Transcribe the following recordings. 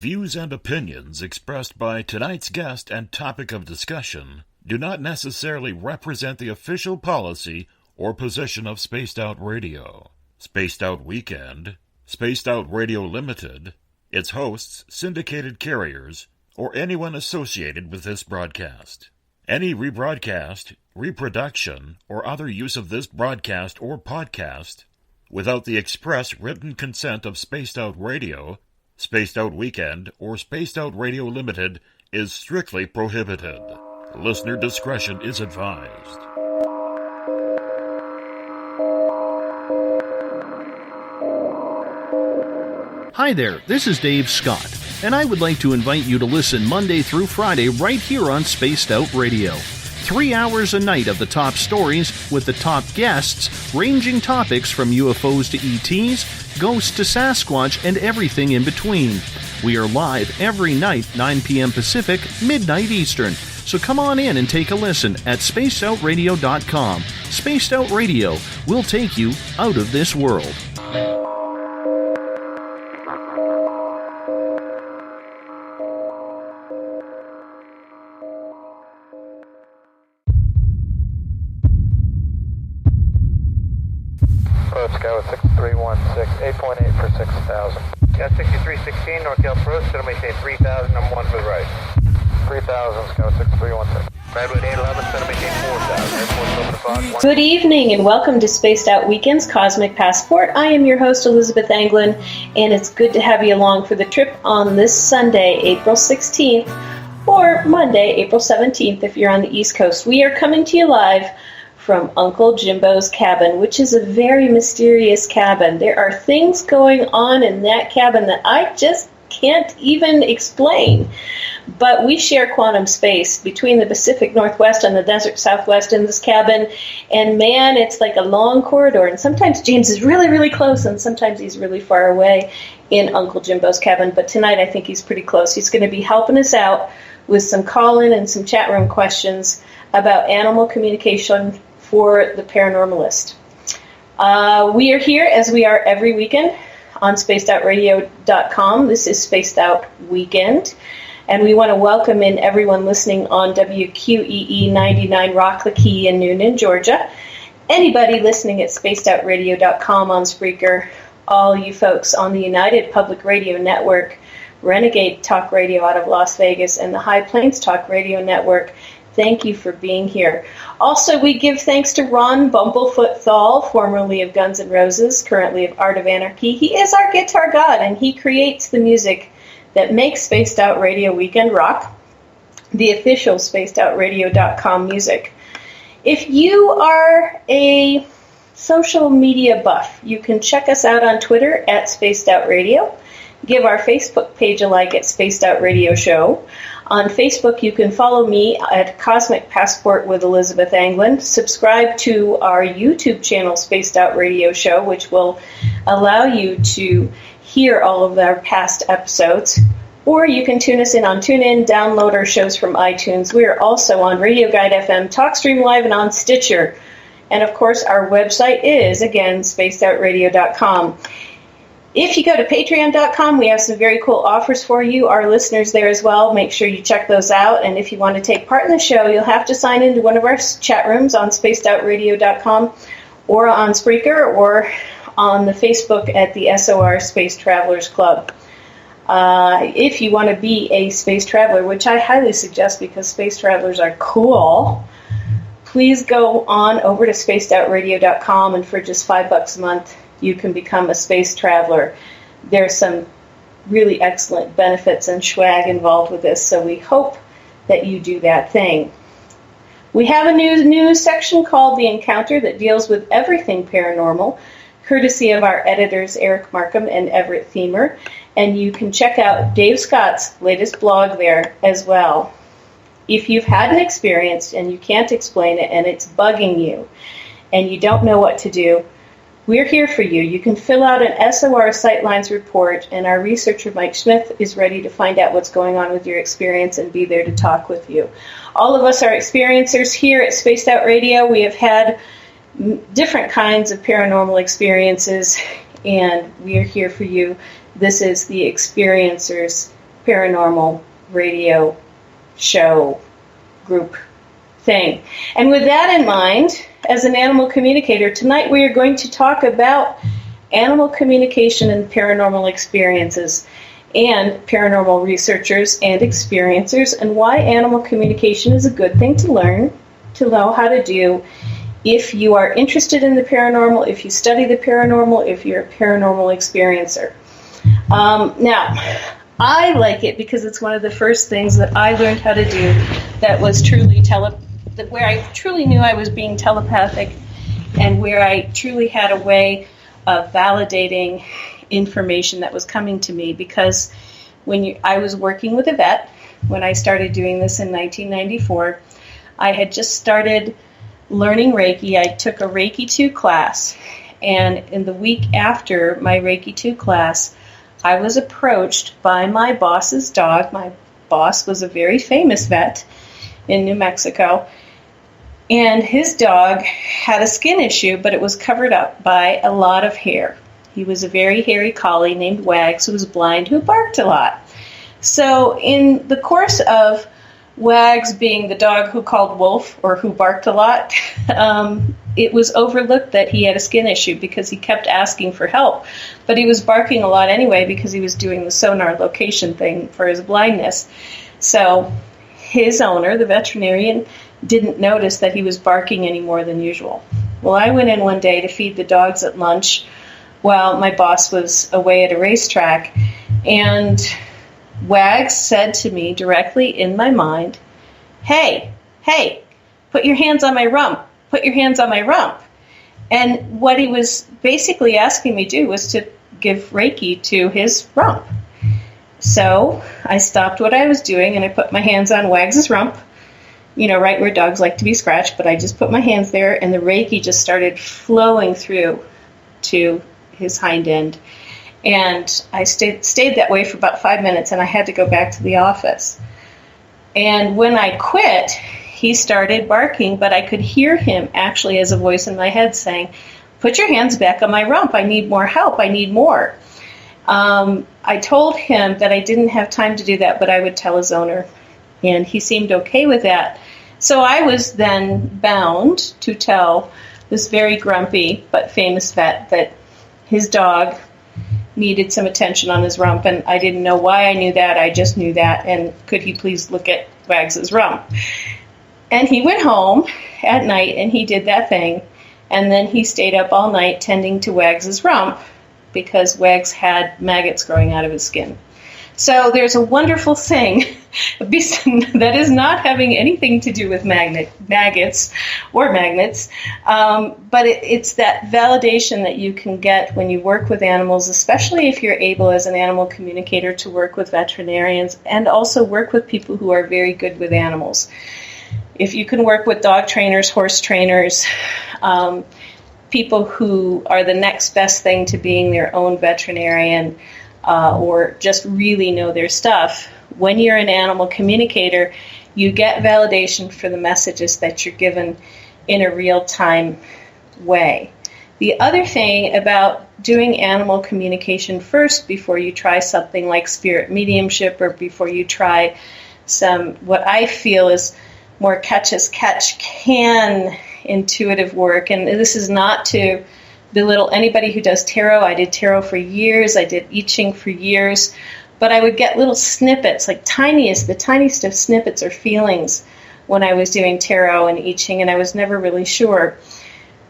Views and opinions expressed by tonight's guest and topic of discussion do not necessarily represent the official policy or position of Spaced Out Radio, Spaced Out Weekend, Spaced Out Radio Limited, its hosts, syndicated carriers, or anyone associated with this broadcast. Any rebroadcast, reproduction, or other use of this broadcast or podcast without the express written consent of Spaced Out Radio, Spaced Out Weekend, or Spaced Out Radio Limited is strictly prohibited. Listener discretion is advised. Hi there, this is Dave Scott, and I would like to invite you to listen Monday through Friday right here on Spaced Out Radio. 3 hours a night of the top stories with the top guests, ranging topics from UFOs to ETs, ghosts to Sasquatch, and everything in between. We are live every night, 9 p.m. Pacific, midnight Eastern. So come on in and take a listen at spacedoutradio.com. Spaced Out Radio will take you out of this world. Scout 6316, 8.8 for 6,000. Got 6316, North Hill Approach, going to maintain 3,000, I'm 1 for the right. 3,000, Scout 6316. Redwood 811, going to maintain 4,000. Airport's open to fog. Good evening and welcome to Spaced Out Weekend's Cosmic Passport. I am your host, Elizabeth Anglin, and it's good to have you along for the trip on this Sunday, April 16th, or Monday, April 17th if you're on the East Coast. We are coming to you live from Uncle Jimbo's cabin, which is a very mysterious cabin. There are things going on in that cabin that I just can't even explain. But we share quantum space between the Pacific Northwest and the Desert Southwest in this cabin. And man, it's like a long corridor. And sometimes James is really, really close, and sometimes he's really far away in Uncle Jimbo's cabin. But tonight I think he's pretty close. He's going to be helping us out with some call-in and some chat room questions about animal communication for the Paranormalist. We are here, as we are every weekend, on spacedoutradio.com. This is Spaced Out Weekend, and we want to welcome in everyone listening on WQEE 99 Rockland in Noonan, Georgia. Anybody listening at spacedoutradio.com on Spreaker, all you folks on the United Public Radio Network, Renegade Talk Radio out of Las Vegas, and the High Plains Talk Radio Network, thank you for being here. Also, we give thanks to Ron Bumblefoot Thal, formerly of Guns N' Roses, currently of Art of Anarchy. He is our guitar god, and he creates the music that makes Spaced Out Radio Weekend rock, the official spacedoutradio.com music. If you are a social media buff, you can check us out on Twitter at Spaced Out Radio. Give our Facebook page a like at Spaced Out Radio Show. On Facebook, you can follow me at Cosmic Passport with Elizabeth Anglin. Subscribe to our YouTube channel, Spaced Out Radio Show, which will allow you to hear all of our past episodes. Or you can tune us in on TuneIn, download our shows from iTunes. We are also on Radio Guide FM, TalkStream Live, and on Stitcher. And, of course, our website is, again, spacedoutradio.com. If you go to patreon.com, we have some very cool offers for you, our listeners there as well. Make sure you check those out. And if you want to take part in the show, you'll have to sign into one of our chat rooms on spacedoutradio.com or on Spreaker or on the Facebook at the SOR Space Travelers Club. If you want to be a space traveler, which I highly suggest because space travelers are cool, please go on over to spacedoutradio.com, and for just $5 a month, you can become a space traveler. There's some really excellent benefits and swag involved with this, so we hope that you do that thing. We have a new news section called The Encounter that deals with everything paranormal, courtesy of our editors Eric Markham and Everett Thiemer, and you can check out Dave Scott's latest blog there as well. If you've had an experience and you can't explain it and it's bugging you and you don't know what to do, we're here for you. You can fill out an SOR Sightlines report, and our researcher, Mike Smith, is ready to find out what's going on with your experience and be there to talk with you. All of us are experiencers here at Spaced Out Radio. We have had different kinds of paranormal experiences, and we are here for you. This is the Experiencers paranormal radio show group thing. And with that in mind, as an animal communicator, tonight we are going to talk about animal communication and paranormal experiences, and paranormal researchers and experiencers, and why animal communication is a good thing to learn, to know how to do if you are interested in the paranormal, if you study the paranormal, if you're a paranormal experiencer. Now, I like it because it's one of the first things that I learned how to do that was truly where I truly knew I was being telepathic, and where I truly had a way of validating information that was coming to me. Because I was working with a vet when I started doing this in 1994. I had just started learning Reiki. I took a Reiki 2 class, and in the week after my Reiki 2 class, I was approached by my boss's dog. My boss was a very famous vet in New Mexico, and his dog had a skin issue, but it was covered up by a lot of hair. He was a very hairy collie named Wags, who was blind, who barked a lot. So in the course of Wags being the dog who called wolf, or who barked a lot, it was overlooked that he had a skin issue because he kept asking for help. But he was barking a lot anyway because he was doing the sonar location thing for his blindness. So his owner, the veterinarian, didn't notice that he was barking any more than usual. Well, I went in one day to feed the dogs at lunch while my boss was away at a racetrack, and Wags said to me directly in my mind, hey, put your hands on my rump, put your hands on my rump. And what he was basically asking me to do was to give Reiki to his rump. So I stopped what I was doing and I put my hands on Wags's rump, right where dogs like to be scratched, but I just put my hands there, and the Reiki just started flowing through to his hind end. And I stayed that way for about 5 minutes, and I had to go back to the office. And when I quit, he started barking, but I could hear him actually as a voice in my head saying, put your hands back on my rump. I need more help. I need more. I told him that I didn't have time to do that, but I would tell his owner, and he seemed okay with that. So I was then bound to tell this very grumpy but famous vet that his dog needed some attention on his rump, and I didn't know why I knew that. I just knew that, and could he please look at Wags's rump? And he went home at night, and he did that thing, and then he stayed up all night tending to Wags's rump because Wags had maggots growing out of his skin. So there's a wonderful thing that is not having anything to do with maggots or magnets, but it's that validation that you can get when you work with animals, especially if you're able as an animal communicator to work with veterinarians and also work with people who are very good with animals. If you can work with dog trainers, horse trainers, people who are the next best thing to being their own veterinarian, or just really know their stuff, when you're an animal communicator, you get validation for the messages that you're given in a real-time way. The other thing about doing animal communication first before you try something like spirit mediumship, or before you try some, what I feel is more catch-as-catch-can intuitive work, and this is not to belittle anybody who does tarot. I did tarot for years. I did I Ching for years. But I would get little snippets, like the tiniest of snippets or feelings when I was doing tarot and I Ching, and I was never really sure.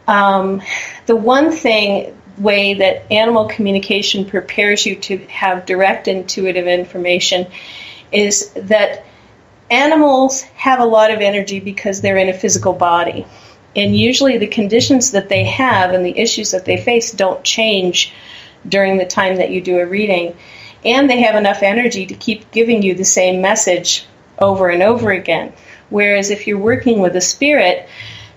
The one way that animal communication prepares you to have direct intuitive information is that animals have a lot of energy because they're in a physical body. And usually the conditions that they have and the issues that they face don't change during the time that you do a reading. And they have enough energy to keep giving you the same message over and over again. Whereas if you're working with a spirit,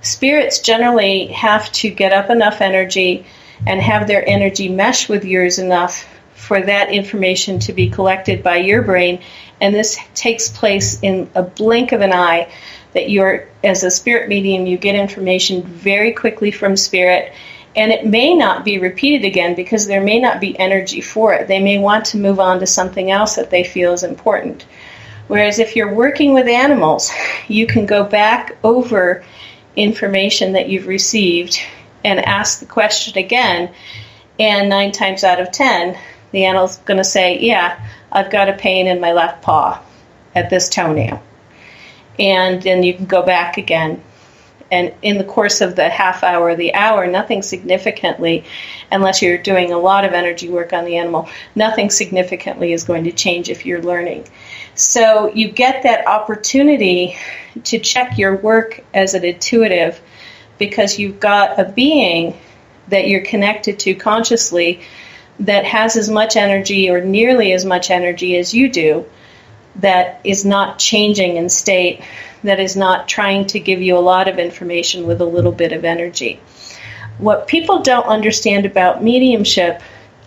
spirits generally have to get up enough energy and have their energy mesh with yours enough for that information to be collected by your brain. And this takes place in a blink of an eye. That you're, as a spirit medium, you get information very quickly from spirit, And it may not be repeated again because there may not be energy for it. They may want to move on to something else that they feel is important. Whereas if you're working with animals, you can go back over information that you've received and ask the question again, and 9 times out of 10, the animal's going to say, yeah, I've got a pain in my left paw at this toenail. And then you can go back again. And in the course of the half hour or the hour, nothing significantly, unless you're doing a lot of energy work on the animal, nothing significantly is going to change if you're learning. So you get that opportunity to check your work as an intuitive because you've got a being that you're connected to consciously that has as much energy or nearly as much energy as you do, that is not changing in state, that is not trying to give you a lot of information with a little bit of energy. What people don't understand about mediumship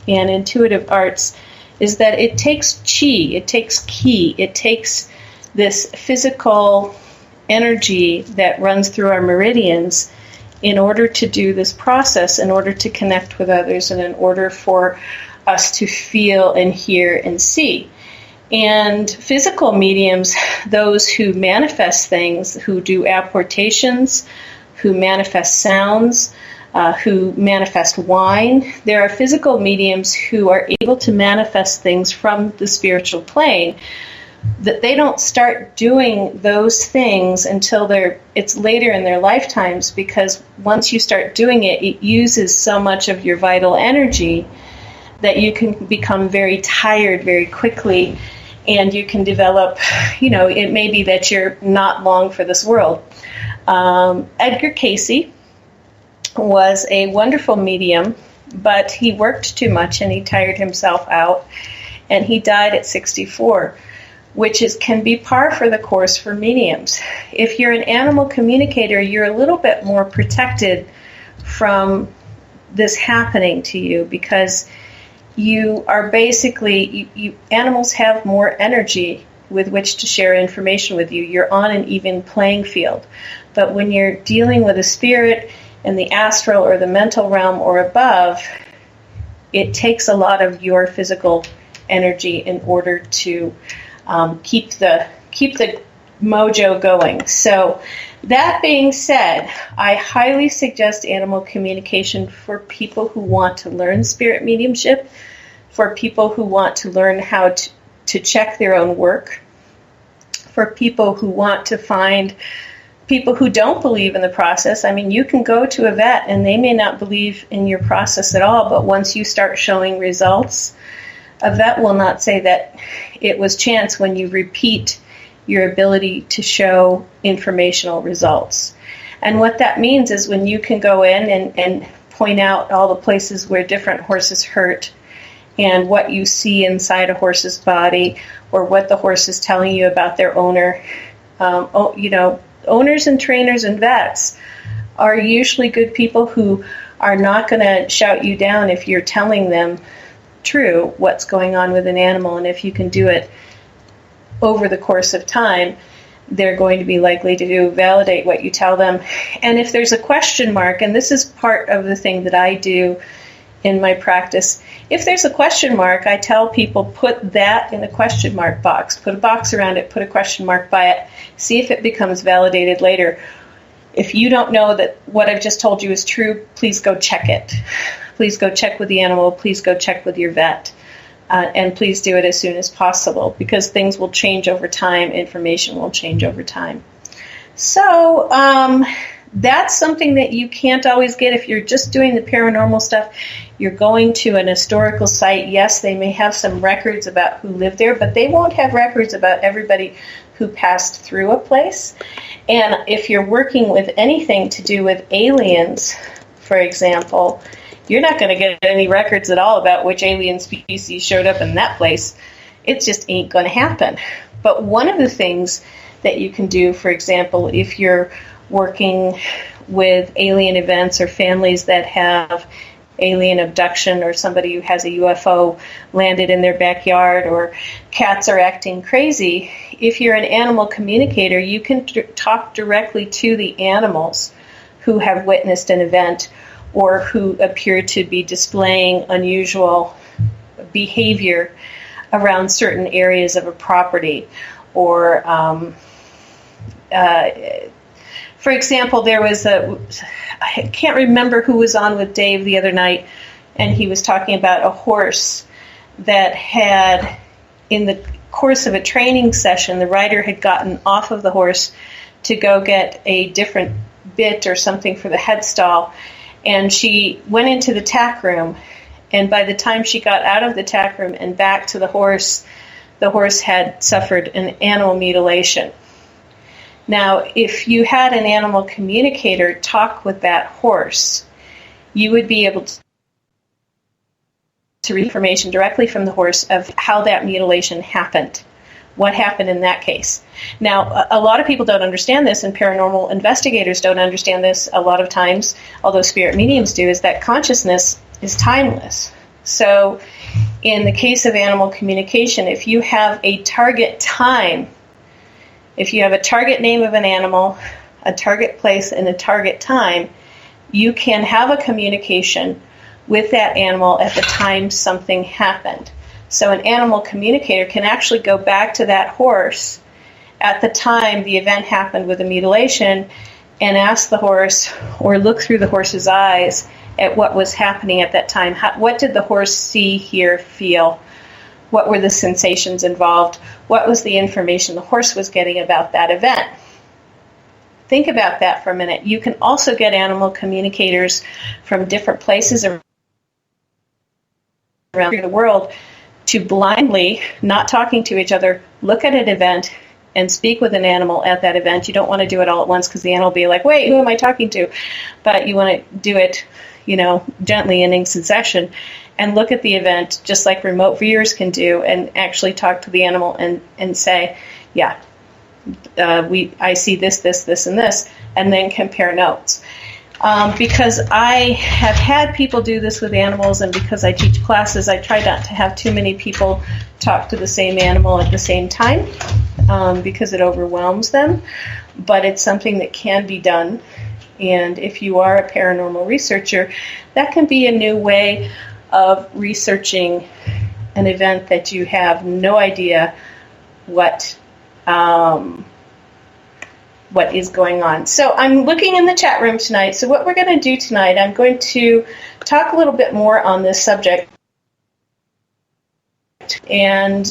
and intuitive arts is that it takes chi, it takes ki, it takes this physical energy that runs through our meridians in order to do this process, in order to connect with others, and in order for us to feel and hear and see. And physical mediums, those who manifest things, who do apportations, who manifest sounds, who manifest wine, there are physical mediums who are able to manifest things from the spiritual plane, that they don't start doing those things until it's later in their lifetimes, because once you start doing it, it uses so much of your vital energy that you can become very tired very quickly, and you can develop, it may be that you're not long for this world. Edgar Cayce was a wonderful medium, but he worked too much and he tired himself out, and he died at 64, which can be par for the course for mediums. If you're an animal communicator, you're a little bit more protected from this happening to you, because you are basically, animals have more energy with which to share information with you. You're on an even playing field. But when you're dealing with a spirit in the astral or the mental realm or above, it takes a lot of your physical energy in order to keep the mojo going. So that being said, I highly suggest animal communication for people who want to learn spirit mediumship, for people who want to learn how to check their own work, for people who want to find people who don't believe in the process. I mean, you can go to a vet and they may not believe in your process at all, but once you start showing results, a vet will not say that it was chance when you repeat your ability to show informational results. And what that means is when you can go in and point out all the places where different horses hurt, and what you see inside a horse's body, or what the horse is telling you about their owner. Owners and trainers and vets are usually good people who are not going to shout you down if you're telling them true what's going on with an animal. And if you can do it over the course of time, they're going to be likely to validate what you tell them. And if there's a question mark, and this is part of the thing that I do in my practice, if there's a question mark, I tell people, put that in a question mark box. Put a box around it, put a question mark by it, see if it becomes validated later. If you don't know that what I've just told you is true, please go check it. Please go check with the animal. Please go check with your vet. And please do it as soon as possible, because things will change over time. Information will change over time. So that's something that you can't always get if you're just doing the paranormal stuff. You're going to an historical site. Yes, they may have some records about who lived there, but they won't have records about everybody who passed through a place. And if you're working with anything to do with aliens, for example, you're not going to get any records at all about which alien species showed up in that place. It just ain't going to happen. But one of the things that you can do, for example, if you're working with alien events or families that have alien abduction, or somebody who has a UFO landed in their backyard, or cats are acting crazy, if you're an animal communicator, you can talk directly to the animals who have witnessed an event, or who appeared to be displaying unusual behavior around certain areas of a property. Or, for example, there was I can't remember who was on with Dave the other night, and he was talking about a horse that had, in the course of a training session, the rider had gotten off of the horse to go get a different bit or something for the headstall, and she went into the tack room, and by the time she got out of the tack room and back to the horse had suffered an animal mutilation. Now, if you had an animal communicator talk with that horse, you would be able to read information directly from the horse of how that mutilation happened, what happened in that case. Now, a lot of people don't understand this, and paranormal investigators don't understand this a lot of times, although spirit mediums do, is that consciousness is timeless. So in the case of animal communication, if you have a target time, if you have a target name of an animal, a target place, and a target time, you can have a communication with that animal at the time something happened. So an animal communicator can actually go back to that horse at the time the event happened with the mutilation and ask the horse, or look through the horse's eyes at what was happening at that time. What did the horse see, hear, feel? What were the sensations involved? What was the information the horse was getting about that event? Think about that for a minute. You can also get animal communicators from different places around the world to blindly, not talking to each other, look at an event and speak with an animal at that event. You don't want to do it all at once because the animal will be like, wait, who am I talking to? But you want to do it, gently and in succession, and look at the event just like remote viewers can do, and actually talk to the animal and say, yeah, I see this, this, this, and this, and then compare notes. Because I have had people do this with animals, and because I teach classes, I try not to have too many people talk to the same animal at the same time, because it overwhelms them. But it's something that can be done. And if you are a paranormal researcher, that can be a new way of researching an event that you have no idea what is going on. So I'm looking in the chat room tonight. So what we're going to do tonight, I'm going to talk a little bit more on this subject. And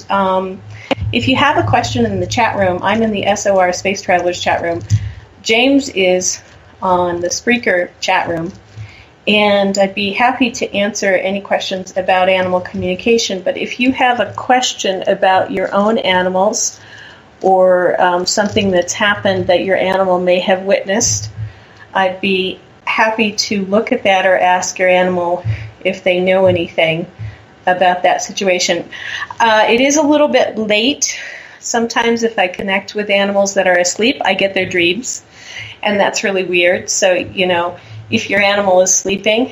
if you have a question in the chat room, I'm in the SOR Space Travelers chat room. James is on the Spreaker chat room. And I'd be happy to answer any questions about animal communication. But if you have a question about your own animals, or something that's happened that your animal may have witnessed, I'd be happy to look at that or ask your animal if they know anything about that situation. It is a little bit late. Sometimes if I connect with animals that are asleep, I get their dreams, and that's really weird. So, if your animal is sleeping,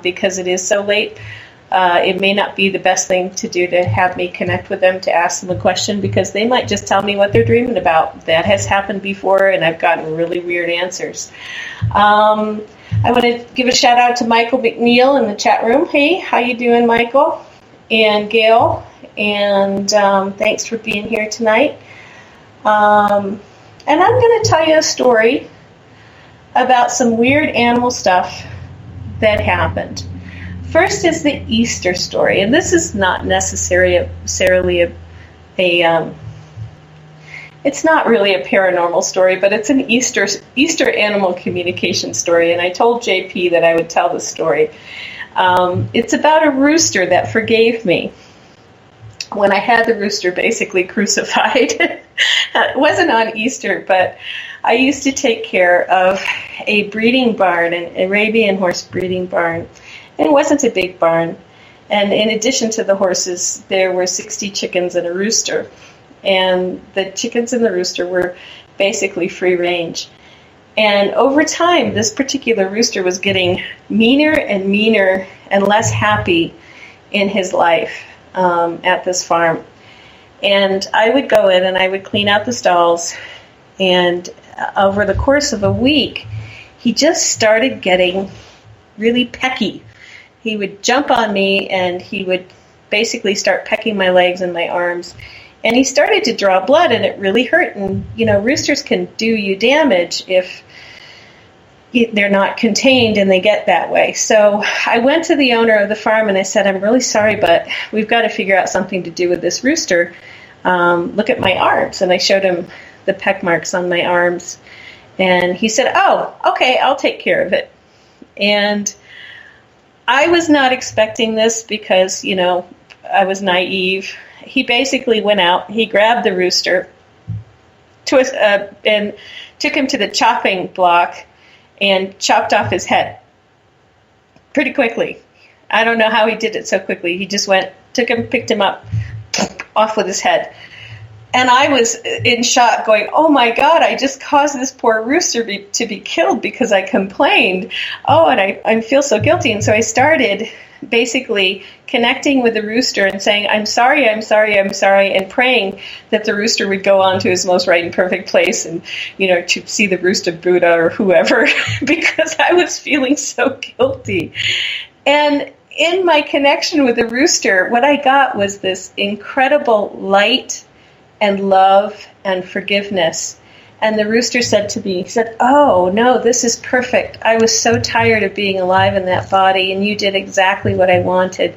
because it is so late, it may not be the best thing to do to have me connect with them to ask them a question, because they might just tell me what they're dreaming about. That has happened before, and I've gotten really weird answers. I want to give a shout out to Michael McNeil in the chat room. Hey, how you doing, Michael? And Gail, and thanks for being here tonight. And I'm going to tell you a story about some weird animal stuff that happened. First is the Easter story, and this is not necessarily it's not really a paranormal story, but it's an Easter animal communication story, and I told JP that I would tell the story. It's about a rooster that forgave me when I had the rooster basically crucified. It wasn't on Easter, but I used to take care of a breeding barn, an Arabian horse breeding barn. And it wasn't a big barn. And in addition to the horses, there were 60 chickens and a rooster. And the chickens and the rooster were basically free range. And over time, this particular rooster was getting meaner and less happy in his life at this farm. And I would go in and I would clean out the stalls. And over the course of a week, he just started getting really pecky. He would jump on me, and he would basically start pecking my legs and my arms. And he started to draw blood, and it really hurt. And, roosters can do you damage if they're not contained and they get that way. So I went to the owner of the farm and I said, I'm really sorry, but we've got to figure out something to do with this rooster. Look at my arms. And I showed him the peck marks on my arms. And he said, oh, okay, I'll take care of it. And I was not expecting this because, I was naive. He basically went out, he grabbed the rooster and took him to the chopping block and chopped off his head pretty quickly. I don't know how he did it so quickly. He just took him, picked him up, off with his head. And I was in shock going, oh my God, I just caused this poor rooster to be killed because I complained. Oh, and I feel so guilty. And so I started basically connecting with the rooster and saying, I'm sorry, I'm sorry, I'm sorry, and praying that the rooster would go on to his most right and perfect place and, to see the rooster Buddha or whoever, because I was feeling so guilty. And in my connection with the rooster, what I got was this incredible light and love and forgiveness. And the rooster said to me, he said, oh, no, this is perfect. I was so tired of being alive in that body, and you did exactly what I wanted.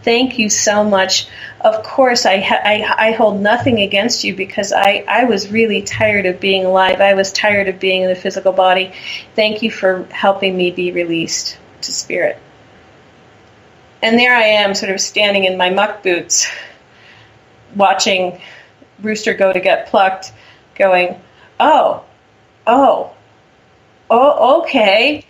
Thank you so much. Of course, I hold nothing against you because I was really tired of being alive. I was tired of being in the physical body. Thank you for helping me be released to spirit. And there I am, sort of standing in my muck boots, watching rooster go to get plucked, going, oh, okay,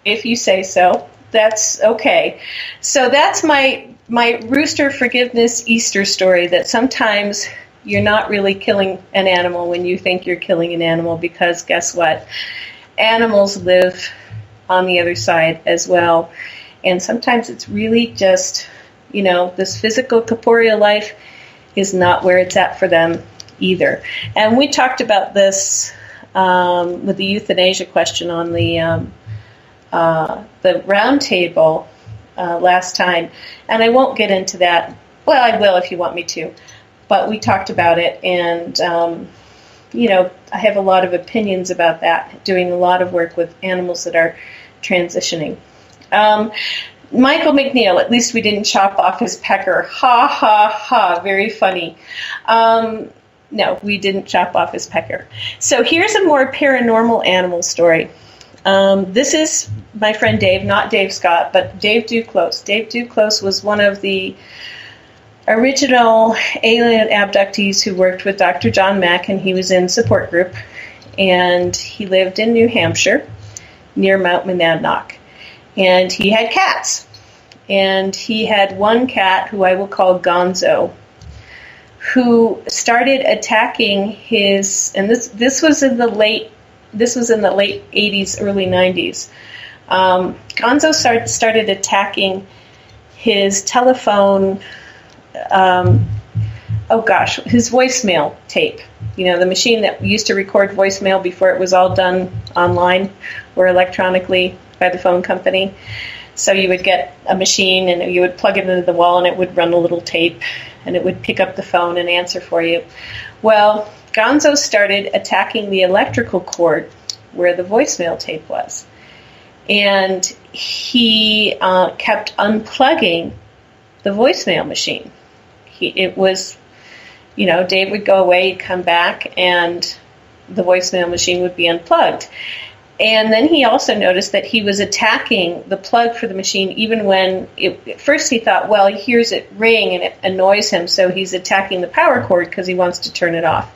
if you say so, that's okay. So that's my rooster forgiveness Easter story, that sometimes you're not really killing an animal when you think you're killing an animal, because guess what? Animals live on the other side as well. And sometimes it's really just, this physical corporeal life is not where it's at for them either. And we talked about this with the euthanasia question on the round table last time. And I won't get into that. Well, I will if you want me to. But we talked about it, and, I have a lot of opinions about that, doing a lot of work with animals that are transitioning. Michael McNeil, at least we didn't chop off his pecker. Ha, ha, ha. Very funny. No, we didn't chop off his pecker. So here's a more paranormal animal story. This is my friend Dave, not Dave Scott, but Dave Duclos. Dave Duclos was one of the original alien abductees who worked with Dr. John Mack, and he was in support group. And he lived in New Hampshire near Mount Monadnock. And he had cats. And he had one cat who I will call Gonzo, who started attacking his, and this was in the late 80s, early 90s. Gonzo started attacking his telephone, his voicemail tape. The machine that used to record voicemail before it was all done online or electronically by the phone company. So you would get a machine and you would plug it into the wall and it would run a little tape and it would pick up the phone and answer for you. Well, Gonzo started attacking the electrical cord where the voicemail tape was. And he kept unplugging the voicemail machine. Dave would go away, he'd come back, and the voicemail machine would be unplugged. And then he also noticed that he was attacking the plug for the machine even when, at first he thought, well, he hears it ring and it annoys him, so he's attacking the power cord because he wants to turn it off.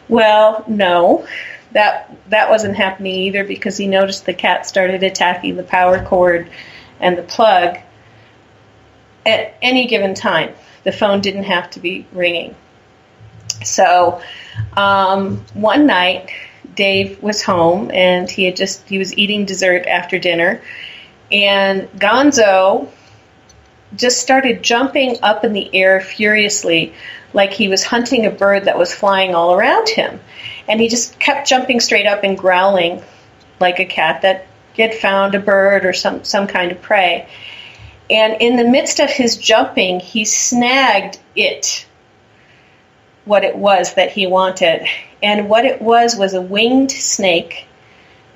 Well, no, that wasn't happening either, because he noticed the cat started attacking the power cord and the plug at any given time. The phone didn't have to be ringing. So one night, Dave was home and he was eating dessert after dinner, and Gonzo just started jumping up in the air furiously, like he was hunting a bird that was flying all around him. And he just kept jumping straight up and growling like a cat that he had found a bird or some kind of prey. And in the midst of his jumping, he snagged what it was that he wanted. And what it was a winged snake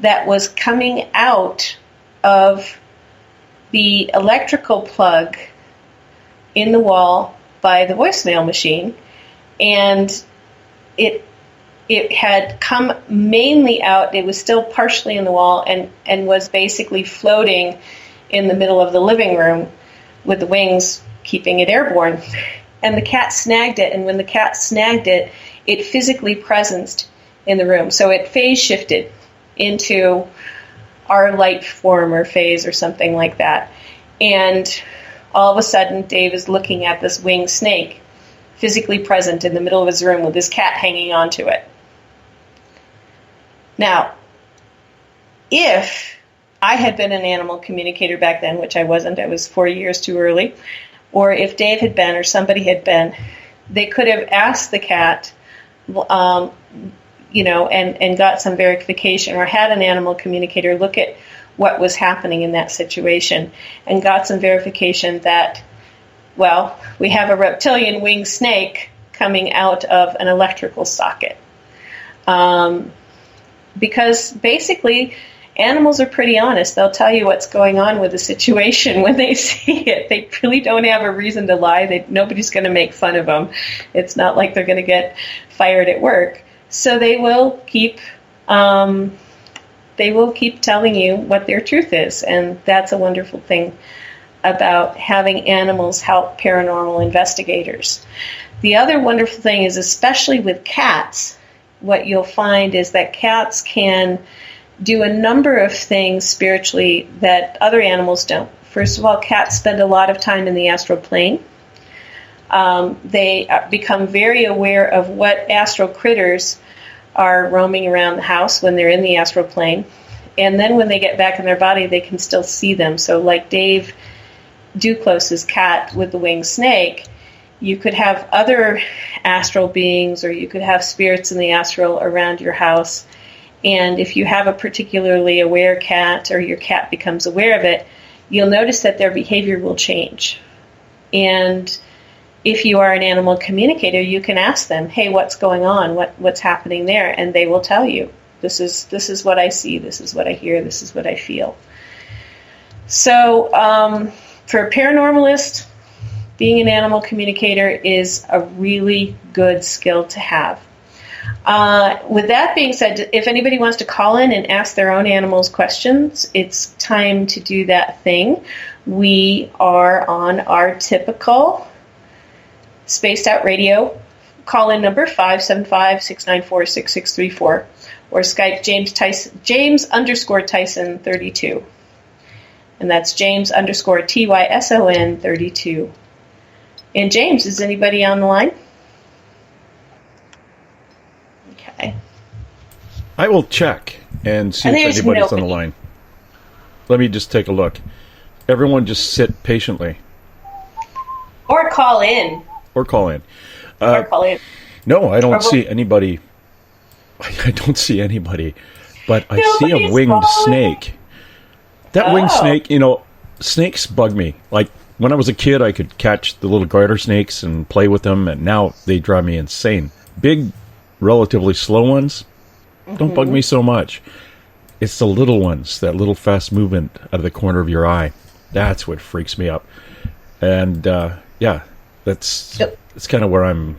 that was coming out of the electrical plug in the wall by the voicemail machine. And it had come mainly out, it was still partially in the wall, and was basically floating in the middle of the living room with the wings keeping it airborne. And the cat snagged it, and when the cat snagged it, it physically presenced in the room. So it phase shifted into our light form or phase or something like that. And all of a sudden, Dave is looking at this winged snake physically present in the middle of his room with this cat hanging onto it. Now, if I had been an animal communicator back then, which I wasn't, I was 4 years too early, or if Dave had been or somebody had been, they could have asked the cat, and got some verification, or had an animal communicator look at what was happening in that situation and got some verification that, well, we have a reptilian winged snake coming out of an electrical socket. Because basically, animals are pretty honest. They'll tell you what's going on with the situation when they see it. They really don't have a reason to lie. Nobody's going to make fun of them. It's not like they're going to get fired at work. So they will keep telling you what their truth is, and that's a wonderful thing about having animals help paranormal investigators. The other wonderful thing is, especially with cats, what you'll find is that cats can do a number of things spiritually that other animals don't. First of all, cats spend a lot of time in the astral plane. They become very aware of what astral critters are roaming around the house when they're in the astral plane. And then when they get back in their body, they can still see them. So like Dave Duclos' cat with the winged snake, you could have other astral beings, or you could have spirits in the astral around your house. And if you have a particularly aware cat, or your cat becomes aware of it, you'll notice that their behavior will change. And if you are an animal communicator, you can ask them, hey, what's going on? What's happening there? And they will tell you, this is what I see, this is what I hear, this is what I feel. So for a paranormalist, being an animal communicator is a really good skill to have. With that being said, if anybody wants to call in and ask their own animals questions, it's time to do that thing. We are on our typical Spaced Out Radio call-in number 575-694-6634, or Skype James_Tyson32. And that's James_TYSON32. And James, is anybody on the line? Okay. I will check and see if anybody's on the line. Let me just take a look. Everyone just sit patiently. Or call in. Or call in. No, I don't see anybody. I don't see anybody. But I see a winged snake. That winged snake, snakes bug me. Like, when I was a kid, I could catch the little garter snakes and play with them, and now they drive me insane. Big, relatively slow ones don't bug me so much. It's the little ones, that little fast movement out of the corner of your eye. That's what freaks me up. And, that's kind of where I'm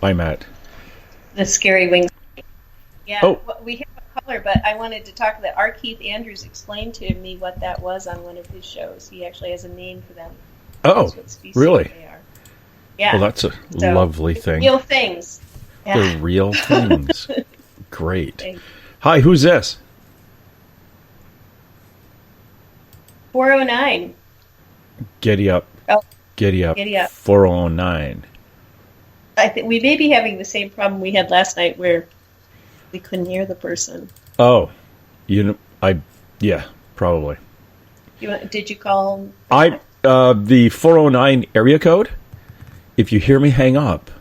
at. The scary wings. Yeah, oh. We have a caller, but I wanted to talk that R. Keith Andrews explained to me what that was on one of his shows. He actually has a name for them. Oh, really? They are. Yeah. Well, that's a lovely thing. Real things. Yeah. They're real things. Great. Hi, who's this? 409. Giddy up. Oh. Giddy up. 409. I think we may be having the same problem we had last night where we couldn't hear the person. Oh. Probably. Did you call? The 409 area code, if you hear me hang up,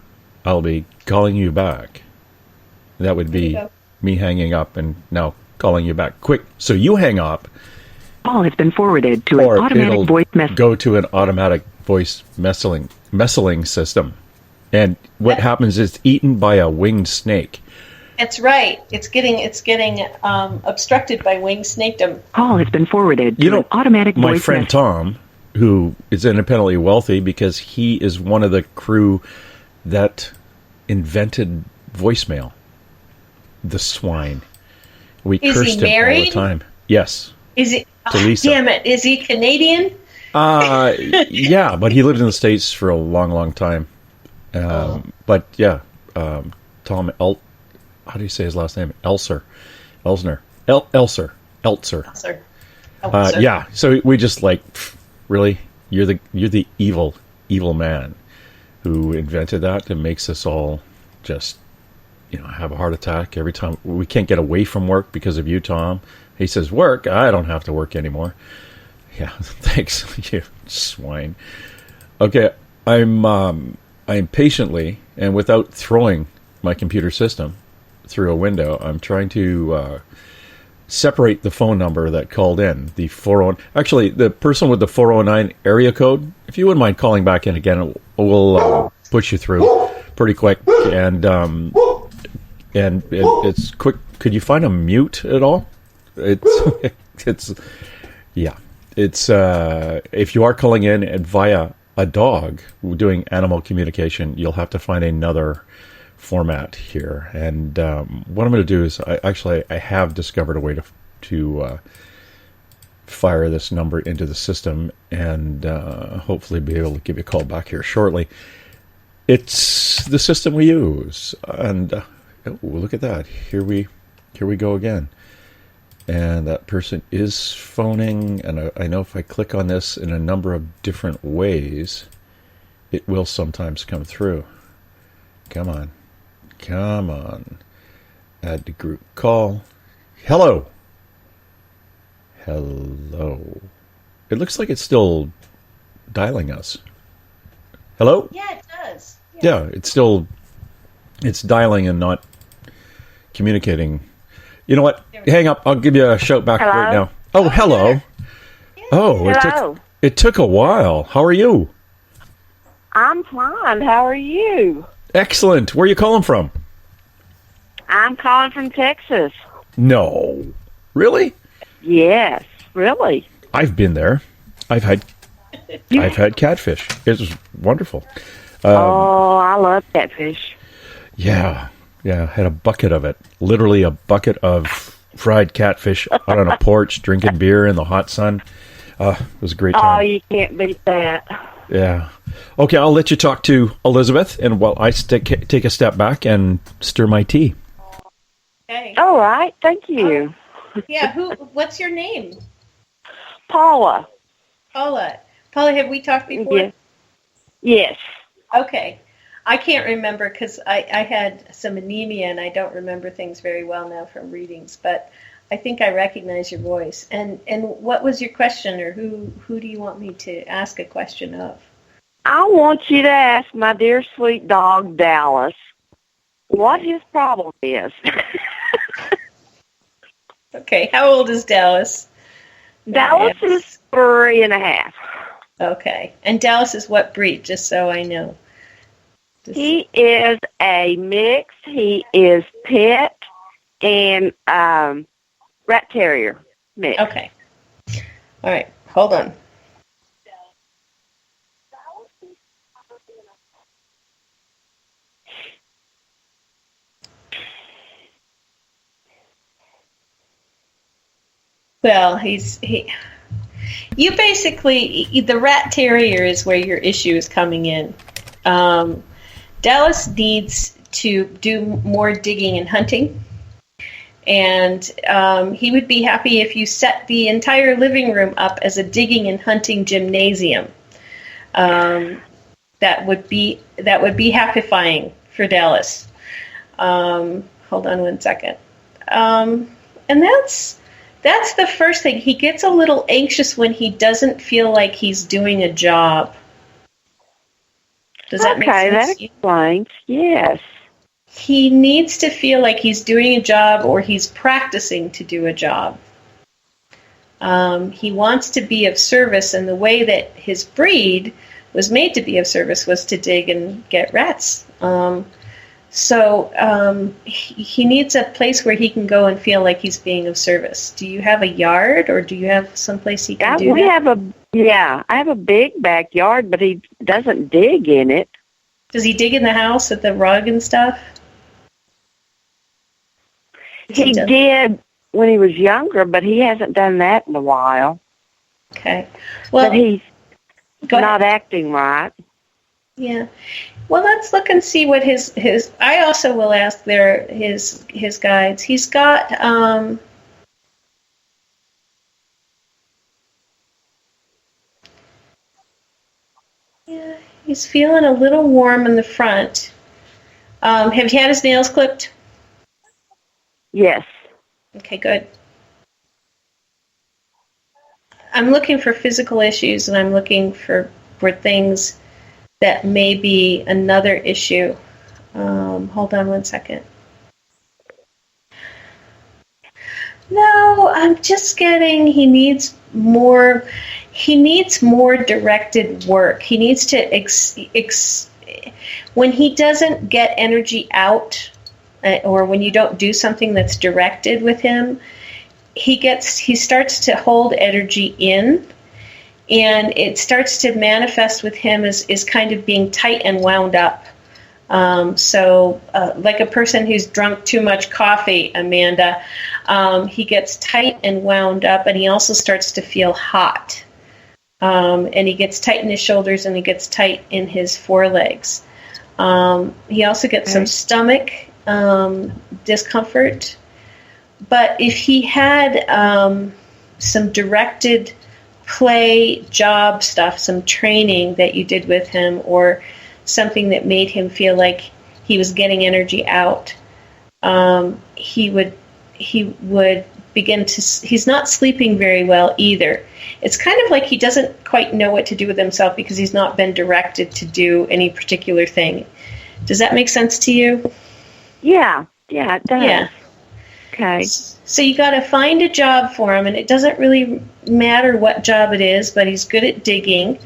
I'll be calling you back. That would be me hanging up and now calling you back. Quick, so you hang up, Call has been forwarded to or an automatic it'll voice message. go to an automatic voice messaging system. And what happens is it's eaten by a winged snake. That's right. It's getting obstructed by winged snakedom. Call has been forwarded to an automatic my voice friend message. Tom, who is independently wealthy because he is one of the crew that invented voicemail. The swine. We Is cursed he him married? all the time. Yes. Is he? To Lisa. Damn it! Is he Canadian? Yeah, but he lived in the States for a long, long time. But yeah, Tom how do you say his last name? Elser. Yeah. So we just like, really, you're the evil man who invented that and makes us all just, have a heart attack every time. We can't get away from work because of you, Tom. He says, work? I don't have to work anymore. Yeah, thanks, you swine. Okay, I'm patiently and without throwing my computer system through a window, I'm trying to separate the phone number that called in. Actually, the person with the 409 area code, if you wouldn't mind calling back in again, we'll push you through pretty quick. And it's quick. Could you find a mute at all? It's if you are calling in via a dog doing animal communication, you'll have to find another format here. And what I'm going to do is I have discovered a way to fire this number into the system and hopefully be able to give you a call back here shortly. It's the system we use, and look at that. Here we go again. And that person is phoning, and I know if I click on this in a number of different ways, it will sometimes come through. Come on. Add to group call. Hello. It looks like it's still dialing us. Hello? Yeah, it does. Yeah, it's dialing and not communicating. You know what? Hang up. I'll give you a shout back right now. Oh, hello. Hello. It took a while. How are you? I'm fine. How are you? Excellent. Where are you calling from? I'm calling from Texas. No. Really? Yes, really. I've been there. I've had catfish. It was wonderful. I love catfish. Yeah. Yeah, had a bucket of it. Literally a bucket of fried catfish out on a porch, drinking beer in the hot sun. It was a great time. Oh, you can't beat that. Yeah. Okay, I'll let you talk to Elizabeth, and while I take a step back and stir my tea. Okay. All right, thank you. Yeah, what's your name? Paula. Paula, have we talked before? Yes. Okay. I can't remember because I had some anemia and I don't remember things very well now from readings, but I think I recognize your voice. And what was your question, or who do you want me to ask a question of? I want you to ask my dear sweet dog, Dallas, what his problem is. Okay, how old is Dallas? Dallas is 3.5. Okay, and Dallas is what breed, just so I know? He is a mix. He is pet and rat terrier mix. Okay. All right. Hold on. Well, you basically, the rat terrier is where your issue is coming in. Dallas needs to do more digging and hunting, and he would be happy if you set the entire living room up as a digging and hunting gymnasium. That would be happifying for Dallas. Hold on one second. And that's the first thing. He gets a little anxious when he doesn't feel like he's doing a job. Does that make sense? Okay, that explains. Yes. He needs to feel like he's doing a job or he's practicing to do a job. He wants to be of service, and the way that his breed was made to be of service was to dig and get rats. He needs a place where he can go and feel like he's being of service. Do you have a yard, or do you have some place he can do that? I have a big backyard, but he doesn't dig in it. Does he dig in the house with the rug and stuff? He did when he was younger, but he hasn't done that in a while. Okay. Well, but he's not acting right. Yeah. Well, let's look and see what his. I also will ask his guides. He's got yeah, he's feeling a little warm in the front. Have you had his nails clipped? Yes. Okay, good. I'm looking for physical issues, and I'm looking for things that may be another issue. Hold on one second. No, I'm just getting he needs more directed work. He needs to when he doesn't get energy out, or when you don't do something that's directed with him, he starts to hold energy in, and it starts to manifest with him as kind of being tight and wound up. Like a person who's drunk too much coffee, Amanda, he gets tight and wound up, and he also starts to feel hot. And he gets tight in his shoulders, and he gets tight in his forelegs. He also gets some stomach discomfort. But if he had some directed play job stuff, some training that you did with him, or something that made him feel like he was getting energy out, he would begin to. He's not sleeping very well either. It's kind of like he doesn't quite know what to do with himself because he's not been directed to do any particular thing. Does that make sense to you? Yeah, it does. Yeah. Okay. So you got to find a job for him, and it doesn't really matter what job it is, but he's good at digging.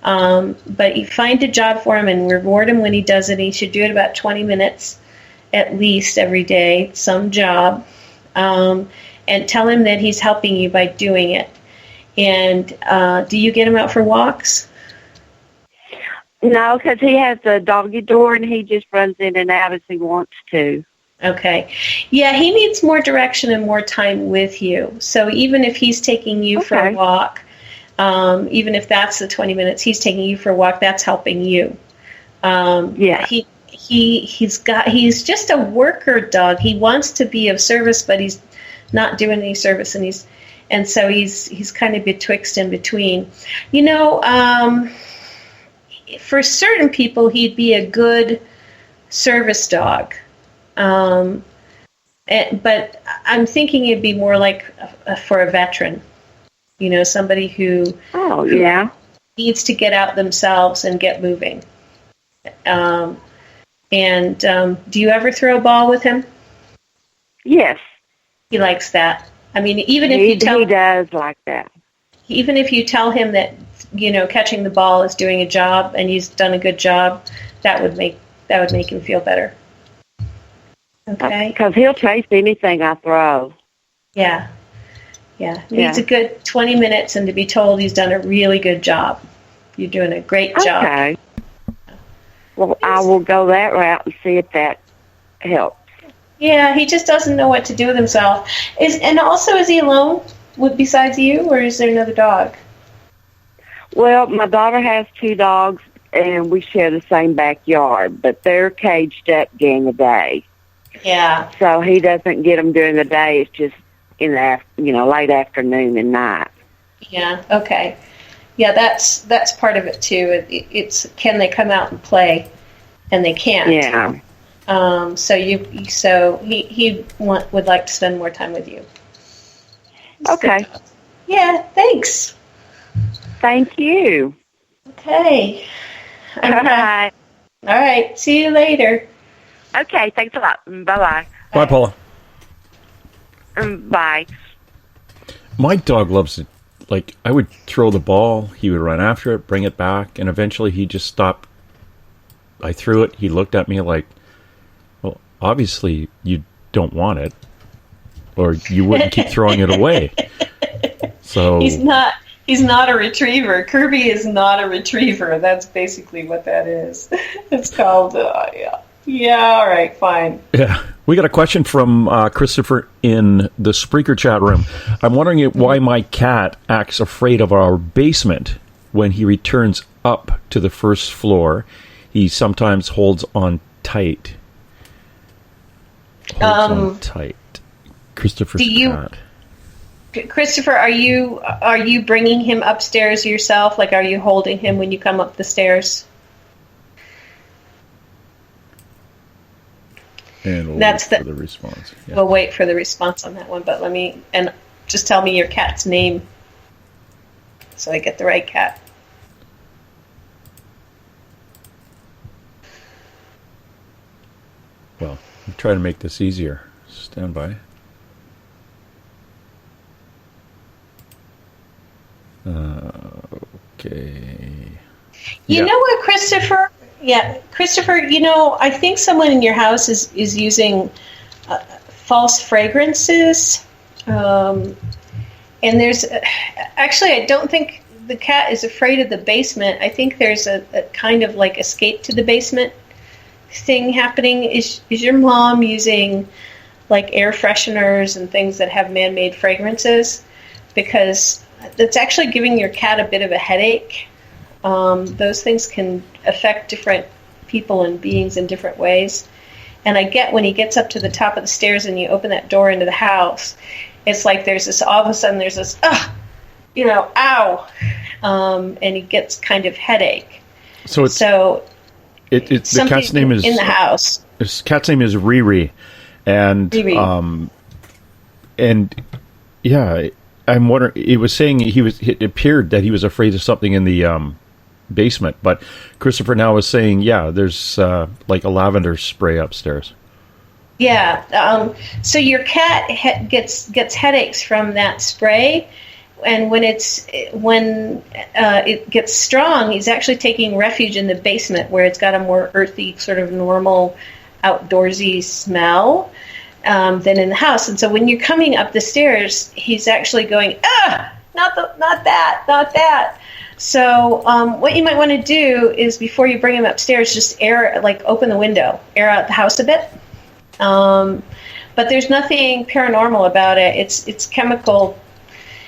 But you find a job for him and reward him when he does it. He should do it about 20 minutes at least every day, some job, and tell him that he's helping you by doing it. And do you get him out for walks? No, because he has a doggy door, and he just runs in and out as he wants to. Okay. Yeah, he needs more direction and more time with you. So even if he's taking you for a walk, even if that's the 20 minutes he's taking you for a walk, that's helping you. He's just a worker dog. He wants to be of service, but he's not doing any service, and so he's kind of betwixt and between. You know, for certain people, he'd be a good service dog. But I'm thinking it'd be more like for a veteran, you know, somebody who needs to get out themselves and get moving. Do you ever throw a ball with him? Yes. He likes that. I mean, he does like that. Even if you tell him that, you know, catching the ball is doing a job and he's done a good job, that would make him feel better. Okay. Because he'll chase anything I throw. Yeah. Needs a good 20 minutes and to be told he's done a really good job. You're doing a great job. Okay. Well, I will go that route and see if that helps. Yeah, he just doesn't know what to do with himself. Is he alone besides you, or is there another dog? Well, my daughter has 2 dogs, and we share the same backyard, but they're caged up during the day. Yeah. So he doesn't get them during the day. It's just in the late afternoon and night. Yeah. Okay. Yeah, that's part of it too. It's can they come out and play, and they can't. Yeah. So he would like to spend more time with you. Okay. So, yeah. Thanks. Thank you. Okay. All right. All right. See you later. Okay. Thanks a lot. Bye-bye. Bye, Paula. Bye. My dog loves it. Like, I would throw the ball, he would run after it, bring it back, and eventually he just stopped. I threw it, he looked at me like, well, obviously you don't want it, or you wouldn't keep throwing it away. So He's not a retriever. Kirby is not a retriever. That's basically what that is. It's called, all right, fine. Yeah. We got a question from Christopher in the Spreaker chat room. I'm wondering why my cat acts afraid of our basement when he returns up to the first floor. He sometimes holds on tight. Christopher's cat. Christopher, are you bringing him upstairs yourself? Like, are you holding him when you come up the stairs? And we'll wait for the response. Yeah. We'll wait for the response on that one, but just tell me your cat's name so I get the right cat. Well, I'm trying to make this easier. Stand by. Okay. You know what, Christopher? Yeah, Christopher, I think someone in your house is using false fragrances. And there's actually, I don't think the cat is afraid of the basement. I think there's a kind of like escape to the basement thing happening. Is your mom using like air fresheners and things that have man-made fragrances? Because that's actually giving your cat a bit of a headache. Those things can affect different people and beings in different ways. And I get when he gets up to the top of the stairs and you open that door into the house, it's like there's this, all of a sudden there's this, ow. And he gets kind of headache. So the cat's name is in the house. His cat's name is Riri. And, Riri. I'm wondering, it was saying it appeared that he was afraid of something in the basement, but Christopher now is saying, there's like a lavender spray upstairs. Yeah. So your cat gets headaches from that spray, and when it gets strong, he's actually taking refuge in the basement where it's got a more earthy, sort of normal, outdoorsy smell than in the house. And so when you're coming up the stairs, he's actually going, not that. So what you might want to do is before you bring him upstairs, just open the window, air out the house a bit. But there's nothing paranormal about it. It's chemical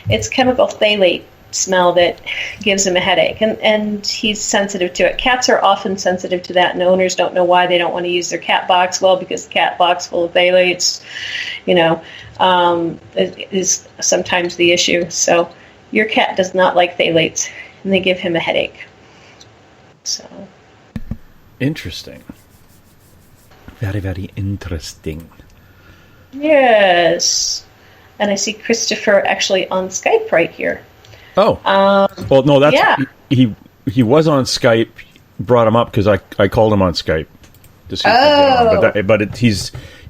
phthalate smell that gives him a headache, and he's sensitive to it. Cats are often sensitive to that, and owners don't know why they don't want to use their cat box. Well, because the cat box full of phthalates, is sometimes the issue. So your cat does not like phthalates, and they give him a headache. So interesting. Very, very interesting. Yes. And I see Christopher actually on Skype right here. Oh. Well, no, that's he was on Skype. Brought him up because I called him on Skype to see if he'd get on.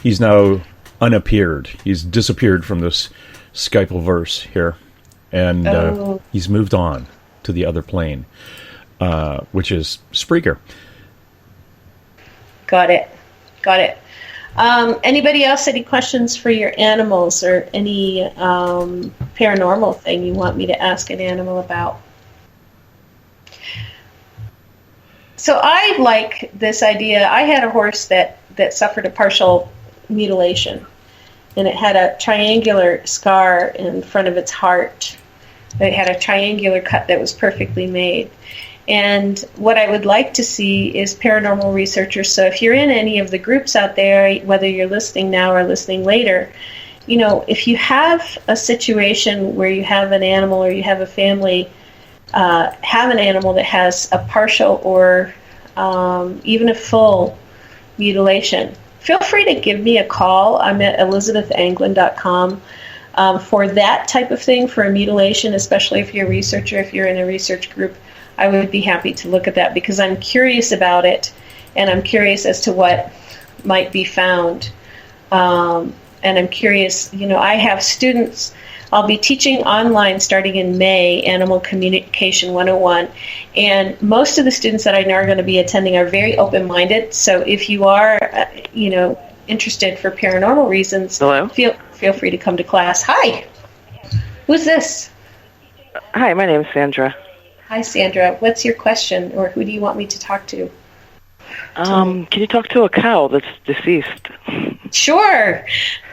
He's now unappeared. He's disappeared from this Skype-verse here, and he's moved on to the other plane, which is Spreaker. Got it. Anybody else, any questions for your animals or any paranormal thing you want me to ask an animal about? So I like this idea. I had a horse that suffered a partial mutilation, and it had a triangular scar in front of its heart. It had a triangular cut that was perfectly made. And what I would like to see is paranormal researchers. So if you're in any of the groups out there, whether you're listening now or listening later, if you have a situation where you have an animal or you have a family have an animal that has a partial or even a full mutilation, feel free to give me a call. I'm at elizabethanglin.com. For that type of thing, for a mutilation, especially if you're a researcher, if you're in a research group, I would be happy to look at that because I'm curious about it, and I'm curious as to what might be found. And I'm curious, I have students I'll be teaching online starting in May, Animal Communication 101. And most of the students that I know are going to be attending are very open-minded. So if you are, interested for paranormal reasons, feel free to come to class. Hi. Who's this? Hi, my name is Sandra. Hi, Sandra. What's your question, or who do you want me to talk to? Can you talk to a cow that's deceased? Sure.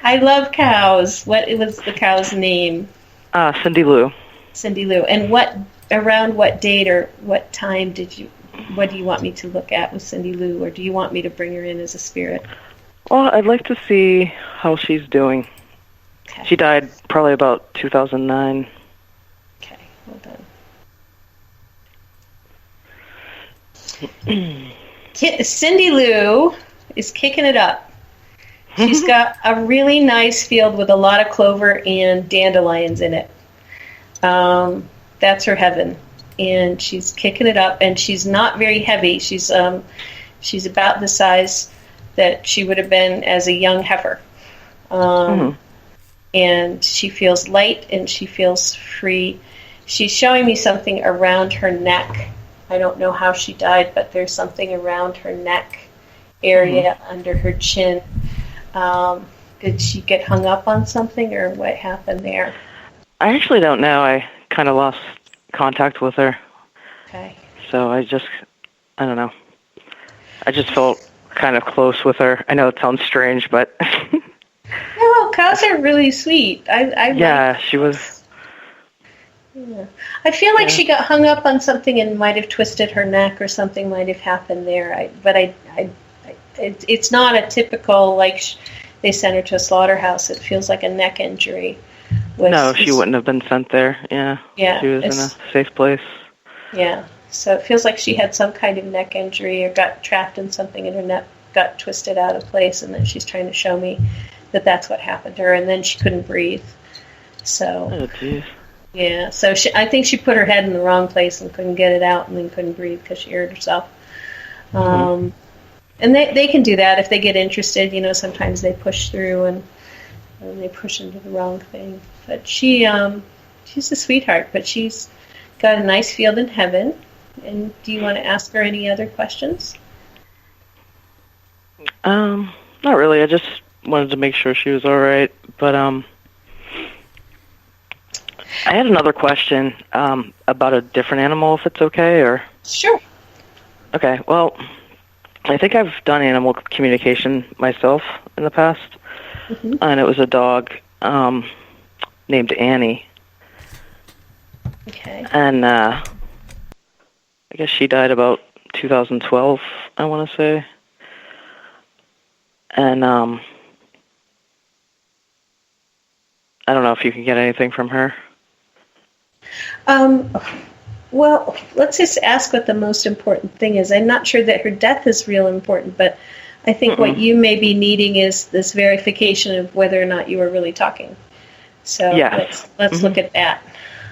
I love cows. What was the cow's name? Cindy Lou. Cindy Lou. And around what date or what time what do you want me to look at with Cindy Lou, or do you want me to bring her in as a spirit? Well, I'd like to see how she's doing. Okay. She died probably about 2009. Okay, hold on. Cindy Lou is kicking it up. She's got a really nice field with a lot of clover and dandelions in it. That's her heaven. And she's kicking it up, and she's not very heavy. She's about the size that she would have been as a young heifer. And she feels light, and she feels free. She's showing me something around her neck. I don't know how she died, but there's something around her neck area, under her chin. Did she get hung up on something, or what happened there? I actually don't know. I kind of lost contact with her. Okay. So I don't know. I just felt kind of close with her. I know it sounds strange, but... No, cows are really sweet. She was... Yeah. I feel like she got hung up on something and might have twisted her neck, or something might have happened there. It's not a typical, like, they sent her to a slaughterhouse. It feels like a neck injury. No, she wouldn't have been sent there. Yeah. She was in a safe place. Yeah. So it feels like she had some kind of neck injury, or got trapped in something, and her neck got twisted out of place, and then she's trying to show me that that's what happened to her, and then she couldn't breathe. So... Oh, jeez. Yeah, so I think she put her head in the wrong place and couldn't get it out, and then couldn't breathe because she hurt herself. And they can do that if they get interested. Sometimes they push through and they push into the wrong thing. But she's a sweetheart, but she's got a nice field in heaven. And do you want to ask her any other questions? Not really. I just wanted to make sure she was all right. But I had another question about a different animal, if it's okay, or... Sure. Okay, well, I think I've done animal communication myself in the past, and it was a dog named Annie. Okay. And I guess she died about 2012, I want to say. And I don't know if you can get anything from her. Well, let's just ask what the most important thing is. I'm not sure that her death is real important, but I think what you may be needing is this verification of whether or not you were really talking. So let's look at that.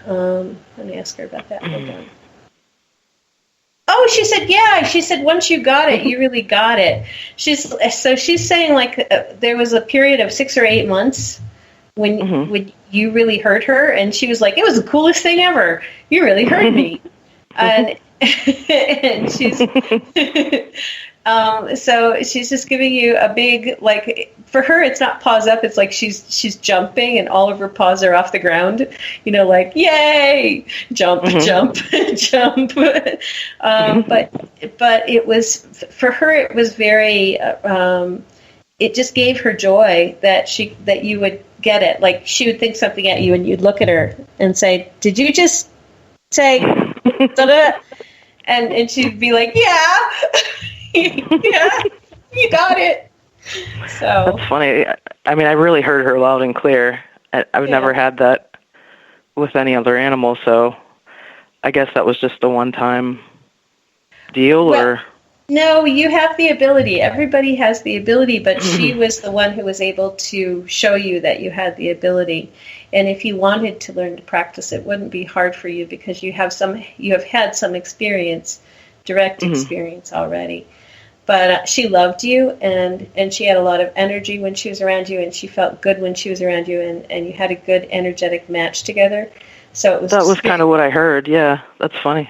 Let me ask her about that. Hold on. Oh, she said, yeah. She said once you got it, you really got it. She's saying like there was a period of 6 or 8 months when you really hurt her, and she was like, it was the coolest thing ever. You really hurt me. And she's so she's just giving you a big, like, for her it's not paws up, it's like she's jumping and all of her paws are off the ground, like, yay, jump, jump, jump. But it was, for her, it was very it just gave her joy that you would get it. Like, she would think something at you and you'd look at her and say, did you just say da-da? And she'd be like, yeah. Yeah, you got it. So that's funny. I mean, I really heard her loud and clear. I've never had that with any other animal, so I guess that was just a one-time deal, or... No, you have the ability. Everybody has the ability, but she was the one who was able to show you that you had the ability. And if you wanted to learn to practice, it wouldn't be hard for you because you have had some experience, direct experience already. But she loved you, and she had a lot of energy when she was around you, and she felt good when she was around you, and you had a good energetic match together. So it was. That was kind of what I heard. Yeah, that's funny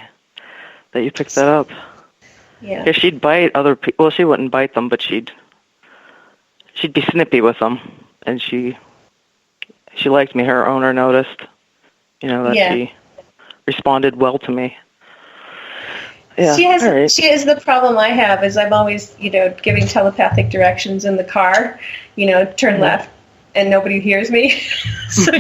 that you picked that up. Yeah. If she'd bite other people, well, she wouldn't bite them, but she'd be snippy with them, and she liked me. Her owner noticed, that she responded well to me. Yeah, she has the problem I have is I'm always, giving telepathic directions in the car, turn left, and nobody hears me. So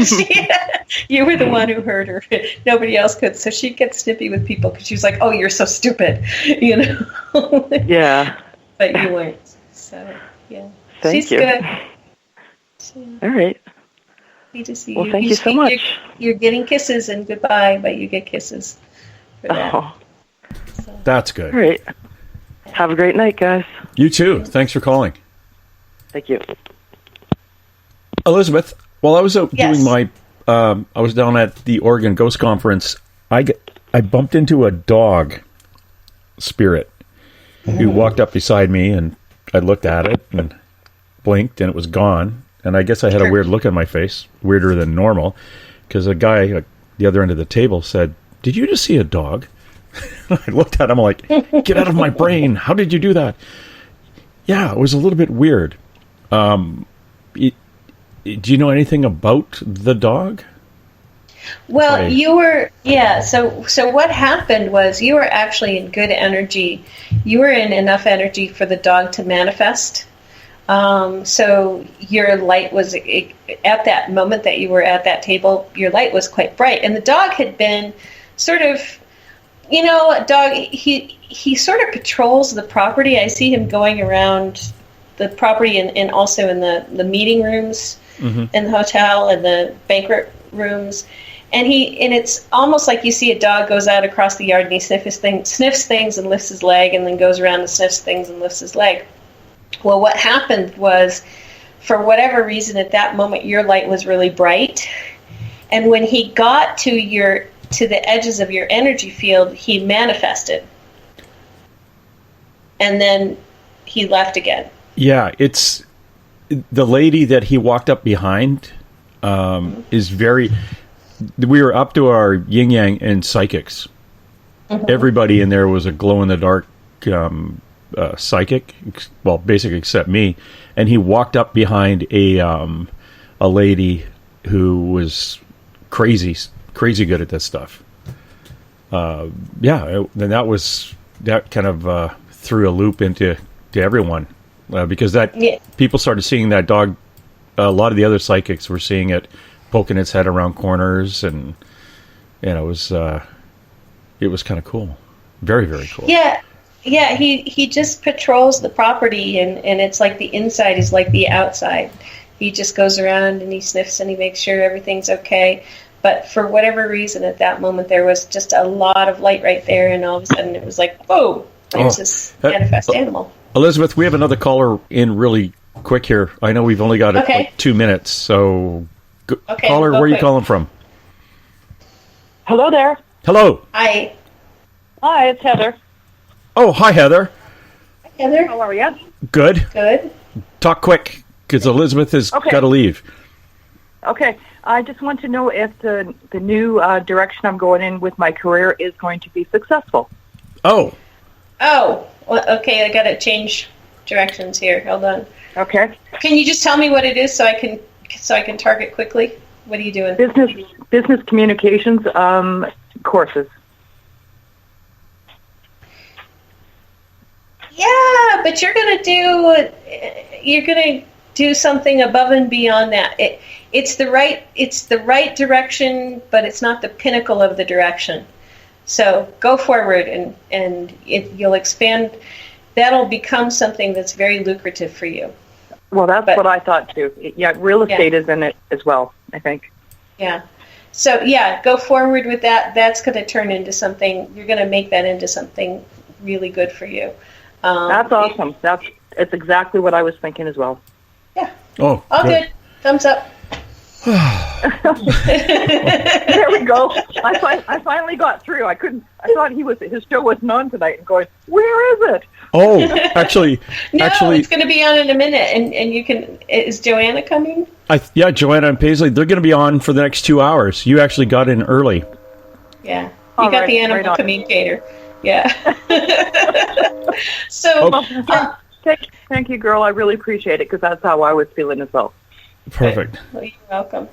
you were the one who heard her. Nobody else could. So she'd get snippy with people because she's like, oh, you're so stupid, Yeah. But you weren't. So, yeah. Thank you. Good. All right. Well, thank you so much. You're getting kisses and goodbye, but you get kisses for that. Oh. So. That's good. All right. Have a great night, guys. You too. Thanks for calling. Thank you. Elizabeth, while I was out doing my, I was down at the Oregon Ghost Conference, I bumped into a dog spirit who walked up beside me, and I looked at it and blinked, and it was gone. And I guess I had a weird look on my face, weirder than normal, because a guy at the other end of the table said, "Did you just see a dog?" I looked at him like, "Get out of my brain. How did you do that?" Yeah, it was a little bit weird. Do you know anything about the dog? Well, you were, so what happened was you were actually in good energy. You were in enough energy for the dog to manifest. So your light was, at that moment that you were at that table, your light was quite bright. And the dog had been sort of, a dog, he sort of patrols the property. I see him going around the property and also in the meeting rooms in the hotel and the banquet rooms. And it's almost like you see a dog goes out across the yard and he sniffs things and lifts his leg, and then goes around and sniffs things and lifts his leg. Well, what happened was, for whatever reason, at that moment, your light was really bright. And when he got to the edges of your energy field, he manifested. And then he left again. Yeah, it's the lady that he walked up behind is very... We were up to our yin-yang and psychics. Everybody in there was a glow-in-the-dark psychic, well, basically except me. And he walked up behind a lady who was crazy good at this stuff. And that kind of threw a loop to everyone because people started seeing that dog. A lot of the other psychics were seeing it poking its head around corners, and it was kind of cool, very, very cool. Yeah, he just patrols the property, and it's like the inside is like the outside. He just goes around and he sniffs and he makes sure everything's okay. But for whatever reason, at that moment, there was just a lot of light right there, and all of a sudden it was like, whoa, there's this manifest animal. Elizabeth, we have another caller in really quick here. I know we've only got like 2 minutes, so caller, where are you calling from? Hello there. Hello. Hi, it's Heather. Oh, hi, Heather. Hi, Heather. How are you? Good. Good. Talk quick, because Elizabeth has got to leave. Okay. I just want to know if the new direction I'm going in with my career is going to be successful. Oh. Well, okay, I got to change directions here. Hold on. Okay. Can you just tell me what it is so I can target quickly? What are you doing? Business communications courses. Yeah, but you're gonna do something above and beyond that. It's the right direction, but it's not the pinnacle of the direction. So go forward, and you'll expand. That'll become something that's very lucrative for you. Well, that's what I thought too. Yeah, real estate is in it as well, I think. Yeah. So go forward with that. That's going to turn into something. You're going to make that into something really good for you. That's awesome. It's exactly what I was thinking as well. Yeah. Oh, all good. Thumbs up. There we go. I finally got through. I thought his show wasn't on tonight, and going, where is it? Oh, actually, it's going to be on in a minute, and you can. Is Joanna coming? Yeah, Joanna and Paisley. They're going to be on for the next 2 hours. You actually got in early. Yeah, you got the animal communicator. Yeah. So, thank you, girl. I really appreciate it because that's how I was feeling as well. Perfect. Well, you're welcome.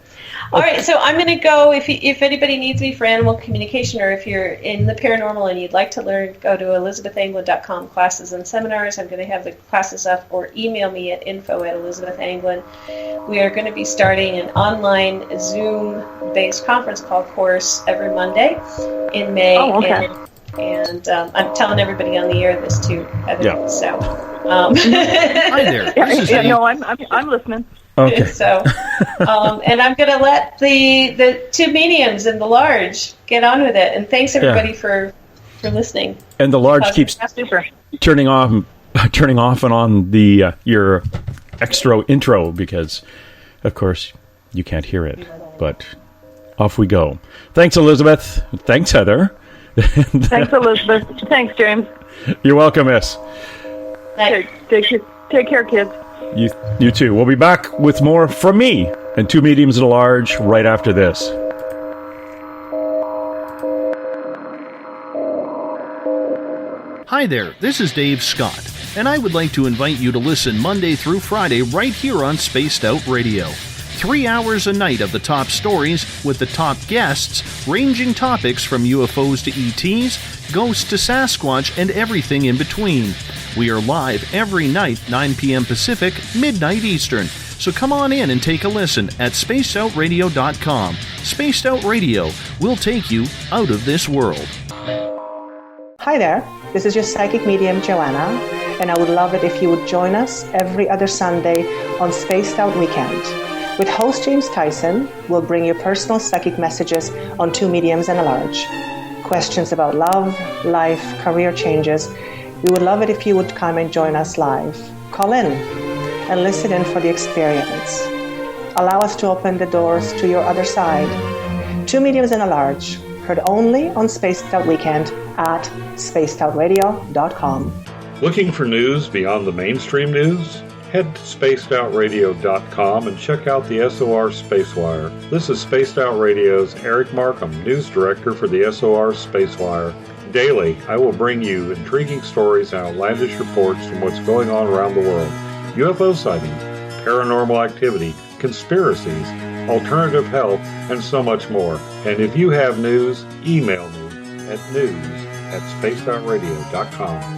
All right, so I'm going to go. If anybody needs me for animal communication, or if you're in the paranormal and you'd like to learn, go to elizabethanglin.com, classes and seminars. I'm going to have the classes up, or email me at info@elizabethanglin. We are going to be starting an online Zoom-based conference call course every Monday in May. Oh, okay. And I'm telling everybody on the air this too, Heather. Yeah. So, Hi there. I'm listening. Okay. So, and I'm going to let the two mediums in the large get on with it. And thanks everybody for listening. And the large keeps turning off and on the your extra intro because, of course, you can't hear it. But off we go. Thanks, Elizabeth. Thanks, Heather. Thanks, Elizabeth. Thanks, James. You're welcome, miss. Take care, kids. You too. We'll be back with more from me and two mediums at large right after this. Hi there, this is Dave Scott, and I would like to invite you to listen Monday through Friday right here on Spaced Out Radio. 3 hours a night of the top stories with the top guests, ranging topics from UFOs to ETs, ghosts to Sasquatch, and everything in between. We are live every night, 9 p.m. Pacific, midnight Eastern. So come on in and take a listen at spacedoutradio.com. Spaced Out Radio will take you out of this world. Hi there, this is your psychic medium, Joanna, and I would love it if you would join us every other Sunday on Spaced Out Weekend. With host James Tyson, we'll bring you personal psychic messages on two mediums and a large. Questions about love, life, career changes. We would love it if you would come and join us live. Call in and listen in for the experience. Allow us to open the doors to your other side. Two mediums and a large, heard only on Spaced Out Weekend at spacedoutradio.com. Looking for news beyond the mainstream news? Head to spacedoutradio.com and check out the SOR Spacewire. This is Spaced Out Radio's Eric Markham, News Director for the SOR Spacewire. Daily, I will bring you intriguing stories and outlandish reports from what's going on around the world. UFO sightings, paranormal activity, conspiracies, alternative health, and so much more. And if you have news, email me at news@spacedoutradio.com.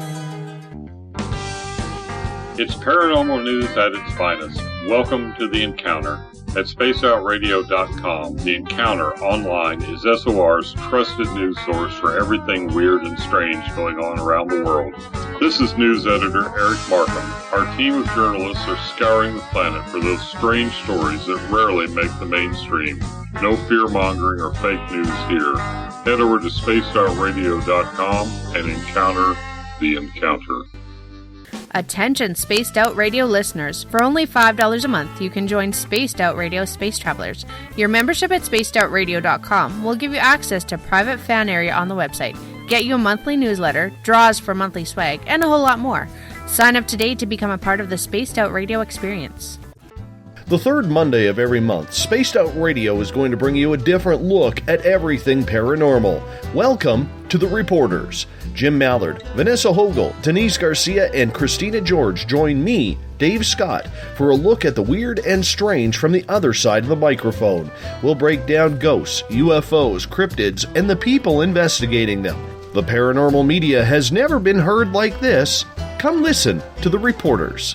It's paranormal news at its finest. Welcome to The Encounter. At spacedoutradio.com, The Encounter online is SOR's trusted news source for everything weird and strange going on around the world. This is news editor Eric Markham. Our team of journalists are scouring the planet for those strange stories that rarely make the mainstream. No fear-mongering or fake news here. Head over to spacedoutradio.com and encounter The Encounter. Attention Spaced Out Radio listeners. For only $5 a month, you can join Spaced Out Radio Space Travelers. Your membership at spacedoutradio.com will give you access to private fan area on the website, get you a monthly newsletter, draws for monthly swag, and a whole lot more. Sign up today to become a part of the Spaced Out Radio experience. The third Monday of every month, Spaced Out Radio is going to bring you a different look at everything paranormal. Welcome to The Reporters. Jim Mallard, Vanessa Hogel, Denise Garcia, and Christina George join me, Dave Scott, for a look at the weird and strange from the other side of the microphone. We'll break down ghosts, UFOs, cryptids, and the people investigating them. The paranormal media has never been heard like this. Come listen to The Reporters.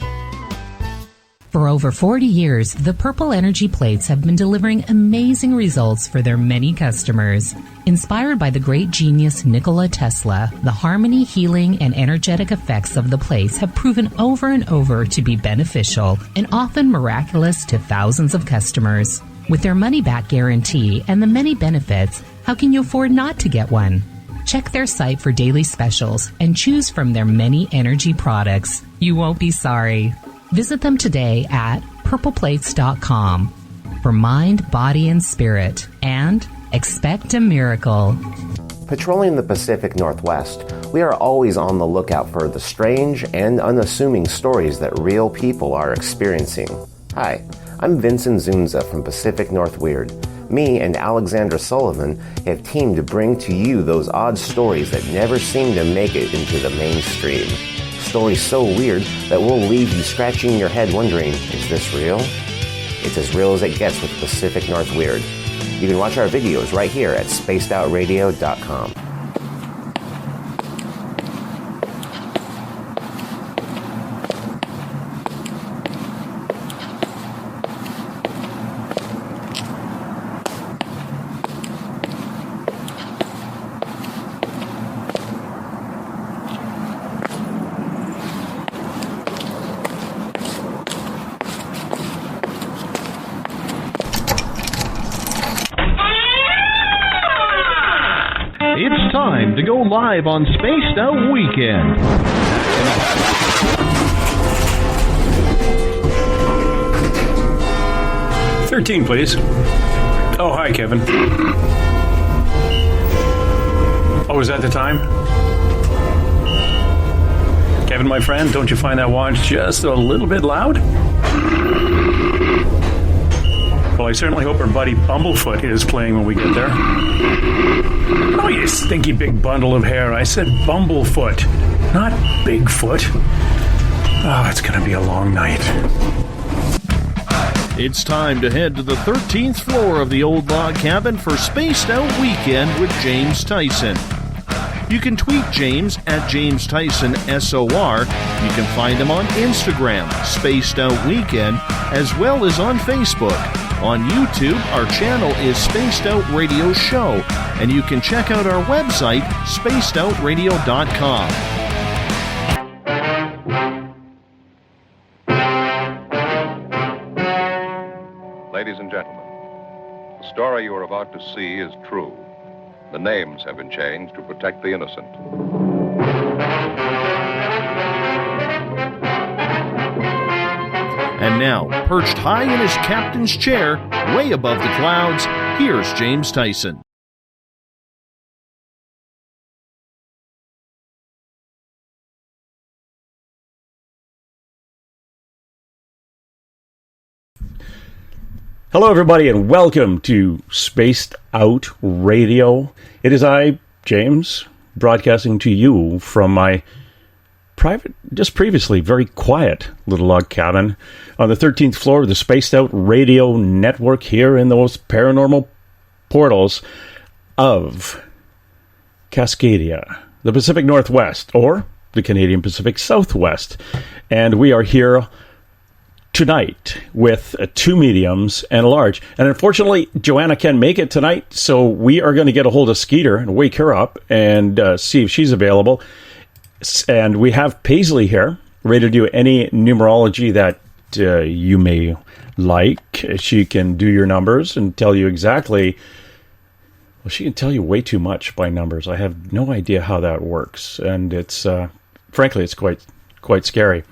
For over 40 years, the Purple Energy Plates have been delivering amazing results for their many customers. Inspired by the great genius Nikola Tesla, the harmony, healing, and energetic effects of the plates have proven over and over to be beneficial and often miraculous to thousands of customers. With their money-back guarantee and the many benefits, how can you afford not to get one? Check their site for daily specials and choose from their many energy products. You won't be sorry. Visit them today at purpleplates.com. for mind, body, and spirit. And expect a miracle. Patrolling the Pacific Northwest, we are always on the lookout for the strange and unassuming stories that real people are experiencing. Hi, I'm Vincent Zunza from Pacific North Weird. Me and Alexandra Sullivan have teamed to bring to you those odd stories that never seem to make it into the mainstream. Stories so weird that will leave you scratching your head wondering, is this real? It's as real as it gets with Pacific North Weird. You can watch our videos right here at spacedoutradio.com. It's time to go live on Spaced Out Weekend. 13, please. Oh, hi, Kevin. Oh, is that the time? Kevin, my friend, don't you find that watch just a little bit loud? Well, I certainly hope our buddy Bumblefoot is playing when we get there. Oh, you stinky big bundle of hair. I said Bumblefoot, not Bigfoot. Oh, it's going to be a long night. It's time to head to the 13th floor of the old log cabin for Spaced Out Weekend with James Tyson. You can tweet James at James Tyson SOR. You can find him on Instagram, Spaced Out Weekend, as well as on Facebook. On YouTube, our channel is Spaced Out Radio Show, and you can check out our website, spacedoutradio.com. Ladies and gentlemen, the story you are about to see is true. The names have been changed to protect the innocent. And now, perched high in his captain's chair, way above the clouds, here's James Tyson. Hello, everybody, and welcome to Spaced Out Radio. It is I, James, broadcasting to you from my previously very quiet little log cabin on the 13th floor of the Spaced Out Radio Network here in those paranormal portals of Cascadia, the Pacific Northwest, or the Canadian Pacific Southwest. And we are here tonight with two mediums and a large. And unfortunately, Joanna can't make it tonight, so we are going to get a hold of Skeeter and wake her up and see if she's available. And we have Paisley here, ready to do any numerology that you may like. She can do your numbers and tell you exactly. Well, she can tell you way too much by numbers. I have no idea how that works, and it's frankly, it's quite scary.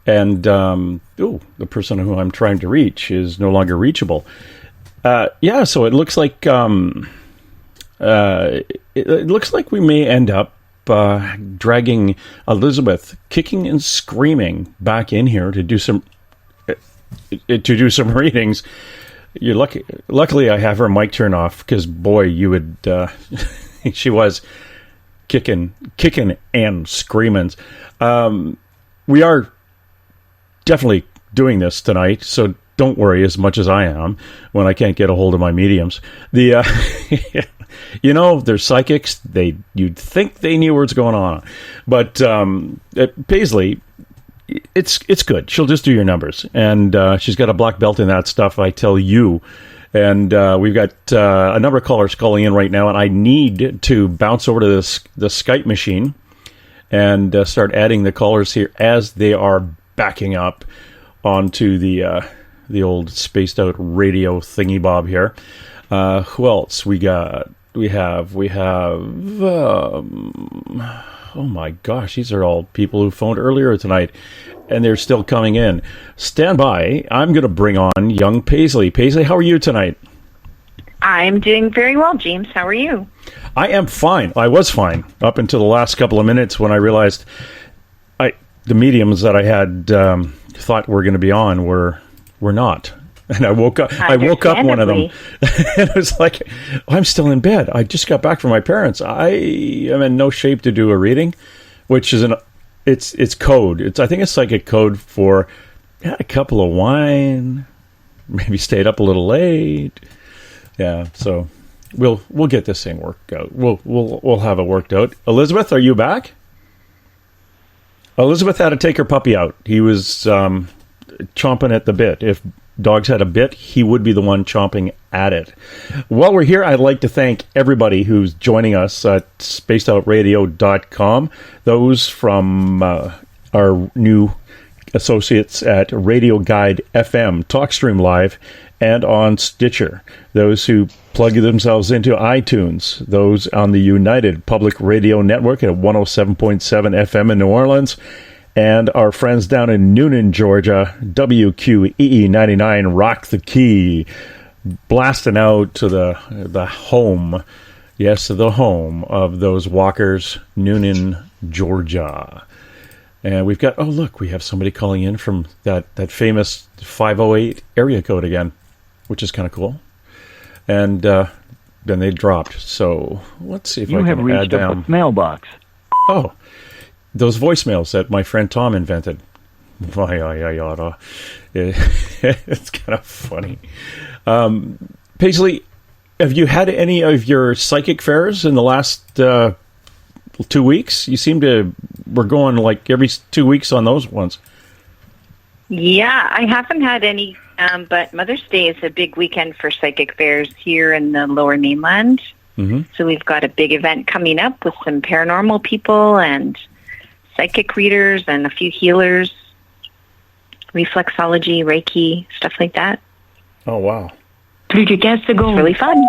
And the person who I'm trying to reach is no longer reachable. So it looks like it looks like we may end up dragging Elizabeth kicking and screaming back in here to do some readings. You're lucky. Luckily, I have her mic turned off because boy, you would. She was kicking and screaming. We are definitely doing this tonight, so don't worry as much as I am when I can't get a hold of my mediums. They're psychics. You'd think they knew what's going on, but Paisley, it's good. She'll just do your numbers, and she's got a black belt in that stuff, I tell you. And we've got a number of callers calling in right now, and I need to bounce over to the Skype machine and start adding the callers here as they are backing up onto the old Spaced Out Radio thingy bob here. Who else we got? We have. Oh my gosh, these are all people who phoned earlier tonight, and they're still coming in. Stand by. I'm going to bring on young Paisley. Paisley, how are you tonight? I'm doing very well, James. How are you? I am fine. I was fine up until the last couple of minutes when I realized the mediums that I had thought were going to be on were not. And I woke up one of them, and I was like, I'm still in bed. I just got back from my parents. I am in no shape to do a reading, which is it's code. I think it's psychic code for a couple of wine, maybe stayed up a little late. Yeah, so we'll get this thing worked out. We'll have it worked out. Elizabeth, are you back? Elizabeth had to take her puppy out. He was chomping at the bit. If dogs had a bit, he would be the one chomping at it. While we're here, I'd like to thank everybody who's joining us at spacedoutradio.com. Those from our new associates at Radio Guide FM, TalkStream Live, and on Stitcher. Those who plug themselves into iTunes. Those on the United Public Radio Network at 107.7 FM in New Orleans. And our friends down in Noonan, Georgia, WQEE 99, Rock the Key, blasting out to the home, yes, the home of those walkers, Noonan, Georgia. And we've got, we have somebody calling in from that famous 508 area code again, which is kind of cool. And then they dropped. So let's see if I can add down. You have reached a mailbox. Oh, those voicemails that my friend Tom invented. It's kind of funny. Paisley, have you had any of your psychic fairs in the last 2 weeks? You seem to, we're going like every 2 weeks on those ones. Yeah, I haven't had any, but Mother's Day is a big weekend for psychic fairs here in the Lower Mainland. Mm-hmm. So we've got a big event coming up with some paranormal people and psychic readers and a few healers, reflexology, Reiki, stuff like that. Oh, wow. Plus que 15 secondes. It's really fun.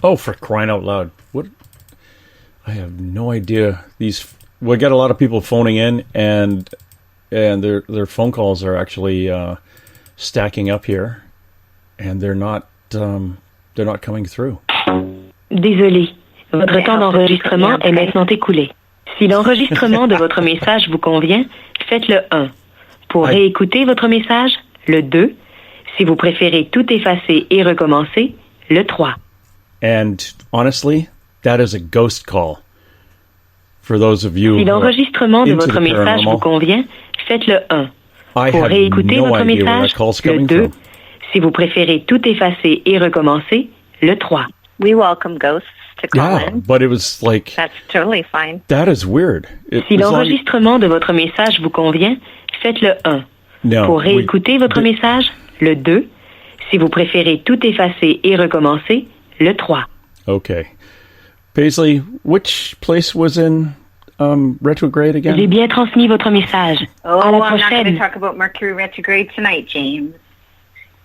Oh, for crying out loud. What? I have no idea. We get a lot of people phoning in, and their phone calls are actually stacking up here, and they're not coming through. Désolé, votre temps d'enregistrement est maintenant écoulé. Si l'enregistrement de votre message vous convient, faites le 1. Pour réécouter votre message, le 2. Si vous préférez tout effacer et recommencer, le 3. And honestly, that is a ghost call. For those of you si l'enregistrement de votre message vous convient, faites le 1. Pour réécouter votre message, le 2. Si vous préférez tout effacer et recommencer, le 3. We welcome ghosts to call in. But it was like... That's totally fine. That is weird. Si l'enregistrement de votre message vous convient, faites le 1. No, pour réécouter votre message, le 2. Si vous préférez tout effacer et recommencer, le 3. Okay. Paisley, which place was in retrograde again? J'ai bien transmis votre message. Oh, I'm not going to talk about Mercury retrograde tonight, James.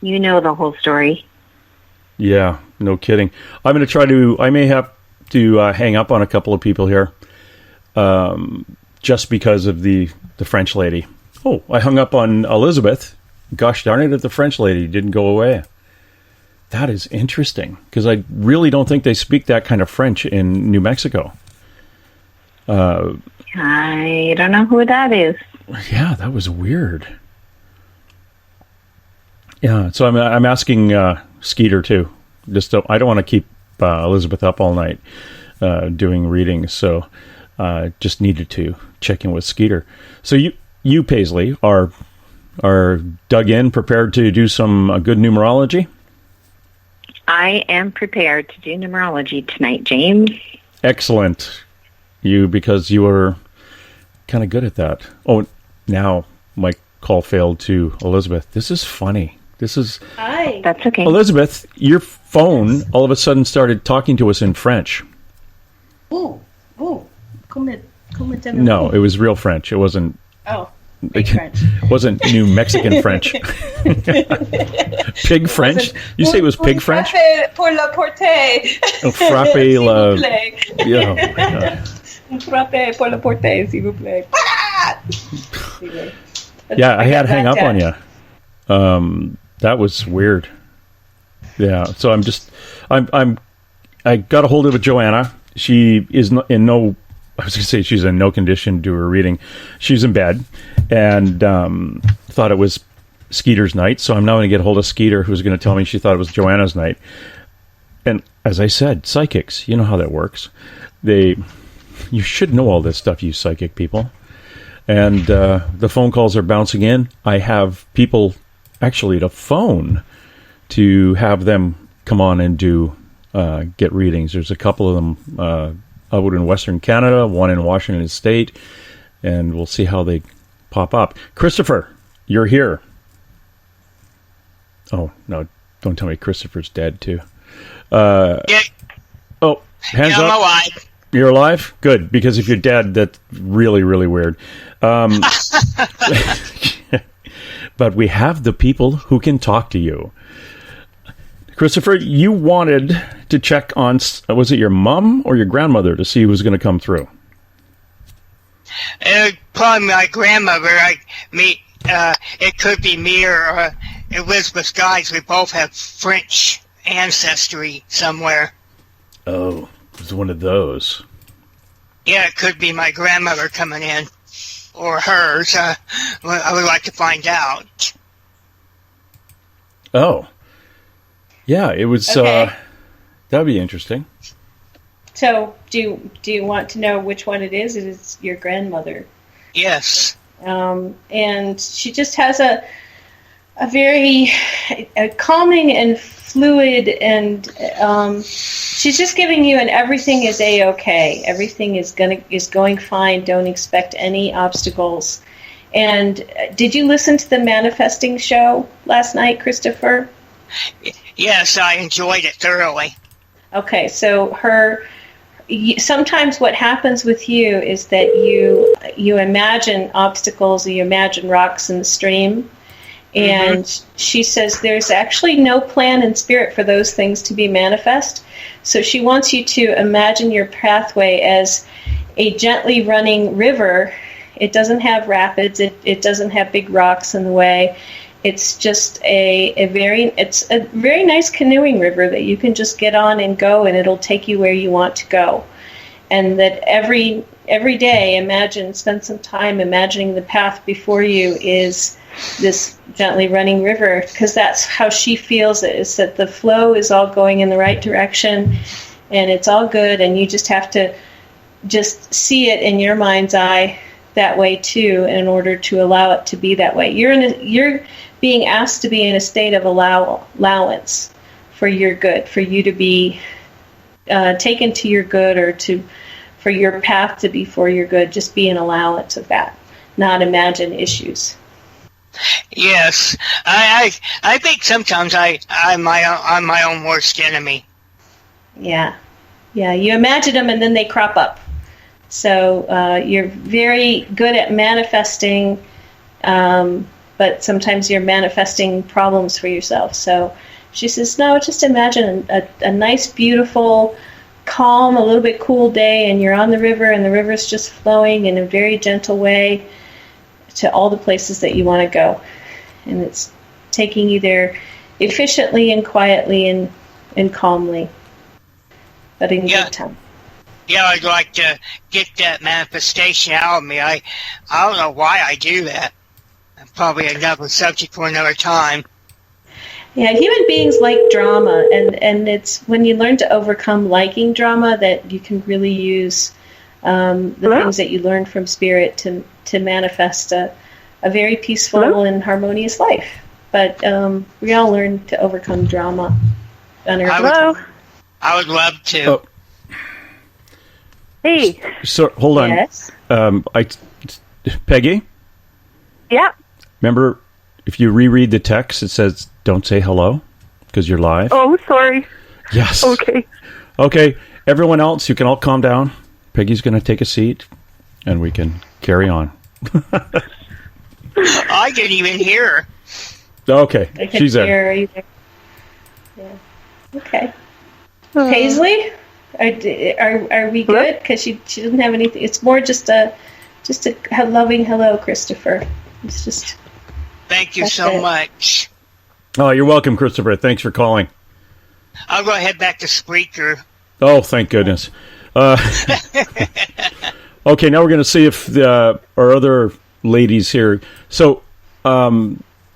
You know the whole story. Yeah, no kidding. I may have to hang up on a couple of people here just because of the French lady. Oh, I hung up on Elizabeth. Gosh darn it, the French lady didn't go away. That is interesting, because I really don't think they speak that kind of French in New Mexico. I don't know who that is. Yeah, that was weird. Yeah, so I'm asking Skeeter too. I don't want to keep Elizabeth up all night doing readings, so just needed to check in with Skeeter. So you Paisley are dug in, prepared to do some good numerology? I am prepared to do numerology tonight, James. Excellent. Because you were kind of good at that. Oh, now my call failed to Elizabeth. This is funny. Hi. That's okay. Elizabeth, your phone all of a sudden started talking to us in French. Oh. No, it was real French. It wasn't... Oh. Pig French. Wasn't New Mexican French. Pig French? You say it was pig French? Pour la portée. Frappe la... Yeah, oh my God. Frappe por la porte, s'il vous plaît. Yeah, I had to hang up on you. That was weird. Yeah, so I got a hold of Joanna. She is in no condition to do her reading. She's in bed and thought it was Skeeter's night. So I'm now going to get a hold of Skeeter, who's going to tell me she thought it was Joanna's night. And as I said, psychics, you know how that works. You should know all this stuff, you psychic people. And the phone calls are bouncing in. I have people actually to phone to have them come on and get readings. There's a couple of them out in Western Canada, one in Washington State, and we'll see how they pop up. Christopher, you're here. Oh, no, don't tell me Christopher's dead, too. Oh, hands up. I'm alive. You're alive? Good, because if you're dead, that's really, really weird. But we have the people who can talk to you. Christopher, you wanted to check on, was it your mom or your grandmother to see who was going to come through? Probably my grandmother. It could be me or Elizabeth Guys. We both have French ancestry somewhere. Oh, it was one of those. Yeah, it could be my grandmother coming in. Or hers. I would like to find out. Oh. Yeah, it was, okay. That would be interesting. So, do you want to know which one it is? It is your grandmother. Yes. And she just has a very calming and fluid, and she's just giving you an everything is a-okay. Everything is going fine. Don't expect any obstacles. And did you listen to the manifesting show last night, Christopher? Yes, I enjoyed it thoroughly. Okay, so sometimes what happens with you is that you imagine obstacles, you imagine rocks in the stream, and she says there's actually no plan in spirit for those things to be manifest. So she wants you to imagine your pathway as a gently running river. It doesn't have rapids. It doesn't have big rocks in the way. It's just a very nice canoeing river that you can just get on and go, and it'll take you where you want to go. And that every day, spend some time imagining the path before you is this gently running river, because that's how she feels it, is that the flow is all going in the right direction, and it's all good, and you just have to just see it in your mind's eye that way too, in order to allow it to be that way. You're being asked to be in a state of allowance for your good, for you to be taken to your good, or for your path to be for your good. Just be an allowance of that, not imagine issues. Yes, I think sometimes I'm my own worst enemy. Yeah, you imagine them and then they crop up. So you're very good at manifesting, but sometimes you're manifesting problems for yourself. So she says, no, just imagine a nice, beautiful, calm, a little bit cool day, and you're on the river, and the river's just flowing in a very gentle way to all the places that you want to go. And it's taking you there efficiently and quietly and calmly, but in good time. Yeah, I'd like to get that manifestation out of me. I don't know why I do that. Probably another subject for another time. Yeah, human beings like drama, and it's when you learn to overcome liking drama that you can really use the things that you learn from spirit to manifest a very peaceful and harmonious life. But we all learn to overcome drama on our I would love to. Oh. Hey. So hold on. Yes. Peggy? Yeah. Remember, if you reread the text, it says, don't say hello, because you're live. Oh, sorry. Yes. Okay. Everyone else, you can all calm down. Peggy's going to take a seat, and we can carry on. I didn't even hear her. Okay. She's there. Yeah. Okay. Paisley, Are we good? Because she doesn't have anything. It's more just a loving hello, Christopher. It's just. Thank you so much. Oh, you're welcome, Christopher. Thanks for calling. I'll go ahead back to Spreaker. Oh, thank goodness. Okay, now we're going to see if our other ladies here. So,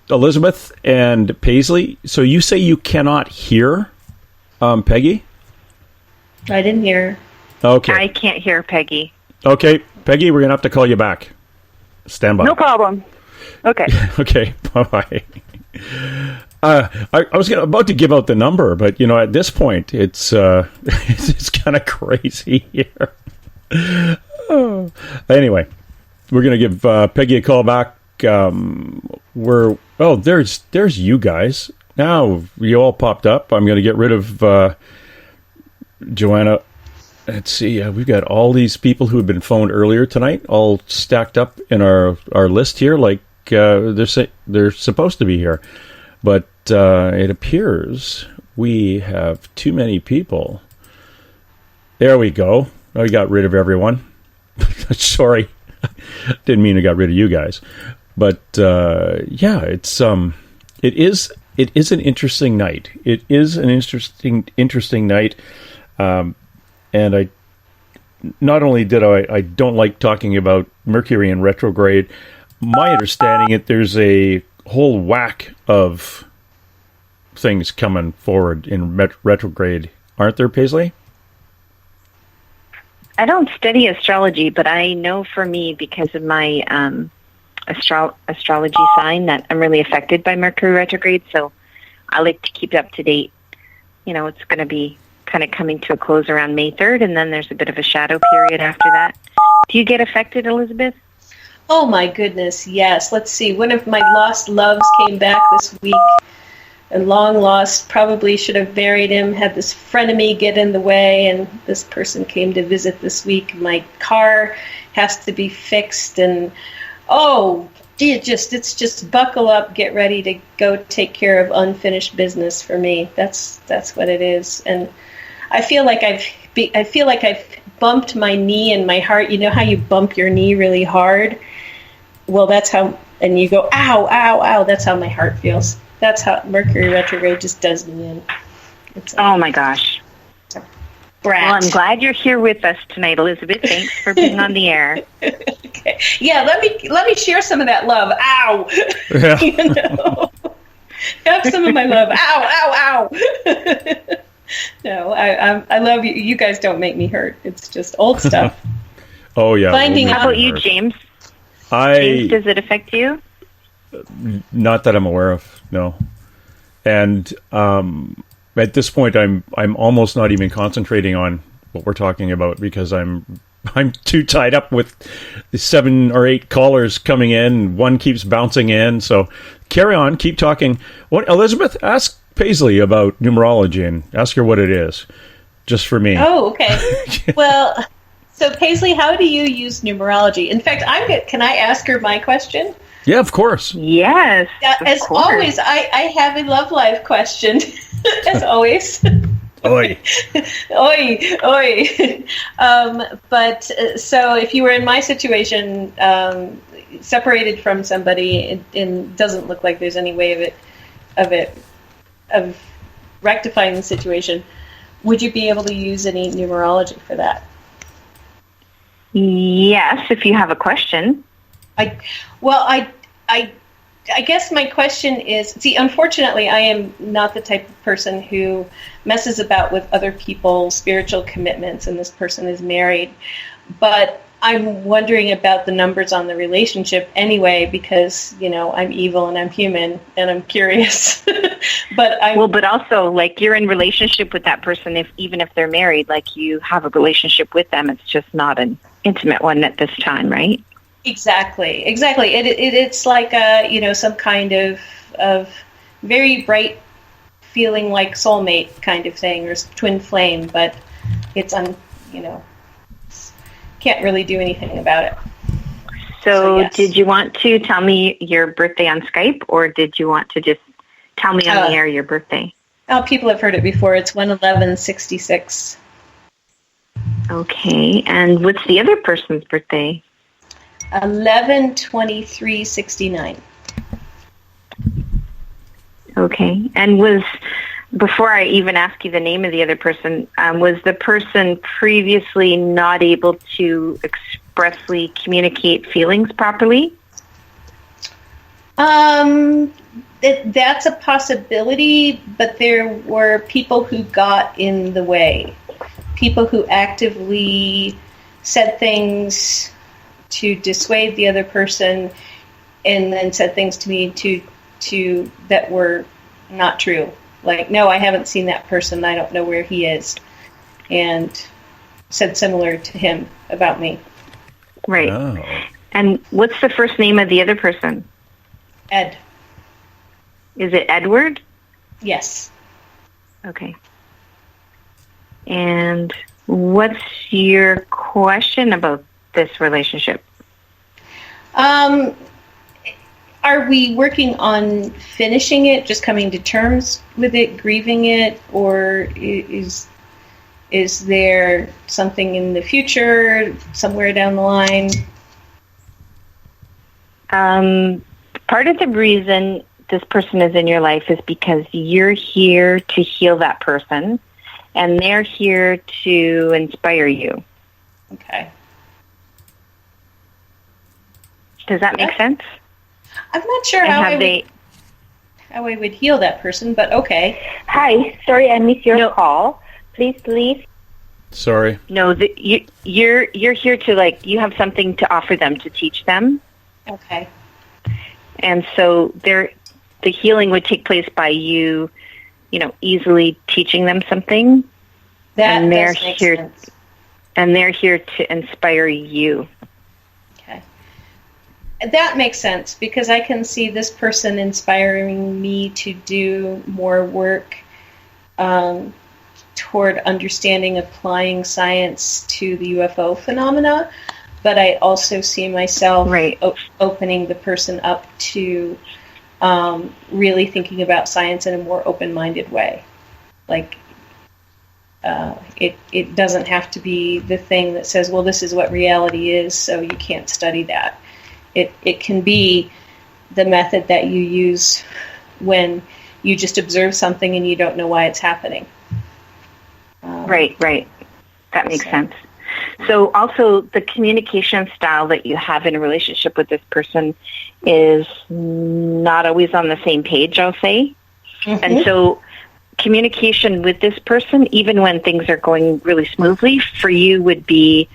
Elizabeth and Paisley. So you say you cannot hear Peggy? I didn't hear. Okay. I can't hear Peggy. Okay, Peggy, we're going to have to call you back. Stand by. No problem. Okay. Okay, bye-bye. I was about to give out the number, but, at this point, it's kind of crazy here. Anyway, we're going to give Peggy a call back. There's you guys. Now, you all popped up. I'm going to get rid of Joanna. Let's see. We've got all these people who have been phoned earlier tonight, all stacked up in our list here, like they're supposed to be here. But it appears we have too many people. There we go. I got rid of everyone. Sorry, didn't mean I got rid of you guys. But it is an interesting night. It is an interesting night. And I don't like talking about Mercury in retrograde. My understanding there's a whole whack of things coming forward in retrograde, aren't there, Paisley? I don't study astrology, but I know for me, because of my astrology sign, that I'm really affected by Mercury retrograde, so I like to keep it up to date. It's going to be kind of coming to a close around May 3rd, and then there's a bit of a shadow period after that. Do you get affected, Elizabeth? Oh, my goodness, yes. Let's see. One of my lost loves came back this week. A long lost, probably should have married him, had this frenemy get in the way, and this person came to visit this week. My car has to be fixed, and it's just buckle up, get ready to go take care of unfinished business for me. That's what it is. And I feel like I've bumped my knee and my heart. You know how you bump your knee really hard? Well, that's how, and you go, ow, ow, ow. That's how my heart feels. That's how Mercury retrograde just does me in. Oh my gosh. Brat. Well, I'm glad you're here with us tonight, Elizabeth. Thanks for being on the air. Okay. Yeah, let me share some of that love. Ow. Yeah. Have some of my love. Ow, ow, ow. No, I love you. You guys don't make me hurt. It's just old stuff. Oh yeah. How about you, James? James, does it affect you? Not that I'm aware of, no. And at this point, I'm almost not even concentrating on what we're talking about, because I'm too tied up with the 7 or 8 callers coming in. One keeps bouncing in. So carry on, keep talking. Elizabeth, ask Paisley about numerology and ask her what it is, just for me. Oh, okay. Well, so Paisley, how do you use numerology? In fact, can I ask her my question? Yeah, of course. Yes. As always, I have a love life question. As always. Oi. Oi, oi. But so if you were in my situation, separated from somebody, and doesn't look like there's any way of rectifying the situation, would you be able to use any numerology for that? Yes, if you have a question. I guess my question is, unfortunately, I am not the type of person who messes about with other people's spiritual commitments, and this person is married. But I'm wondering about the numbers on the relationship anyway, because, I'm evil and I'm human and I'm curious. But also, like, you're in relationship with that person, even if they're married, like, you have a relationship with them. It's just not an intimate one at this time, right? Exactly. It's like some kind of very bright feeling, like soulmate kind of thing, or twin flame, but it's can't really do anything about it. So yes. Did you want to tell me your birthday on Skype, or did you want to just tell me on the air your birthday? Oh, people have heard it before. It's 1/11/66. Okay, and what's the other person's birthday? 11/23/69. Okay, and before I even ask you the name of the other person, was the person previously not able to expressly communicate feelings properly? That's a possibility, but there were people who got in the way. People who actively said things to dissuade the other person, and then said things to me to that were not true. Like, no, I haven't seen that person. I don't know where he is. And said similar to him about me. Right. Oh. And what's the first name of the other person? Ed. Is it Edward? Yes. Okay. And what's your question about this relationship? Are we working on finishing it, just coming to terms with it, grieving it, or is there something in the future, somewhere down the line? Part of the reason this person is in your life is because you're here to heal that person, and they're here to inspire you. Okay. Does that make sense? I'm not sure how I would heal that person, but okay. Hi, sorry I missed your call. Please leave. Sorry. No, you're here to, you have something to offer them, to teach them. Okay. And so the healing would take place by you, easily teaching them something. That does make sense. And they're here to inspire you. Okay. That makes sense, because I can see this person inspiring me to do more work toward understanding, applying science to the UFO phenomena. But I also see myself opening the person up to really thinking about science in a more open-minded way. Like, it doesn't have to be the thing that says, well, this is what reality is, so you can't study that. It can be the method that you use when you just observe something and you don't know why it's happening. Right. That makes sense. So also the communication style that you have in a relationship with this person is not always on the same page, I'll say. Mm-hmm. And so communication with this person, even when things are going really smoothly, for you would be,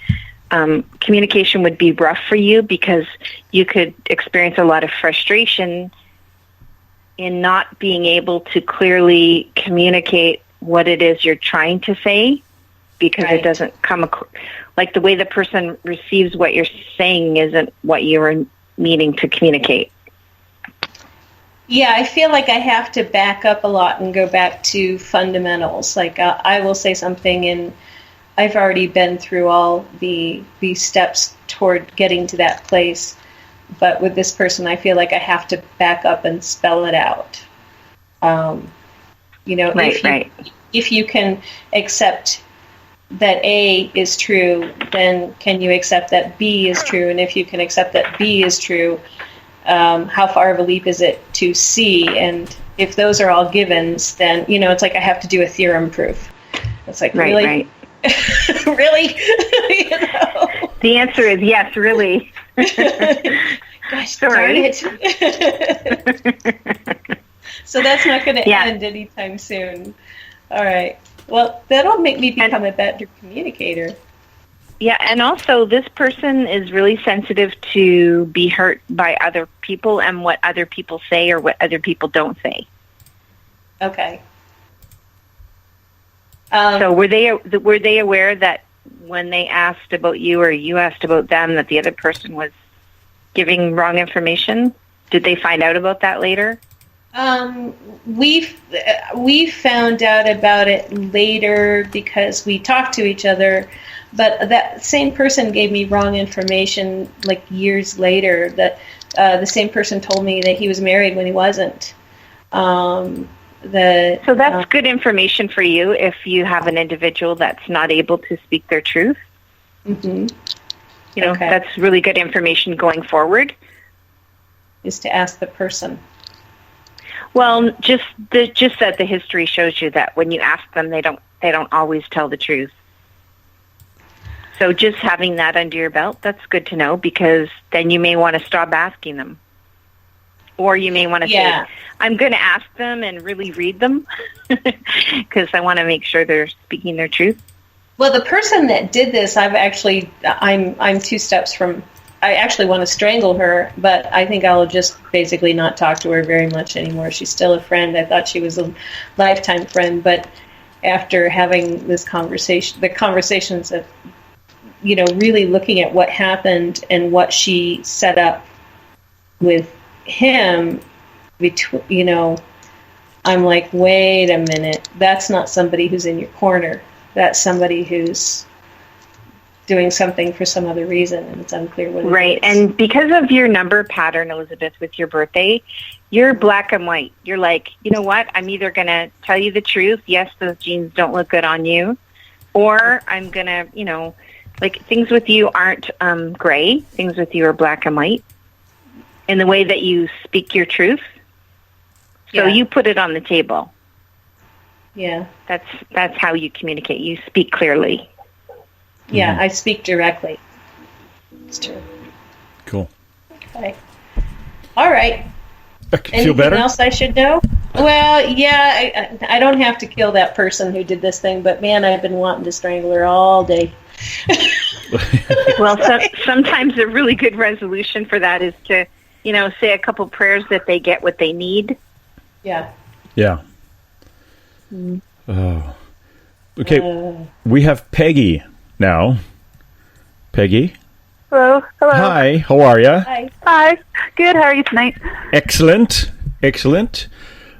communication would be rough for you, because you could experience a lot of frustration in not being able to clearly communicate what it is you're trying to say, because it doesn't come like the way the person receives what you're saying isn't what you were meaning to communicate. Yeah, I feel like I have to back up a lot and go back to fundamentals. Like I will say something, and I've already been through all the steps toward getting to that place. But with this person, I feel like I have to back up and spell it out. If you can accept that A is true, then can you accept that B is true? And if you can accept that B is true, how far of a leap is it to C? And if those are all givens, then, it's like I have to do a theorem proof. It's like, really? Right. Really? The answer is yes, really. Gosh, darn it. So that's not going to end anytime soon. All right. Well, that'll make me become a better communicator. Yeah, and also this person is really sensitive to be hurt by other people and what other people say or what other people don't say. Okay. So were they aware that when they asked about you or you asked about them that the other person was giving wrong information? Did they find out about that later? We found out about it later because we talked to each other, but that same person gave me wrong information like years later. That the same person told me that he was married when he wasn't. So that's good information for you if you have an individual that's not able to speak their truth. Mm-hmm. You know, that's really good information going forward. Is to ask the person. Well, just that the history shows you that when you ask them, they don't always tell the truth. So just having that under your belt, that's good to know, because then you may want to stop asking them. Or you may want to say, I'm going to ask them and really read them because I want to make sure they're speaking their truth. Well, the person that did this, I'm 2 steps from, I actually want to strangle her, but I think I'll just basically not talk to her very much anymore. She's still a friend. I thought she was a lifetime friend, but after having this conversation, the conversations of, really looking at what happened and what she set up with him, I'm like, wait a minute, that's not somebody who's in your corner. That's somebody who's doing something for some other reason, and it's unclear what it is. Right, and because of your number pattern, Elizabeth, with your birthday, you're black and white. You're like, you know what, I'm either going to tell you the truth, yes, those jeans don't look good on you, or I'm going to, like, things with you aren't gray. Things with you are black and white in the way that you speak your truth. So you put it on the table. Yeah. That's how you communicate. You speak clearly. Yeah, I speak directly. It's true. Cool. Okay. All right. Feel better? Anything else I should know? Well, yeah, I don't have to kill that person who did this thing, but man, I've been wanting to strangle her all day. Well, sometimes a really good resolution for that is to, say a couple prayers that they get what they need. Yeah. Yeah. Oh. Okay, we have Peggy now. Peggy? Hello. Hi, how are you? Hi. Good, how are you tonight? Excellent.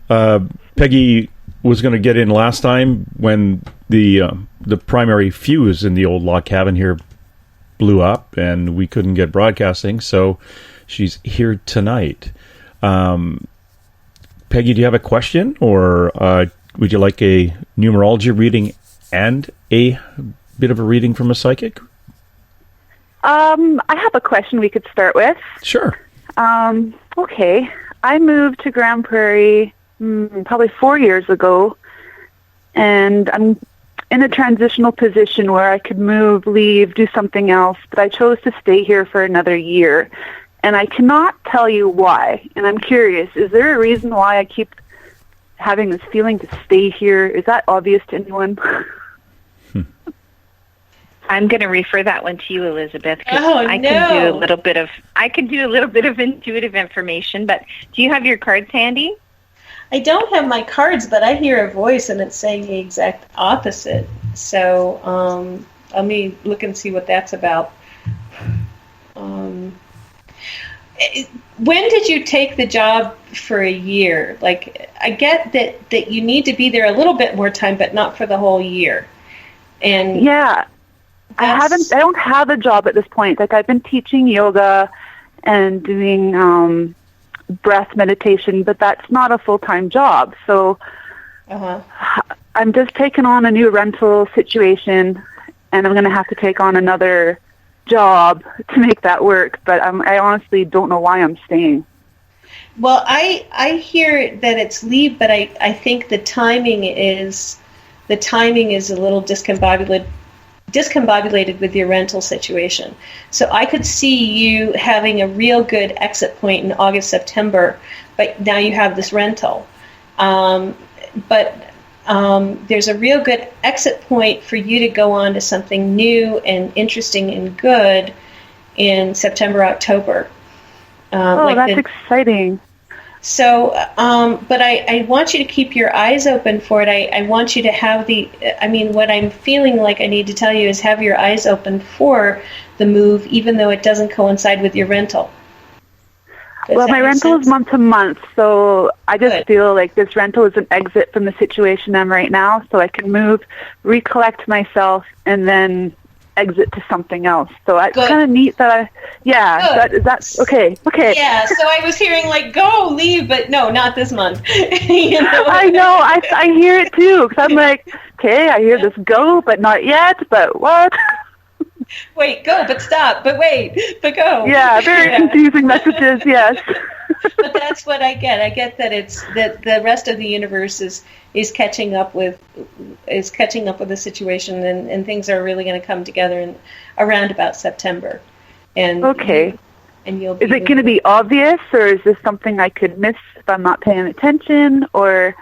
Peggy was going to get in last time when the primary fuse in the old log cabin here blew up and we couldn't get broadcasting, so she's here tonight. Peggy, do you have a question, or would you like a numerology reading and a bit of a reading from a psychic? I have a question we could start with. Sure. Okay. I moved to Grand Prairie probably 4 years ago, and I'm in a transitional position where I could move, leave, do something else, but I chose to stay here for another year, and I cannot tell you why, and I'm curious, is there a reason why I keep having this feeling to stay here? Is that obvious to anyone? I'm going to refer that one to you, Elizabeth. I can do a little bit of intuitive information, but do you have your cards handy? I don't have my cards, but I hear a voice and it's saying the exact opposite. So let me look and see what that's about. When did you take the job for a year? Like, I get that you need to be there a little bit more time, but not for the whole year. And yeah. I don't have a job at this point. Like, I've been teaching yoga and doing breath meditation, but that's not a full-time job. So I'm just taking on a new rental situation, and I'm going to have to take on another job to make that work. But I honestly don't know why I'm staying. Well, I hear that it's leave, but I think the timing is a little discombobulated with your rental situation. So I could see you having a real good exit point in August, September, but now you have this rental. But there's a real good exit point for you to go on to something new and interesting and good in September, October. That's exciting. So, but I want you to keep your eyes open for it. I want you to have what I'm feeling like I need to tell you is have your eyes open for the move, even though it doesn't coincide with your rental. Well, my rental is month to month, so I just feel like this rental is an exit from the situation I'm right now, so I can move, recollect myself, and then exit to something else. So it's kind of neat that that's okay. Yeah, so I was hearing like go, leave, but no, not this month. I know, I hear it too, because I'm like, okay, I hear this go, but not yet, but what? Wait, go, but stop, but wait, but go. Yeah, very confusing messages, yes. But that's what I get. I get that it's that the rest of the universe is catching up with the situation, and things are really going to come together around about September. And okay. You'll be is it going to be obvious, or is this something I could miss if I'm not paying attention, or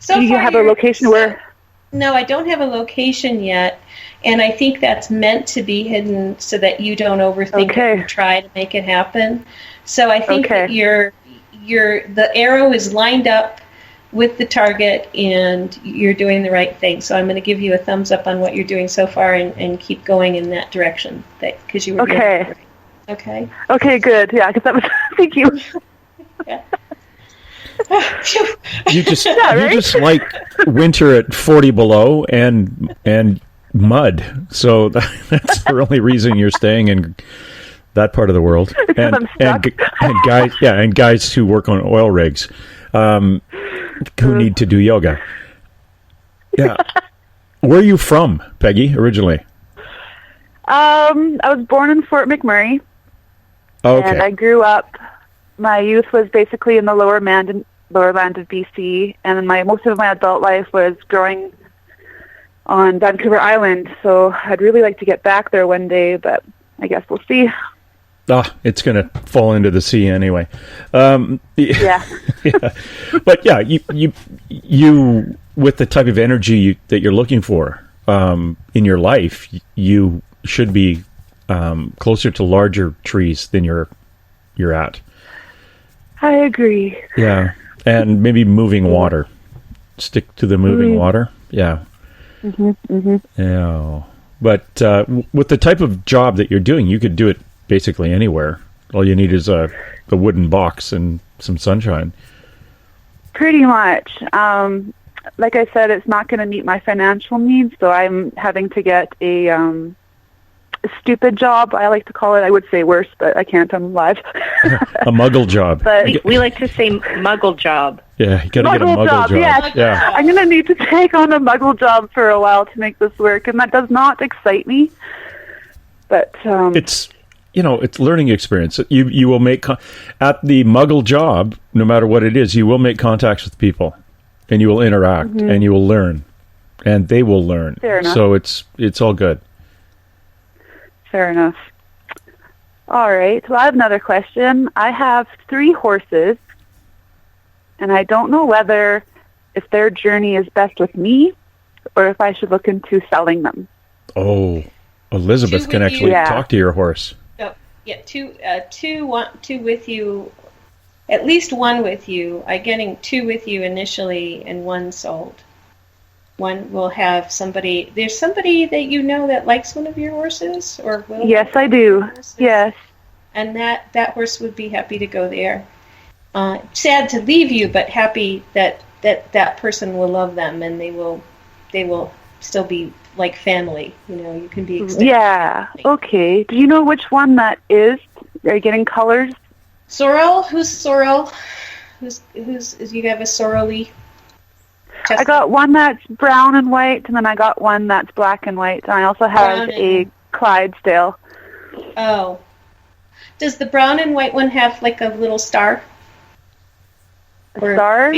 do you have a location where? No, I don't have a location yet, and I think that's meant to be hidden so that you don't overthink it and try to make it happen. So I think that the arrow is lined up with the target, and you're doing the right thing. So I'm going to give you a thumbs up on what you're doing so far, and keep going in that direction. Because you were okay. Okay. Okay, good. Yeah, because that was thank you. Yeah. You just like winter at 40 below and mud. So that's the only reason you're staying in that part of the world. And guys who work on oil rigs who need to do yoga. Yeah. Where are you from, Peggy, originally? I was born in Fort McMurray. Okay. And I grew up. My youth was basically in the lower land of BC, and then most of my adult life was growing on Vancouver Island. So I'd really like to get back there one day, but I guess we'll see. It's going to fall into the sea anyway. Yeah. Yeah. But yeah, you with the type of energy that you're looking for in your life, you should be closer to larger trees than you're at. I agree. Yeah, and maybe moving water. Stick to the moving water. Yeah. Yeah. But with the type of job that you're doing, you could do it basically anywhere. All you need is a wooden box and some sunshine. Pretty much. Like I said, it's not going to meet my financial needs, so I'm having to get a stupid job, I like to call it. I would say worse, but I can't. I'm live. A muggle job. But we like to say muggle job. Yeah, you got to get a muggle job. Yeah. I'm going to need to take on a muggle job for a while to make this work, and that does not excite me. But it's it's learning experience. You will make at the muggle job, no matter what it is, you will make contacts with people, and you will interact, and you will learn, and they will learn. Fair enough. So it's all good. Fair enough. All right. Well, I have another question. I have 3 horses, and I don't know whether if their journey is best with me or if I should look into selling them. Oh, Elizabeth can actually talk to your horse. Oh, yeah, two with you, at least one with you. I'm getting 2 with you initially and 1 sold. One will have somebody. There's somebody that you know that likes one of your horses, or will. Yes, I do. Yes. And that horse would be happy to go there. Sad to leave you, but happy that person will love them, and they will still be like family. You can be. Yeah. Okay. Do you know which one that is? Are you getting colors? Sorrel. Who's Sorrel? Who's you have a Sorrel-y? I got one that's brown and white, and then I got one that's black and white, and I also have a Clydesdale. Oh. Does the brown and white one have like a little star? A star?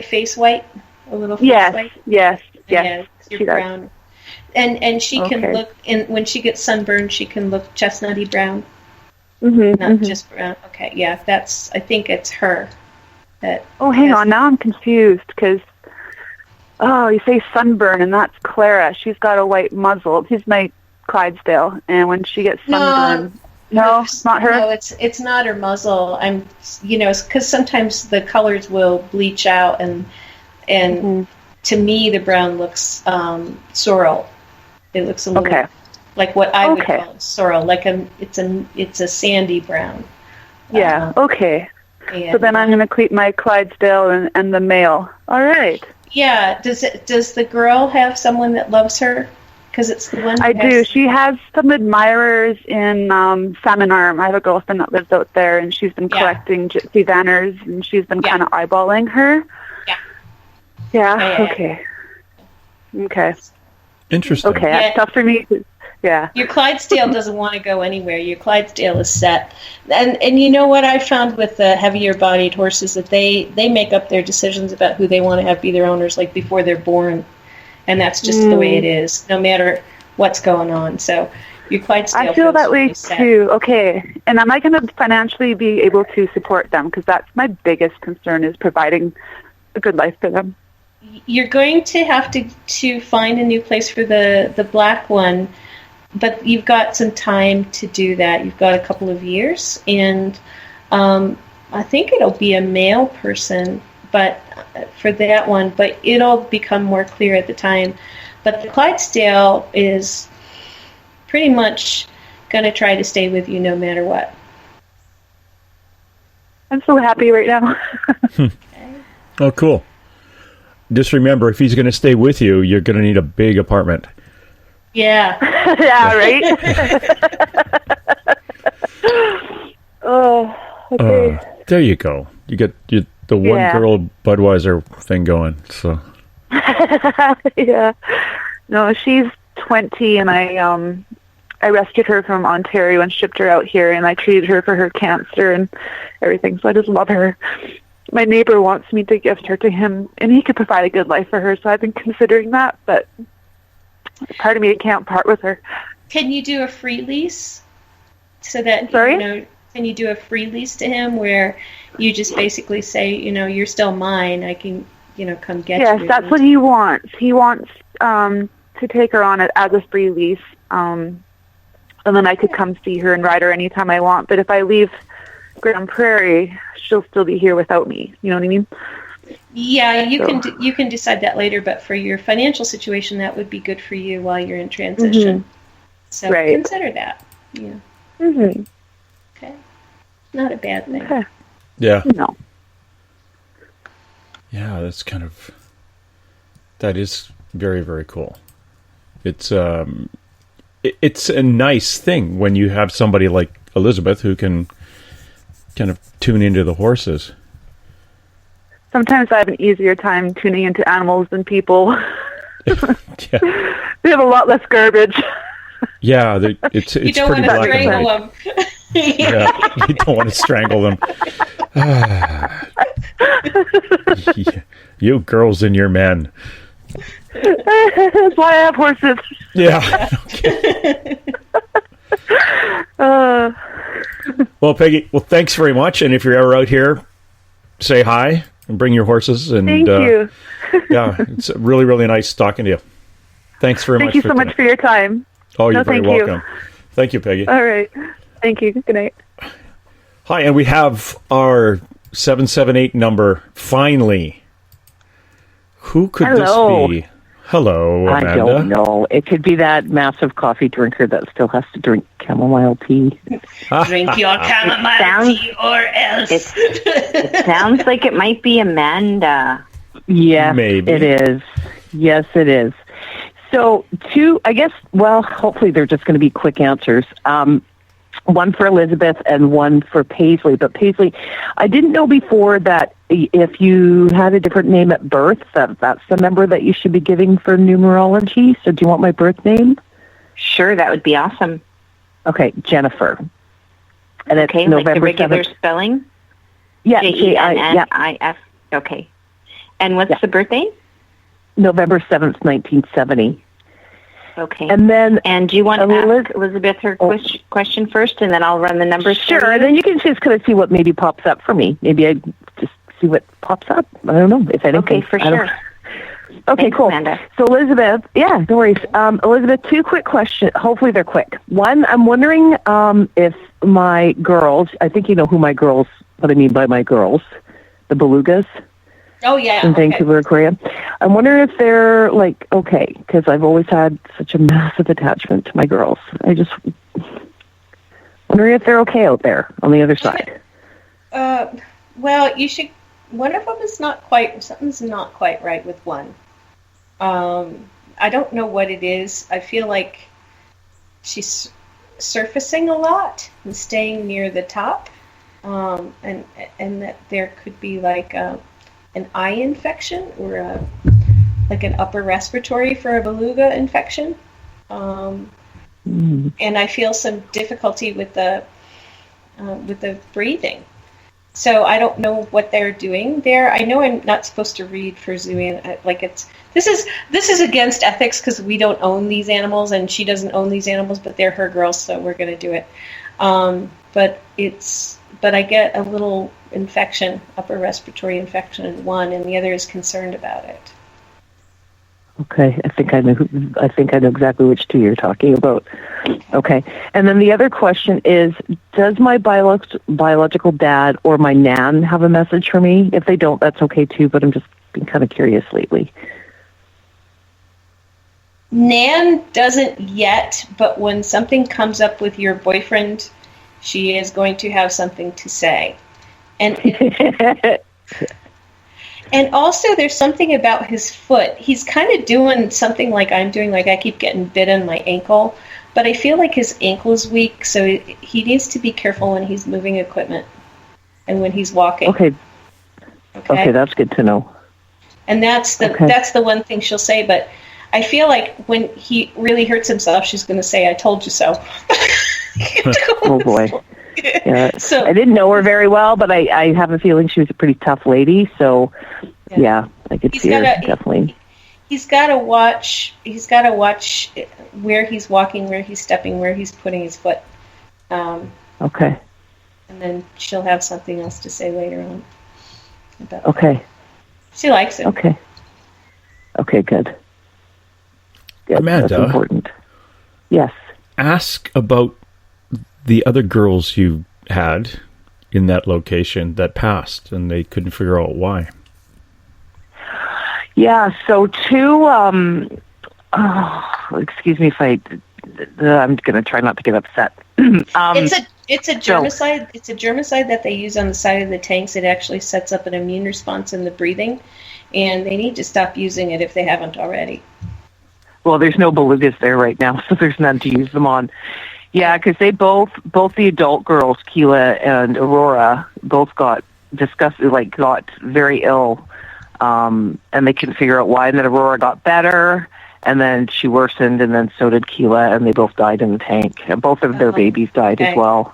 Face white? A little face white? Yes. Yeah, you're brown. And she can look, and when she gets sunburned, she can look chestnutty brown. Not just brown. Okay, yeah, I think it's her. Hang on, now I'm confused, because you say sunburn, and that's Clara. She's got a white muzzle. She's my Clydesdale, and when she gets sunburned, no, it's not her. No, it's not her muzzle. Because sometimes the colors will bleach out, and to me the brown looks sorrel. It looks a little like what I would call sorrel, like it's a sandy brown. Yeah. Okay. So then I'm going to keep my Clydesdale and the male. All right. Yeah. Does the girl have someone that loves her? Because it's the one. I do. She has some admirers in Salmon Arm. I have a girlfriend that lives out there, and she's been collecting gypsy vanners, and she's been kind of eyeballing her. Yeah. Okay. Interesting. Okay. It's tough for me. Yeah. Your Clydesdale doesn't want to go anywhere. Your Clydesdale is set. And you know what I've found with the heavier-bodied horses, that they make up their decisions about who they want to have be their owners, like, before they're born. And that's just the way it is, no matter what's going on. So your Clydesdale I feel that way set. too. Okay. And am I going to financially be able to support them? Because that's my biggest concern, is providing a good life for them. You're going to have to find a new place for the black one, but you've got some time to do that. You've got a couple of years, and I think it'll be a male person, but for that one, but it'll become more clear at the time. But the Clydesdale is pretty much going to try to stay with you no matter what. I'm so happy right now. Oh, cool. Just remember, if he's going to stay with you, you're going to need a big apartment. Yeah. Yeah, right? Oh, okay. There you go. You get the one girl Budweiser thing going. So. Yeah. No, she's 20, and I rescued her from Ontario and shipped her out here, and I treated her for her cancer and everything. So I just love her. My neighbor wants me to gift her to him, and he could provide a good life for her. So I've been considering that, but part of me can't part with her. Can you do a free lease? So that, Sorry? Can you do a free lease to him where you just basically say, you're still mine, I can, come get you? Yes, that's what he wants. He wants to take her on it as a free lease, and then I could come see her and ride her anytime I want. But if I leave Grand Prairie, she'll still be here without me. You know what I mean? Yeah, you can decide that later, but for your financial situation, that would be good for you while you're in transition. Mm-hmm. So right. Consider that. Yeah. Mm-hmm. Okay. Not a bad thing. Okay. Yeah. No. Yeah, that is very, very cool. It's it's a nice thing when you have somebody like Elizabeth who can kind of tune into the horses. Sometimes I have an easier time tuning into animals than people. Yeah. They have a lot less garbage. Yeah, it's you don't pretty want to black and strangle white. them. Yeah, you don't want to strangle them. You girls and your men. That's why I have horses. Yeah. Okay. Well, Peggy, thanks very much. And if you're ever out here, say hi and bring your horses. And thank you. Yeah, it's really, really nice talking to you. Thanks very much. Thank you so much for your time. Oh, you're very welcome. Thank you, Peggy. All right. Thank you. Good night. Hi, and we have our 778 number finally. Who could this be? Hello, Amanda. I don't know. It could be that massive coffee drinker that still has to drink chamomile tea. Drink your chamomile tea or else. It sounds like it might be Amanda. Yes, maybe. It is. Yes, it is. So, hopefully they're just going to be quick answers. One for Elizabeth and one for Paisley. But Paisley, I didn't know before that if you had a different name at birth, that's the number that you should be giving for numerology. So do you want my birth name? Sure, that would be awesome. Okay, Jennifer. And it's okay, November like the regular 7th. spelling? Yeah, Jennif. Okay. And what's the birthday? November 7th, 1970. Okay. And then, do you want to ask Elizabeth her question first, and then I'll run the numbers? Sure, and then you can just kind of see what maybe pops up for me. Maybe I just see what pops up. I don't know, if anything. Okay, for sure. Okay, Thanks, cool. Amanda. So, Elizabeth, no worries. Elizabeth, 2 quick questions. Hopefully they're quick. One, I'm wondering if my girls, I think you know what I mean by my girls, the belugas. Oh, yeah. In Vancouver, Korea. I'm wondering if they're, okay, because I've always had such a massive attachment to my girls. I just wondering if they're okay out there on the other side. Well, you should, one of them is something's not quite right with one. I don't know what it is. I feel like she's surfacing a lot and staying near the top, and that there could be an eye infection or an upper respiratory for a beluga infection. and I feel some difficulty with the breathing. So I don't know what they're doing there. I know I'm not supposed to read for Zoe. This is against ethics because we don't own these animals, and she doesn't own these animals, but they're her girls, so we're going to do it. But I get a little infection, upper respiratory infection in one, and the other is concerned about it. Okay, I think I know exactly which two you're talking about. Okay, and then the other question is, does my biological dad or my nan have a message for me? If they don't, that's okay too, but I'm just been kind of curious lately. Nan doesn't yet, but when something comes up with your boyfriend, she is going to have something to say. And and also there's something about his foot. He's kind of doing something like I'm doing, like I keep getting bit on my ankle, but I feel like his ankle is weak, so he needs to be careful when he's moving equipment and when he's walking. Okay, that's good to know. And that's the one thing she'll say, but I feel like when he really hurts himself, she's going to say, "I told you so." Oh boy. Yeah. So I didn't know her very well, but I have a feeling she was a pretty tough lady. So yeah I could see her definitely. He's got to watch. He's got to watch where he's walking, where he's stepping, where he's putting his foot. Okay. And then she'll have something else to say later on. Okay. She likes it. Okay. Okay. Good. Amanda, that's important. Yes. Ask about the other girls you had in that location that passed, and they couldn't figure out why. Yeah, so two, excuse me if I'm going to try not to get upset. It's a germicide. It's a germicide that they use on the side of the tanks. It actually sets up an immune response in the breathing, and they need to stop using it if they haven't already. Well, there's no belugas there right now, so there's none to use them on. Yeah, because they both the adult girls, Keela and Aurora, both got disgusted, got very ill, and they couldn't figure out why. And then Aurora got better, and then she worsened, and then so did Keela, and they both died in the tank. And both of their babies died as well.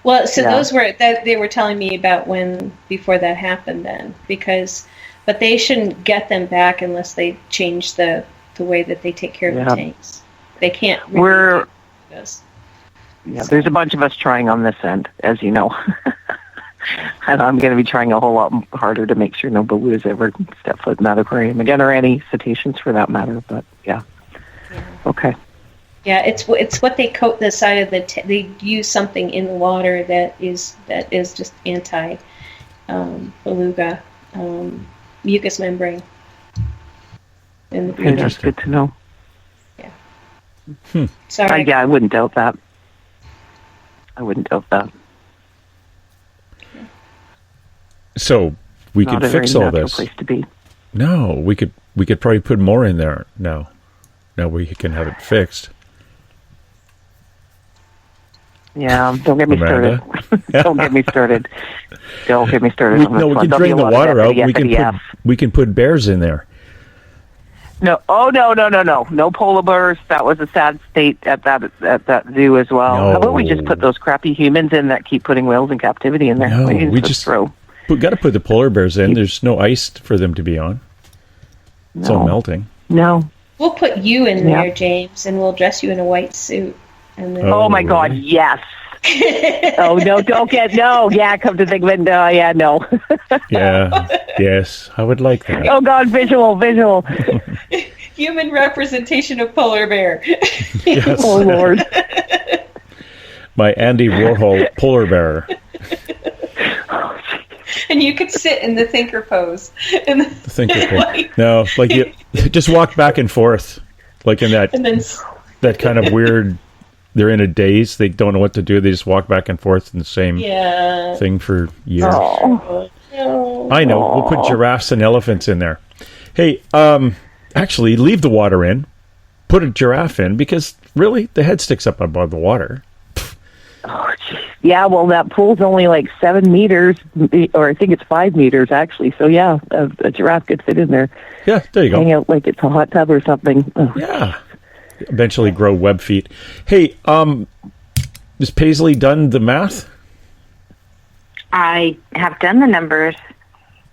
Well, so those were that they were telling me about before that happened then, but they shouldn't get them back unless they change the way that they take care of the tanks. They can't really do this. Yeah, there's a bunch of us trying on this end, as you know. And I'm going to be trying a whole lot harder to make sure no belugas ever step foot in that aquarium again, or any cetaceans for that matter. But yeah. Okay. Yeah, it's what they coat the side of the. They use something in the water that is just anti beluga mucus membrane. Okay, that's good to know. Yeah. Sorry. I wouldn't doubt that. So we Not could fix all this. Place to be. No, we could probably put more in there now. Now we can have it fixed. Yeah, don't get me started. Don't get me started. Don't get me started. We can drain the water out. We can put bears in there. No, no polar bears. That was a sad state at that zoo as well. No. How about we just put those crappy humans in that keep putting whales in captivity in there? No, we just got to put the polar bears in. There's no ice for them to be on. It's all melting. No. We'll put you in there, James, and we'll dress you in a white suit. And then oh my God, yes. Oh no! Don't get no. Yeah, come to think of it, no. Yeah, no. Yeah. Yes, I would like that. Oh God, visual. Human representation of polar bear. Yes. Oh Lord. My Andy Warhol polar bear. And you could sit in the thinker pose. The thinker pose. No, like you just walk back and forth, like in that. And then that kind of weird. They're in a daze. They don't know what to do. They just walk back and forth in the same thing for years. Oh. I know. We'll put giraffes and elephants in there. Hey, actually, leave the water in. Put a giraffe in because really, the head sticks up above the water. Oh, geez. Yeah, well, that pool's only like 7 meters, or I think it's 5 meters actually. So yeah, a giraffe could fit in there. Yeah, there you go. Hang out like it's a hot tub or something. Oh. Yeah. eventually grow web feet. Hey, has Paisley done the math? I have done the numbers.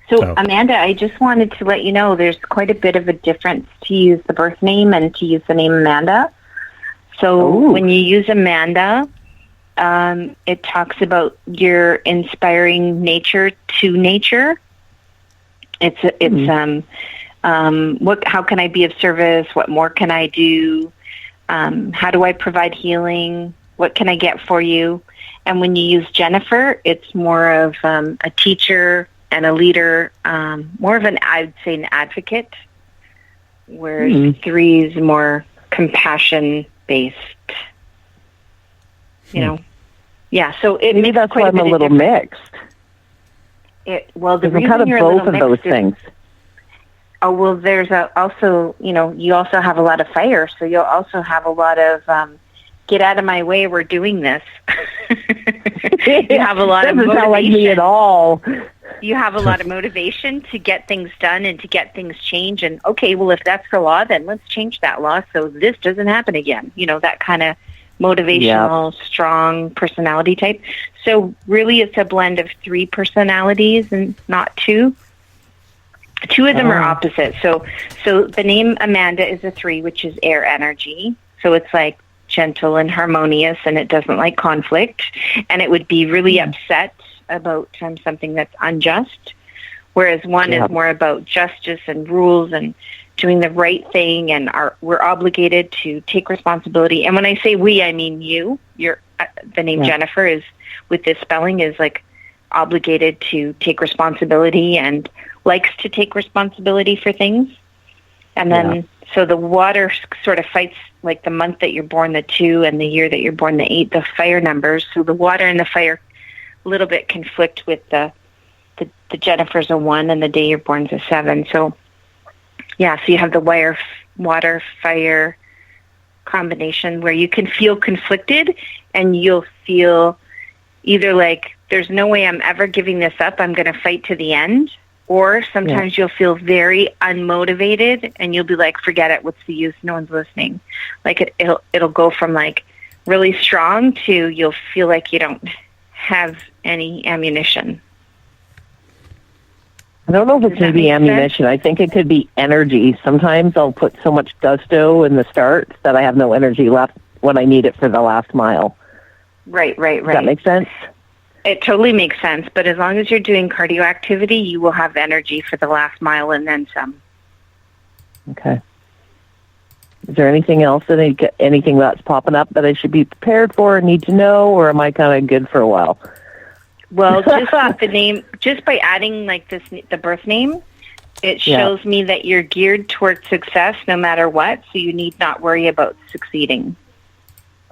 So, Amanda, I just wanted to let you know there's quite a bit of a difference to use the birth name and to use the name Amanda. So when you use Amanda, it talks about your inspiring nature to nature. How can I be of service? What more can I do? How do I provide healing? What can I get for you? And when you use Jennifer, it's more of a teacher and a leader, more of I'd say an advocate, whereas 3 is more compassion-based. You know, so it maybe that's why I'm a little mixed. The reason kind of you're both a little of those things. Oh, well, there's also, you also have a lot of fire, so you'll also have a lot of get out of my way, we're doing this. You have a lot of motivation. Doesn't sound like me at all. You have a lot of motivation to get things done and to get things changed. And, okay, well, if that's the law, then let's change that law so this doesn't happen again. That kind of motivational, strong personality type. So really it's a blend of 3 personalities and not 2. 2 of them are opposite. So the name Amanda is a 3, which is air energy. So it's like gentle and harmonious, and it doesn't like conflict, and it would be really upset about something that's unjust, whereas 1 is more about justice and rules and doing the right thing, and we're obligated to take responsibility. And when I say we, I mean you. The name Jennifer is, with this spelling, is like obligated to take responsibility and likes to take responsibility for things. And then so the water sort of fights, like the month that you're born, the 2, and the year that you're born, the 8, the fire numbers. So the water and the fire a little bit conflict with the Jennifer's a 1 and the day you're born is a 7. So so you have the water, fire combination where you can feel conflicted, and you'll feel either like there's no way I'm ever giving this up, I'm going to fight to the end. Or sometimes you'll feel very unmotivated, and you'll be like, forget it, what's the use, no one's listening. Like it'll go from like really strong to you'll feel like you don't have any ammunition. I don't know if it's maybe ammunition. I think it could be energy. Sometimes I'll put so much gusto in the start that I have no energy left when I need it for the last mile. Right. Does that make sense? It totally makes sense, but as long as you're doing cardio activity, you will have energy for the last mile and then some. Okay. Is there anything else, anything that's popping up that I should be prepared for or need to know, or am I kind of good for a while? Well, just with the name, just by adding like the birth name, it shows me that you're geared towards success no matter what, so you need not worry about succeeding.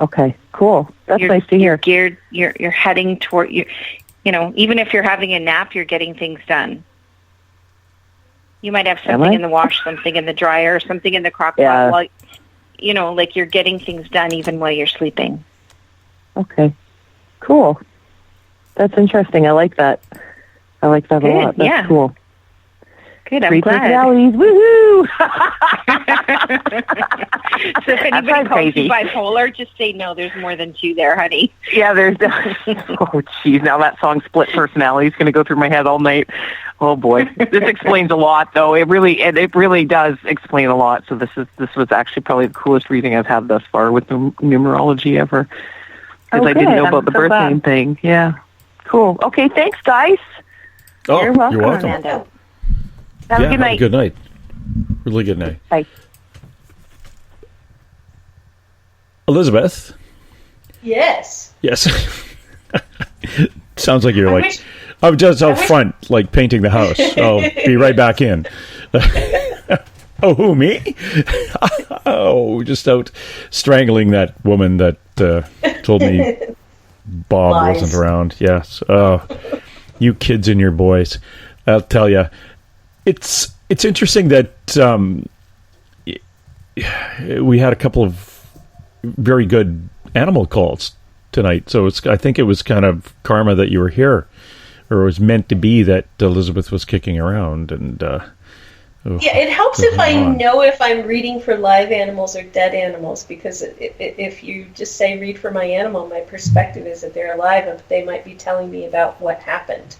Okay, cool. That's nice to hear. You're heading toward even if you're having a nap, you're getting things done. You might have something in the wash, something in the dryer, something in the crock pot. While, like you're getting things done even while you're sleeping. Okay, cool. That's interesting. I like that. A lot. That's cool. Good, I'm glad. Personalities, woohoo! So if anybody calls you bipolar, just say no, there's more than 2 there, honey. Yeah, there's... Oh, jeez, now that song Split Personality is going to go through my head all night. Oh, boy. This explains a lot, though. It really does explain a lot. So this was actually probably the coolest reading I've had thus far with the numerology ever. Because I didn't know about the birth name thing. Yeah. Cool. Okay, thanks, guys. Oh, you're welcome. Amanda. Have a good night. Good night. Really good night. Bye. Elizabeth? Yes. Sounds like you're I'm just out front, like painting the house. I'll be right back in. Oh, who, me? Oh, just out strangling that woman that told me Bob wasn't around. Yes. You kids and your boys. I'll tell you. It's interesting that we had a couple of very good animal calls tonight. So I think it was kind of karma that you were here, or it was meant to be that Elizabeth was kicking around, and Yeah, it helps if I know if I'm reading for live animals or dead animals, because if you just say read for my animal, my perspective is that they're alive and they might be telling me about what happened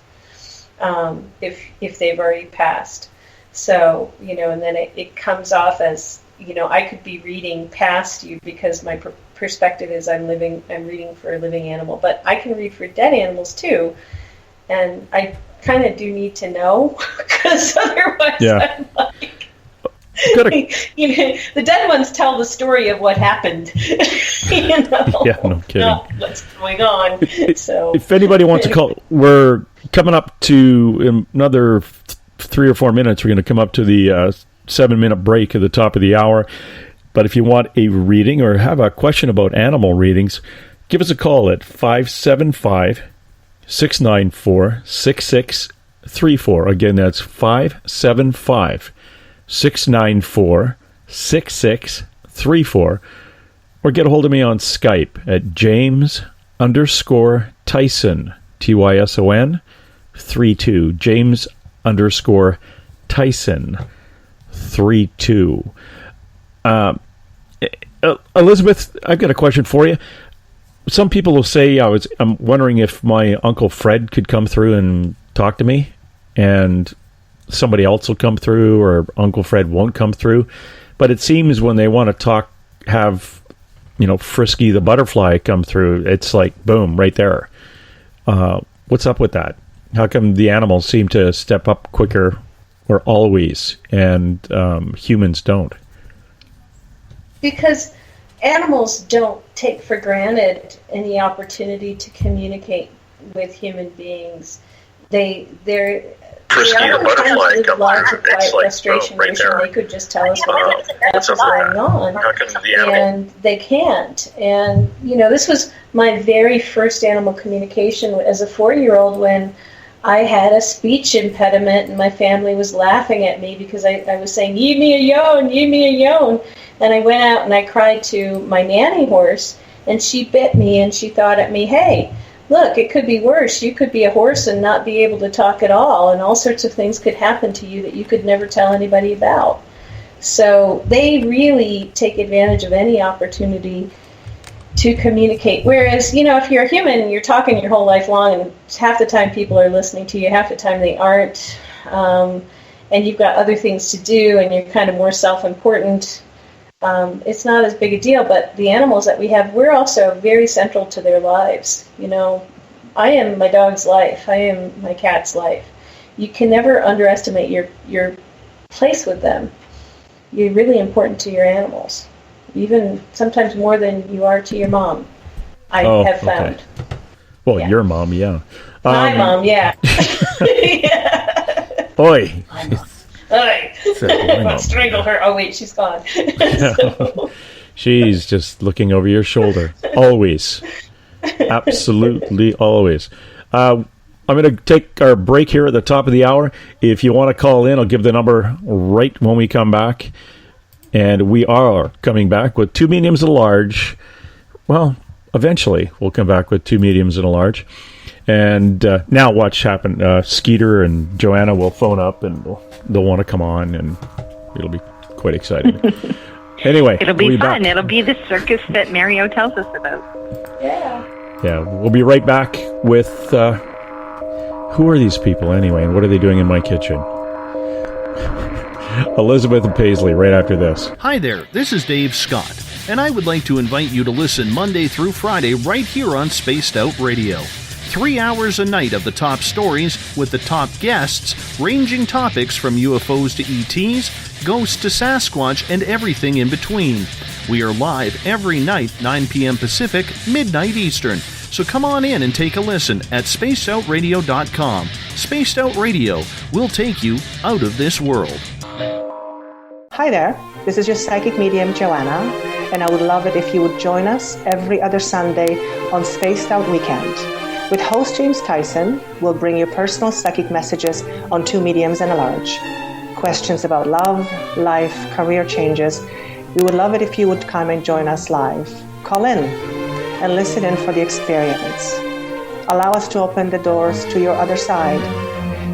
if they've already passed. So, and then it comes off as, I could be reading past you because my perspective is I'm reading for a living animal, but I can read for dead animals too. And I kind of do need to know, because otherwise I'm like, the dead ones tell the story of what happened. Yeah, no kidding. Not what's going on. So, if anybody wants to call, we're coming up to another 3 or 4 minutes. We're going to come up to the 7-minute break at the top of the hour. But if you want a reading or have a question about animal readings, give us a call at 575-694-6634. Again, that's 575-694-6634. Or get a hold of me on Skype at James_Tyson, Tyson 32. James_Tyson 32. Elizabeth, I've got a question for you. Some people will say, I'm wondering if my Uncle Fred could come through and talk to me, and somebody else will come through, or Uncle Fred won't come through. But it seems when they want to talk, have, Frisky the butterfly come through, it's like, boom, right there. What's up with that? How come the animals seem to step up quicker, or always, and humans don't? Because animals don't take for granted any opportunity to communicate with human beings. They're Frisky the butterfly come through. It's like, frustration, right there. They could just tell us what's going on. How come the animal? And they can't. And, this was my very first animal communication as a 4-year-old, when I had a speech impediment and my family was laughing at me because I was saying, "Give me a yawn, give me a yawn." And I went out and I cried to my nanny horse, and she bit me, and she thought at me, "Hey, look, it could be worse. You could be a horse and not be able to talk at all, and all sorts of things could happen to you that you could never tell anybody about." So they really take advantage of any opportunity to communicate. Whereas, if you're a human and you're talking your whole life long, and half the time people are listening to you, half the time they aren't, and you've got other things to do, and you're kind of more self-important, it's not as big a deal. But the animals that we have, we're also very central to their lives. I am my dog's life. I am my cat's life. You can never underestimate your place with them. You're really important to your animals, even sometimes more than you are to your mom, I have found. Okay. Well, yeah. Your mom, yeah. My mom, yeah. Oi. Oi. I'll strangle her. Oh, wait, she's gone. So. She's just looking over your shoulder. Always. Absolutely always. I'm going to take our break here at the top of the hour. If you want to call in, I'll give the number right when we come back. And we are coming back with 2 mediums and a large. Well, eventually we'll come back with 2 mediums and a large. And now watch happen. Skeeter and Joanna will phone up, and they'll want to come on, and it'll be quite exciting. Anyway, it'll be we'll fun. Back. It'll be the circus that Mario tells us about. Yeah. Yeah, we'll be right back with who are these people anyway, and what are they doing in my kitchen? Elizabeth and Paisley right after this. Hi there, this is Dave Scott, and I would like to invite you to listen Monday through Friday right here on Spaced Out Radio. 3 hours a night of the top stories with the top guests, ranging topics from UFOs to ETs, ghosts to Sasquatch, and everything in between. We are live every night, 9 p.m. Pacific, midnight Eastern. So come on in and take a listen at spacedoutradio.com. Spaced Out Radio will take you out of this world. Hi there, this is your psychic medium, Joanna, and I would love it if you would join us every other Sunday on Spaced Out Weekend. With host James Tyson, we'll bring you personal psychic messages on 2 mediums and a large. Questions about love, life, career changes. We would love it if you would come and join us live. Call in and listen in for the experience. Allow us to open the doors to your other side.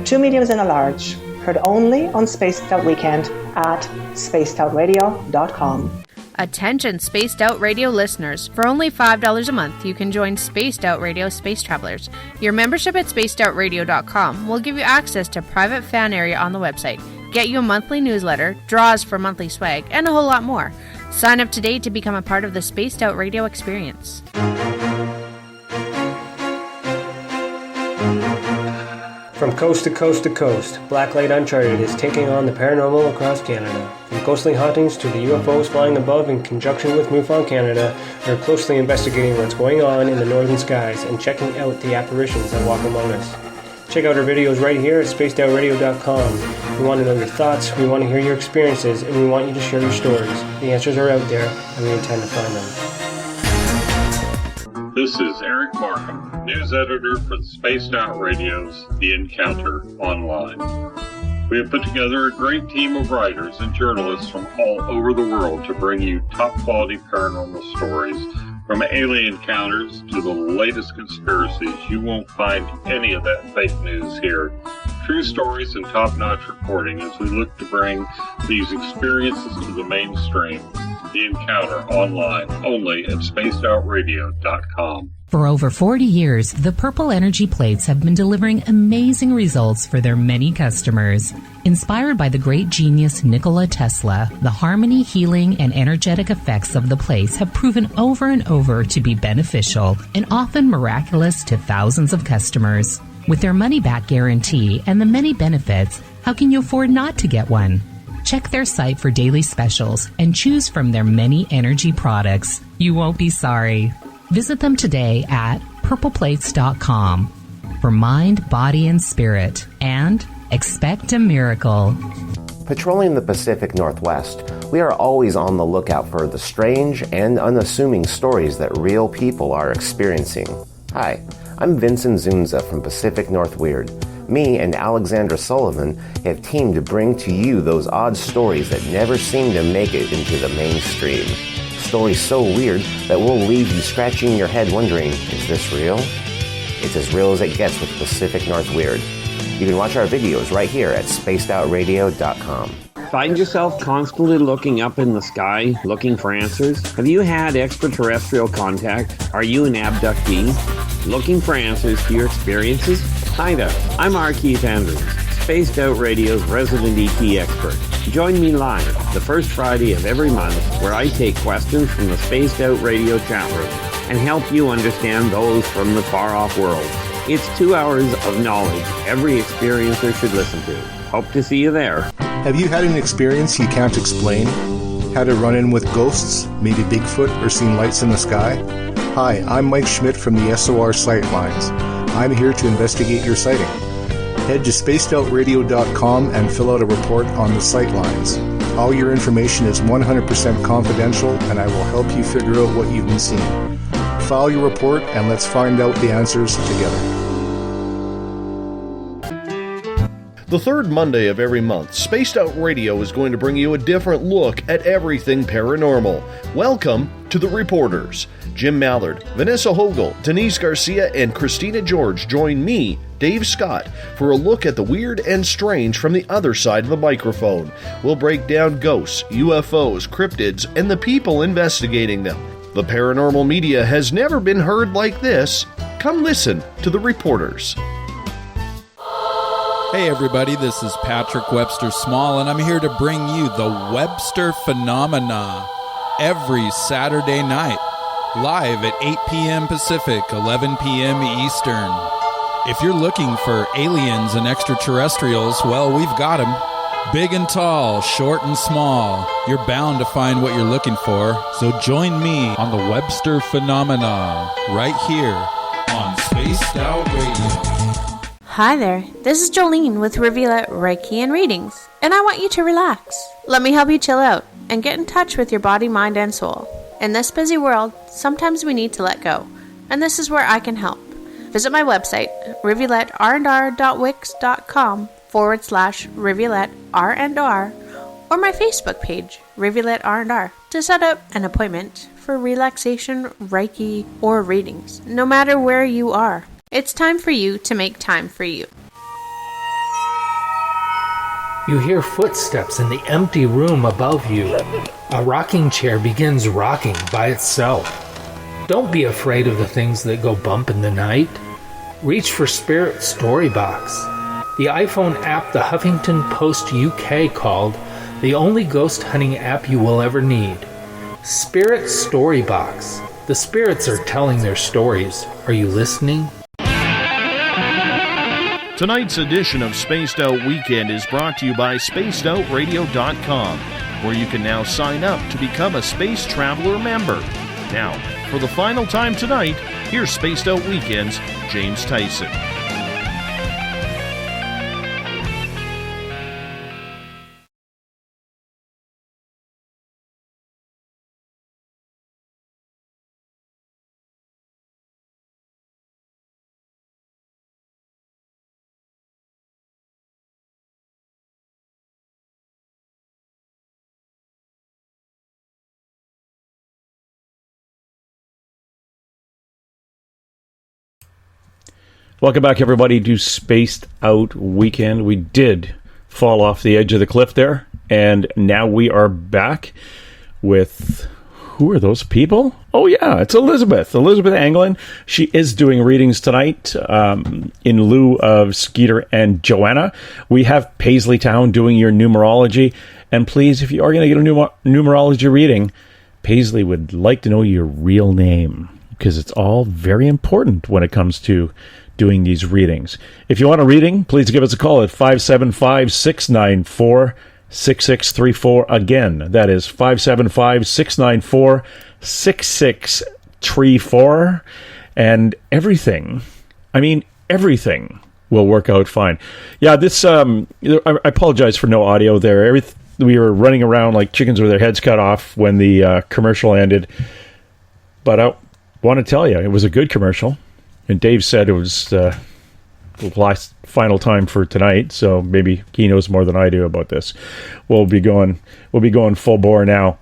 2 mediums and a large. Heard only on Spaced Out Weekend at spacedoutradio.com. Attention Spaced Out Radio listeners. For only $5 a month, you can join Spaced Out Radio Space Travelers. Your membership at spacedoutradio.com will give you access to private fan area on the website, get you a monthly newsletter, draws for monthly swag, and a whole lot more. Sign up today to become a part of the Spaced Out Radio experience. From coast to coast to coast, Blacklight Uncharted is taking on the paranormal across Canada. From ghostly hauntings to the UFOs flying above in conjunction with MUFON Canada, we're closely investigating what's going on in the northern skies and checking out the apparitions that walk among us. Check out our videos right here at spacedoutradio.com. We want to know your thoughts, we want to hear your experiences, and we want you to share your stories. The answers are out there, and we intend to find them. This is Eric Markham, news editor for the Spaced Out Radio's The Encounter Online. We have put together a great team of writers and journalists from all over the world to bring you top-quality paranormal stories. From alien encounters to the latest conspiracies, you won't find any of that fake news here. True stories and top-notch reporting as we look to bring these experiences to the mainstream. The Encounter Online, only at spacedoutradio.com. For over 40 years, the Purple Energy Plates have been delivering amazing results for their many customers. Inspired by the great genius Nikola Tesla, the harmony, healing, and energetic effects of the plates have proven over and over to be beneficial and often miraculous to thousands of customers. With their money-back guarantee and the many benefits, how can you afford not to get one? Check their site for daily specials and choose from their many energy products. You won't be sorry. Visit them today at purpleplates.com for mind, body, and spirit, and expect a miracle. Patrolling the Pacific Northwest, we are always on the lookout for the strange and unassuming stories that real people are experiencing. Hi, I'm Vincent Zunza from Pacific North Weird. Me and Alexandra Sullivan have teamed to bring to you those odd stories that never seem to make it into the mainstream. Stories so weird that will leave you scratching your head wondering, is this real? It's as real as it gets with Pacific North Weird. You can watch our videos right here at spacedoutradio.com. Find yourself constantly looking up in the sky, looking for answers? Have you had extraterrestrial contact? Are you an abductee? Looking for answers to your experiences? Hi there, I'm R. Keith Andrews, Spaced Out Radio's resident ET expert. Join me live the first Friday of every month where I take questions from the Spaced Out Radio chat room and help you understand those from the far-off world. It's 2 hours of knowledge every experiencer should listen to. Hope to see you there. Have you had an experience you can't explain? Had a run-in with ghosts, maybe Bigfoot, or seen lights in the sky? Hi, I'm Mike Schmidt from the SOR Sightlines. I'm here to investigate your sighting. Head to spacedoutradio.com and fill out a report on the Sightlines. All your information is 100% confidential, and I will help you figure out what you've been seeing. File your report, and let's find out the answers together. The third Monday of every month, Spaced Out Radio is going to bring you a different look at everything paranormal. Welcome to The Reporters. Jim Mallard, Vanessa Hogel, Denise Garcia, and Christina George join me, Dave Scott, for a look at the weird and strange from the other side of the microphone. We'll break down ghosts, UFOs, cryptids, and the people investigating them. The paranormal media has never been heard like this. Come listen to The Reporters. Hey everybody, this is Patrick Webster Small, and I'm here to bring you the Webster Phenomena every Saturday night, live at 8 p.m. Pacific, 11 p.m. Eastern. If you're looking for aliens and extraterrestrials, well, we've got them. Big and tall, short and small, you're bound to find what you're looking for, so join me on the Webster Phenomena, right here on Spaced Out Radio. Hi there, this is Jolene with Reveal Reiki and Readings, and I want you to relax. Let me help you chill out and get in touch with your body, mind, and soul. In this busy world, sometimes we need to let go, and this is where I can help. Visit my website, rivuletrr.wix.com/rivuletrr&r, or my Facebook page, Rivulet R&R, to set up an appointment for relaxation, Reiki, or readings, no matter where you are. It's time for you to make time for you. You hear footsteps in the empty room above you. A rocking chair begins rocking by itself. Don't be afraid of the things that go bump in the night. Reach for Spirit Storybox, the iPhone app the Huffington Post UK called the only ghost hunting app you will ever need. Spirit Storybox. The spirits are telling their stories. Are you listening? Tonight's edition of Spaced Out Weekend is brought to you by SpacedOutRadio.com, where you can now sign up to become a Space Traveler member. Now, for the final time tonight, here's Spaced Out Weekend's James Tyson. Welcome back, everybody, to Spaced Out Weekend. We did fall off the edge of the cliff there, and now we are back with... Who are those people? Oh, yeah, it's Elizabeth Anglin. She is doing readings tonight in lieu of Skeeter and Joanna. We have Paisley Town doing your numerology. And please, if you are going to get a numerology reading, Paisley would like to know your real name, because it's all very important when it comes to doing these readings. If you want a reading, please give us a call at 575-694-6634. Again, that is 575-694-6634. And everything will work out fine. Yeah, this, I apologize for no audio there. We were running around like chickens with their heads cut off when the commercial ended. But I want to tell you, it was a good commercial. And Dave said it was the final time for tonight, so maybe he knows more than I do about this. We'll be going full bore now.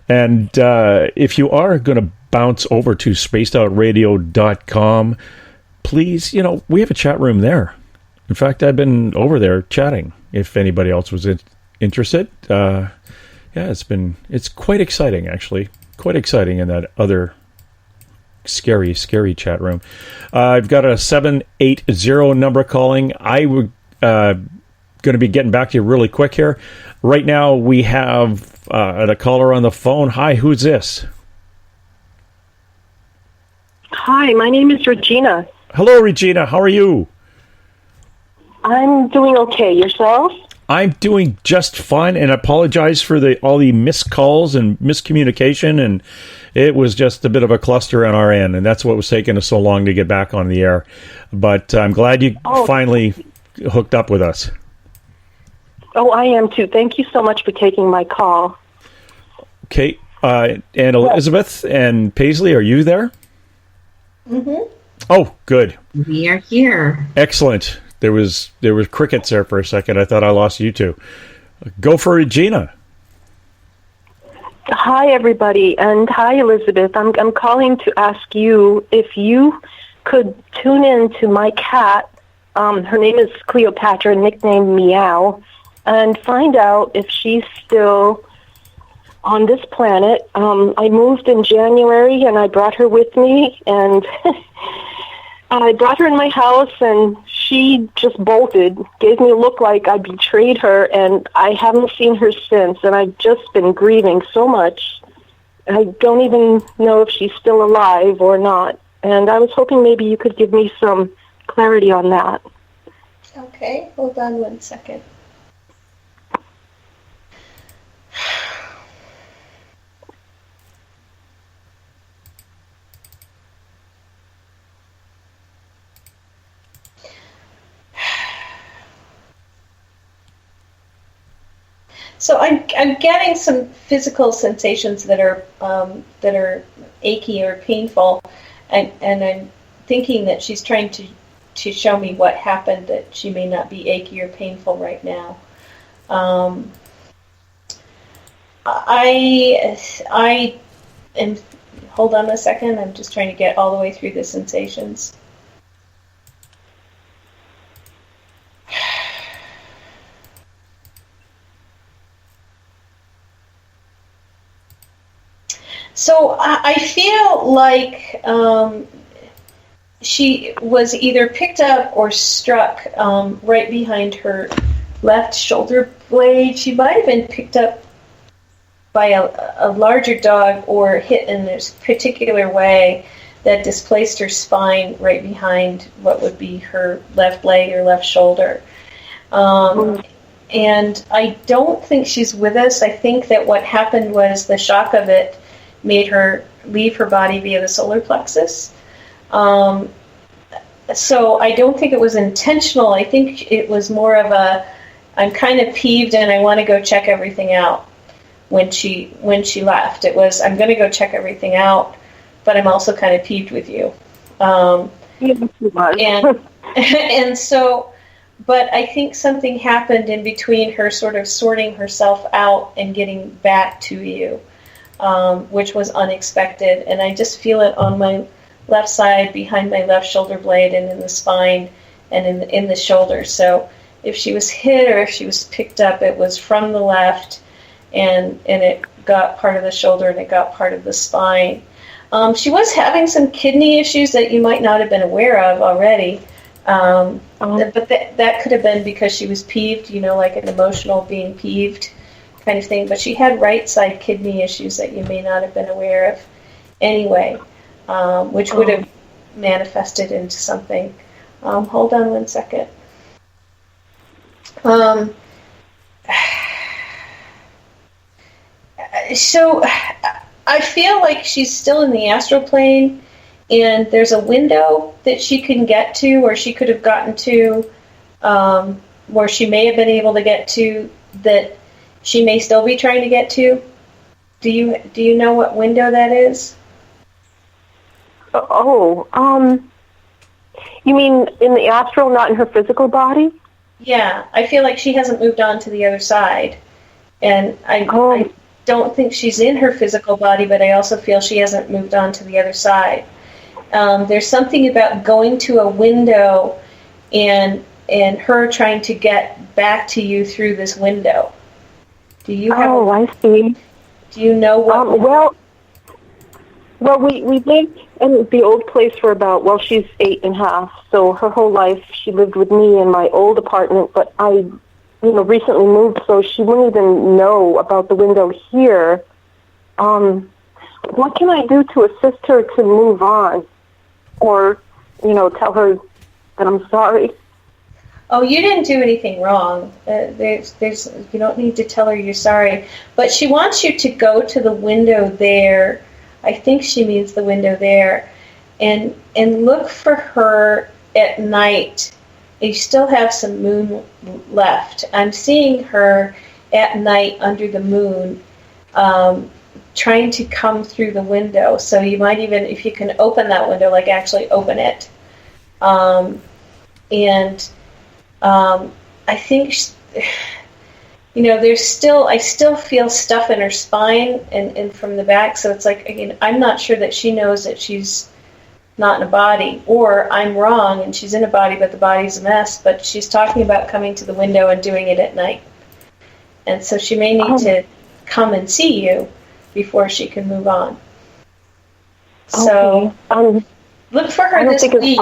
And if you are going to bounce over to spacedoutradio.com, please, we have a chat room there. In fact, I've been over there chatting if anybody else was interested. It's quite exciting, actually. Quite exciting in that other scary chat room. I've got a 780 number calling. I would going to be getting back to you really quick here. Right now we have a caller on the phone. Hi, who's this? Hi, my name is Regina. Hello, Regina. How are you? I'm doing okay. Yourself? I'm doing just fine, and I apologize for all the missed calls and miscommunication, and it was just a bit of a cluster on our end, and that's what was taking us so long to get back on the air. But I'm glad you finally hooked up with us. Oh, I am too. Thank you so much for taking my call. Okay, and Elizabeth and Paisley, are you there? Mm-hmm. Oh, good. We are here. Excellent. There was crickets there for a second. I thought I lost you two. Go for Regina. Hi, everybody, and hi, Elizabeth. I'm calling to ask you if you could tune in to my cat. Her name is Cleopatra, nicknamed Meow, and find out if she's still on this planet. I moved in January, and I brought her with me, and I brought her in my house, and she just bolted, gave me a look like I betrayed her, and I haven't seen her since, and I've just been grieving so much. I don't even know if she's still alive or not, and I was hoping maybe you could give me some clarity on that. Okay, hold on 1 second. So I'm getting some physical sensations that are achy or painful, and I'm thinking that she's trying to show me what happened, that she may not be achy or painful right now. I am. Hold on a second. I'm just trying to get all the way through the sensations. So I feel like she was either picked up or struck right behind her left shoulder blade. She might have been picked up by a larger dog or hit in this particular way that displaced her spine right behind what would be her left leg or left shoulder. And I don't think she's with us. I think that what happened was the shock of it made her leave her body via the solar plexus. So I don't think it was intentional. I think it was more of I'm kind of peeved and I want to go check everything out. When she left, it was, I'm going to go check everything out, but I'm also kind of peeved with you. And so, but I think something happened in between her sort of sorting herself out and getting back to you, which was unexpected. And I just feel it on my left side, behind my left shoulder blade, and in the spine, and in the shoulder. So if she was hit or if she was picked up, it was from the left, and it got part of the shoulder and it got part of the spine. She was having some kidney issues that you might not have been aware of already. But that could have been because she was peeved, like an emotional being peeved kind of thing. But she had right side kidney issues that you may not have been aware of anyway, which would have manifested into something. Hold on one second. So I feel like she's still in the astral plane, and there's a window that she can get to, or she could have gotten to, where she may have been able to get to, that she may still be trying to get to. Do you know what window that is? You mean in the astral, not in her physical body? Yeah, I feel like she hasn't moved on to the other side, and I don't think she's in her physical body, but I also feel she hasn't moved on to the other side. There's something about going to a window and her trying to get back to you through this window. Do you have I see. Do you know what? Well, we lived in the old place for about, she's 8.5, so her whole life she lived with me in my old apartment, but I recently moved, so she wouldn't even know about the window here. What can I do to assist her to move on? Or, tell her that I'm sorry? Oh, you didn't do anything wrong. You don't need to tell her you're sorry. But she wants you to go to the window there. I think she means the window there. And look for her at night. You still have some moon left. I'm seeing her at night under the moon, trying to come through the window. So you might even, if you can open that window, like actually open it. I think, I still feel stuff in her spine and from the back. So it's like, again, I'm not sure that she knows that she's not in a body, or I'm wrong and she's in a body, but the body's a mess. But she's talking about coming to the window and doing it at night. And so she may need to come and see you before she can move on. So look for her this week.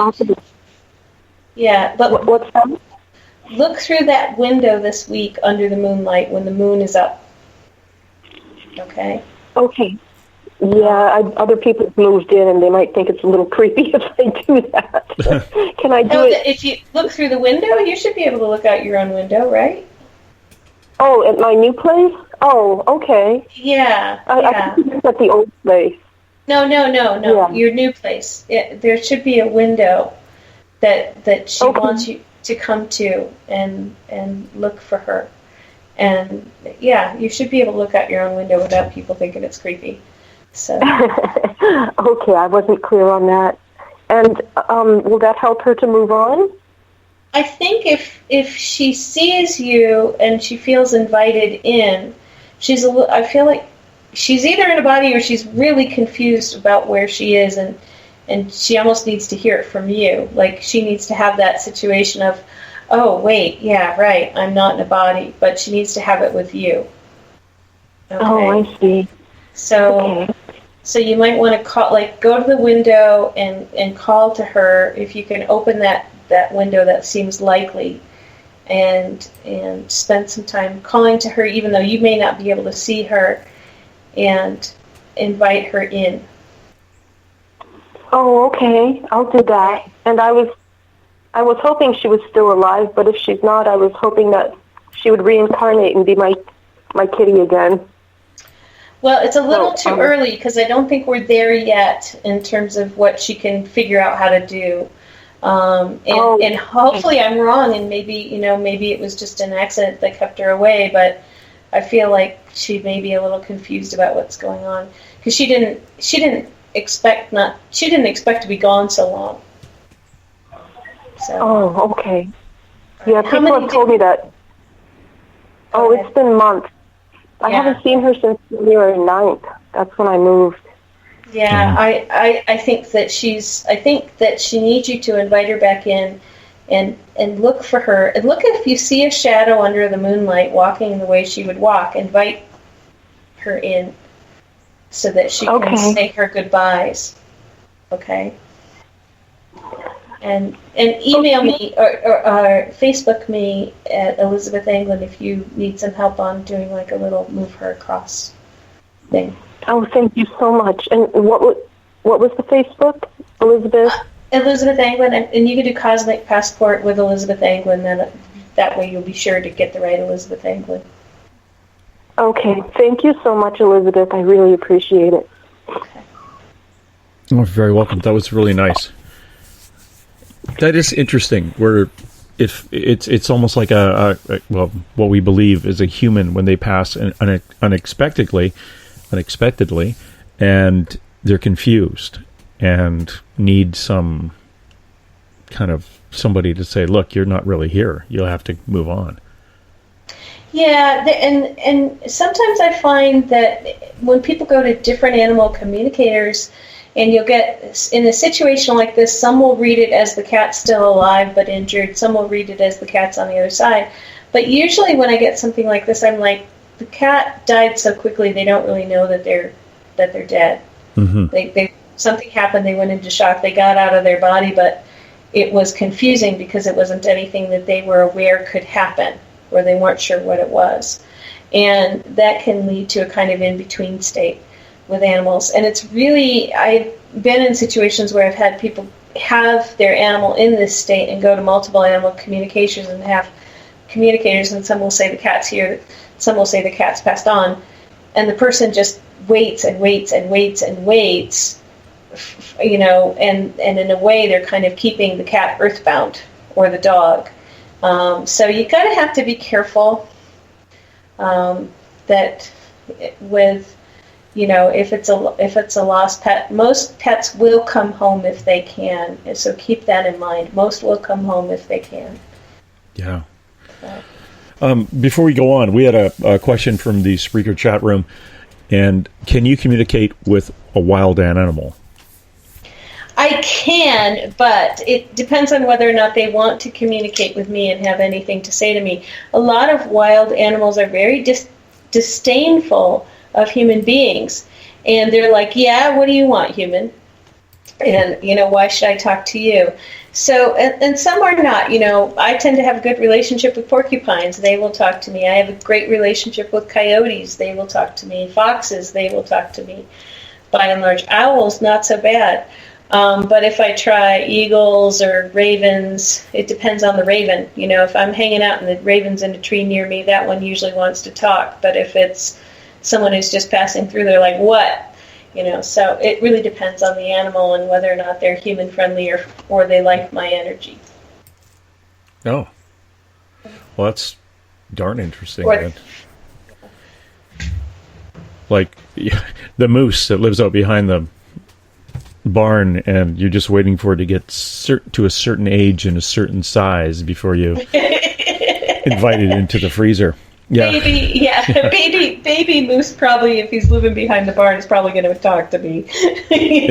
Yeah, but what's that? Look through that window this week under the moonlight when the moon is up. Okay? Okay. Yeah, other people have moved in and they might think it's a little creepy if I do that. Can I do it? If you look through the window, you should be able to look out your own window, right? Oh, at my new place? Oh, okay. Yeah. I think it's at the old place. No. Yeah. Your new place. There should be a window that she wants you to come to and look for her. And yeah, you should be able to look out your own window without people thinking it's creepy. So okay, I wasn't clear on that. And will that help her to move on? I think if she sees you and she feels invited in, I feel like she's either in a body or she's really confused about where she is, and she almost needs to hear it from you. Like she needs to have that situation of, oh wait, yeah, right, I'm not in a body, but she needs to have it with you. Okay. Oh, I see. So So you might want to call, like, go to the window and call to her if you can open that window that seems likely, and spend some time calling to her, even though you may not be able to see her, and invite her in. Oh, okay. I'll do that. And I was hoping she was still alive, but if she's not, I was hoping that she would reincarnate and be my kitty again. Well, it's a little too early because I don't think we're there yet in terms of what she can figure out how to do. And hopefully I'm wrong, and maybe it was just an accident that kept her away, but I feel like she may be a little confused about what's going on because she didn't expect to be gone so long. So. Oh, okay. Yeah, people have told me that. Oh, it's been months. I haven't seen her since January 9th. That's when I moved. Yeah, I think that she needs you to invite her back in and look for her. And look if you see a shadow under the moonlight walking the way she would walk, invite her in so that she can say her goodbyes. Okay? And email me or Facebook me at Elizabeth Anglin if you need some help on doing like a little move her across thing. Oh, thank you so much. And what was the Facebook, Elizabeth? Elizabeth Anglin, and you can do Cosmic Passport with Elizabeth Anglin. That way you'll be sure to get the right Elizabeth Anglin. Okay, thank you so much, Elizabeth. I really appreciate it. Okay. Oh, you're very welcome. That was really nice. That is interesting. Where if it's almost like what we believe is a human when they pass unexpectedly, and they're confused and need some kind of somebody to say, "Look, you're not really here. You'll have to move on." Yeah, and sometimes I find that when people go to different animal communicators. And you'll get, in a situation like this, some will read it as the cat's still alive but injured. Some will read it as the cat's on the other side. But usually when I get something like this, I'm like, the cat died so quickly they don't really know that they're dead. Mm-hmm. Something happened, they went into shock, they got out of their body, but it was confusing because it wasn't anything that they were aware could happen, or they weren't sure what it was. And that can lead to a kind of in-between state with animals. And it's really, I've been in situations where I've had people have their animal in this state and go to multiple animal communications and have communicators, and some will say the cat's here, some will say the cat's passed on, and the person just waits and waits and waits and waits, and in a way they're kind of keeping the cat earthbound, or the dog. So you kind of have to be careful that with, if it's a lost pet, most pets will come home if they can. And so keep that in mind. Most will come home if they can. Yeah. Before we go on, we had a question from the Spreaker chat room. And can you communicate with a wild animal? I can, but it depends on whether or not they want to communicate with me and have anything to say to me. A lot of wild animals are very disdainful of human beings, and they're like, yeah, what do you want, human? And why should I talk to you? So, and some are not. I tend to have a good relationship with porcupines. They will talk to me. I have a great relationship with coyotes. They will talk to me. Foxes, they will talk to me. By and large, owls, not so bad. But if I try eagles or ravens, it depends on the raven. If I'm hanging out and the raven's in a tree near me, that one usually wants to talk. But if it's someone who's just passing through, they're like, what? So it really depends on the animal and whether or not they're human friendly or they like my energy. Oh. Well, that's darn interesting, man. Like the moose that lives out behind the barn, and you're just waiting for it to get to a certain age and a certain size before you invite it into the freezer. Yeah. Baby moose probably, if he's living behind the barn, is probably going to talk to me. Hey,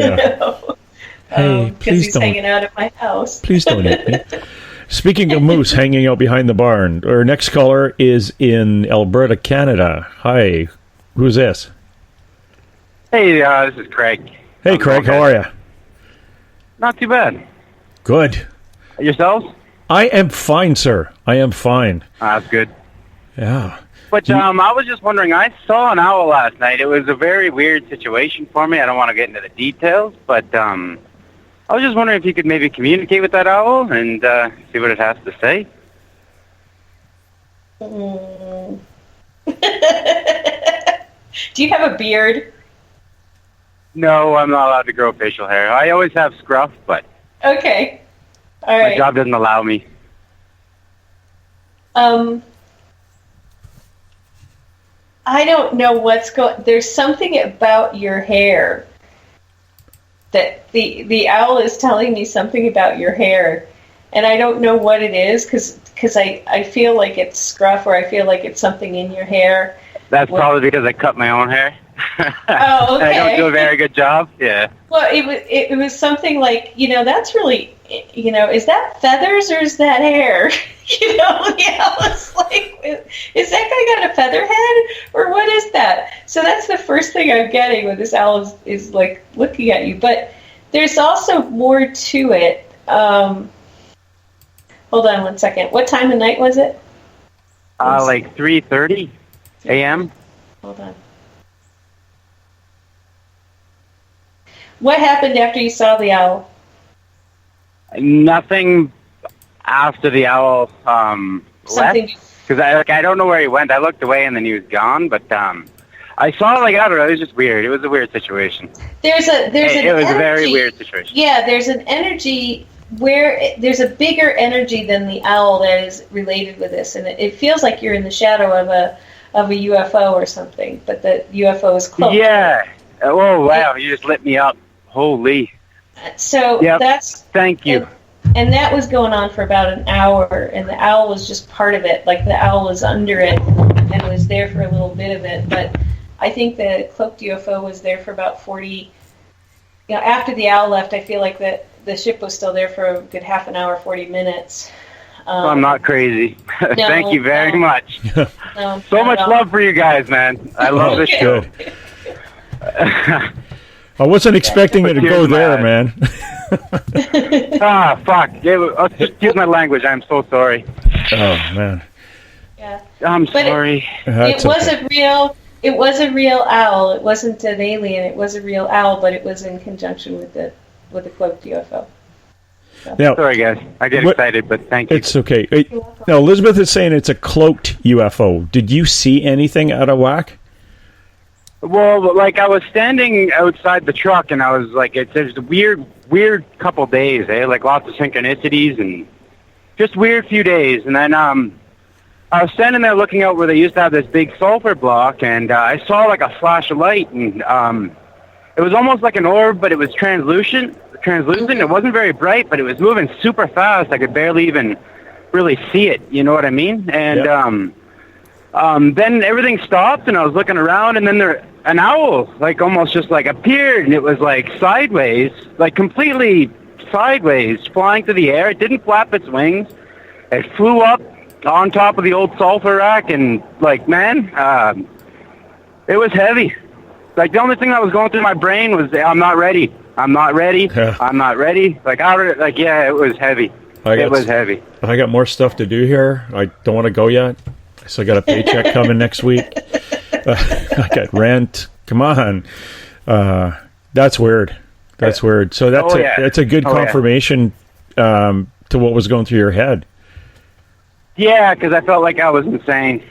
please don't. He's hanging out at my house. Please don't eat me. Speaking of moose hanging out behind the barn, our next caller is in Alberta, Canada. Hi, who's this? Hey, this is Craig. Hey, Craig, how are you? Not too bad. Good. Yourselves? I am fine, sir. I am fine. That's good. Yeah. But I was just wondering, I saw an owl last night. It was a very weird situation for me. I don't want to get into the details, but I was just wondering if you could maybe communicate with that owl and see what it has to say. Do you have a beard? No, I'm not allowed to grow facial hair. I always have scruff, but Okay. All my right. job doesn't allow me. I don't know what's going. There's something about your hair that the owl is telling me something about your hair, and I don't know what it is because I feel like it's scruff or I feel like it's something in your hair. That's probably because I cut my own hair. Oh, okay. I don't do a very good job. Yeah. Well, it was something like, that's really, is that feathers or is that hair? Yeah, it's like, is that guy got a feather head or what is that? So that's the first thing I'm getting when this owl is like looking at you. But there's also more to it. Hold on one second. What time of night was it? Like 3:30 a.m. Hold on. What happened after you saw the owl? Nothing after the owl left, because I don't know where he went. I looked away and then he was gone. But I saw I don't know. It was just weird. It was a weird situation. It was a very weird situation. Yeah, there's an energy where there's a bigger energy than the owl that is related with this, and it feels like you're in the shadow of a UFO or something. But the UFO is close. Yeah. Oh wow! You just lit me up. Holy. So that's... Thank you. And that was going on for about an hour, and the owl was just part of it. Like the owl was under it and was there for a little bit of it. But I think the cloaked UFO was there for about 40... after the owl left, I feel like the ship was still there for a good half an hour, 40 minutes. I'm not crazy. Thank you very much. So much love for you guys, man. I love this show. I wasn't expecting it to go there, man. Fuck. Excuse my language. I'm so sorry. Oh, man. Yeah. I'm sorry. It was a real owl. It wasn't an alien. It was a real owl, but it was in conjunction with the cloaked UFO. So. Now, sorry, guys. I get excited, but thank you. It's okay. Now, Elizabeth is saying it's a cloaked UFO. Did you see anything out of whack? Well, I was standing outside the truck, and I was like, it's a weird couple days, lots of synchronicities, and just weird few days. And then I was standing there looking out where they used to have this big sulfur block, and I saw a flash of light, and it was almost like an orb, but it was translucent. It wasn't very bright, but it was moving super fast. I could barely even really see it. You know what I mean? And then everything stopped, and I was looking around, and then an owl, almost just appeared, and it was sideways, completely sideways, flying through the air. It didn't flap its wings. It flew up on top of the old sulfur rack, and it was heavy. The only thing that was going through my brain was, I'm not ready. I'm not ready. I'm not ready. It was heavy. It was heavy. I got more stuff to do here. I don't want to go yet. I still got a paycheck coming next week. I got rent. Come on. That's weird. That's weird. So that's a good confirmation to what was going through your head. Yeah, because I felt like I was insane.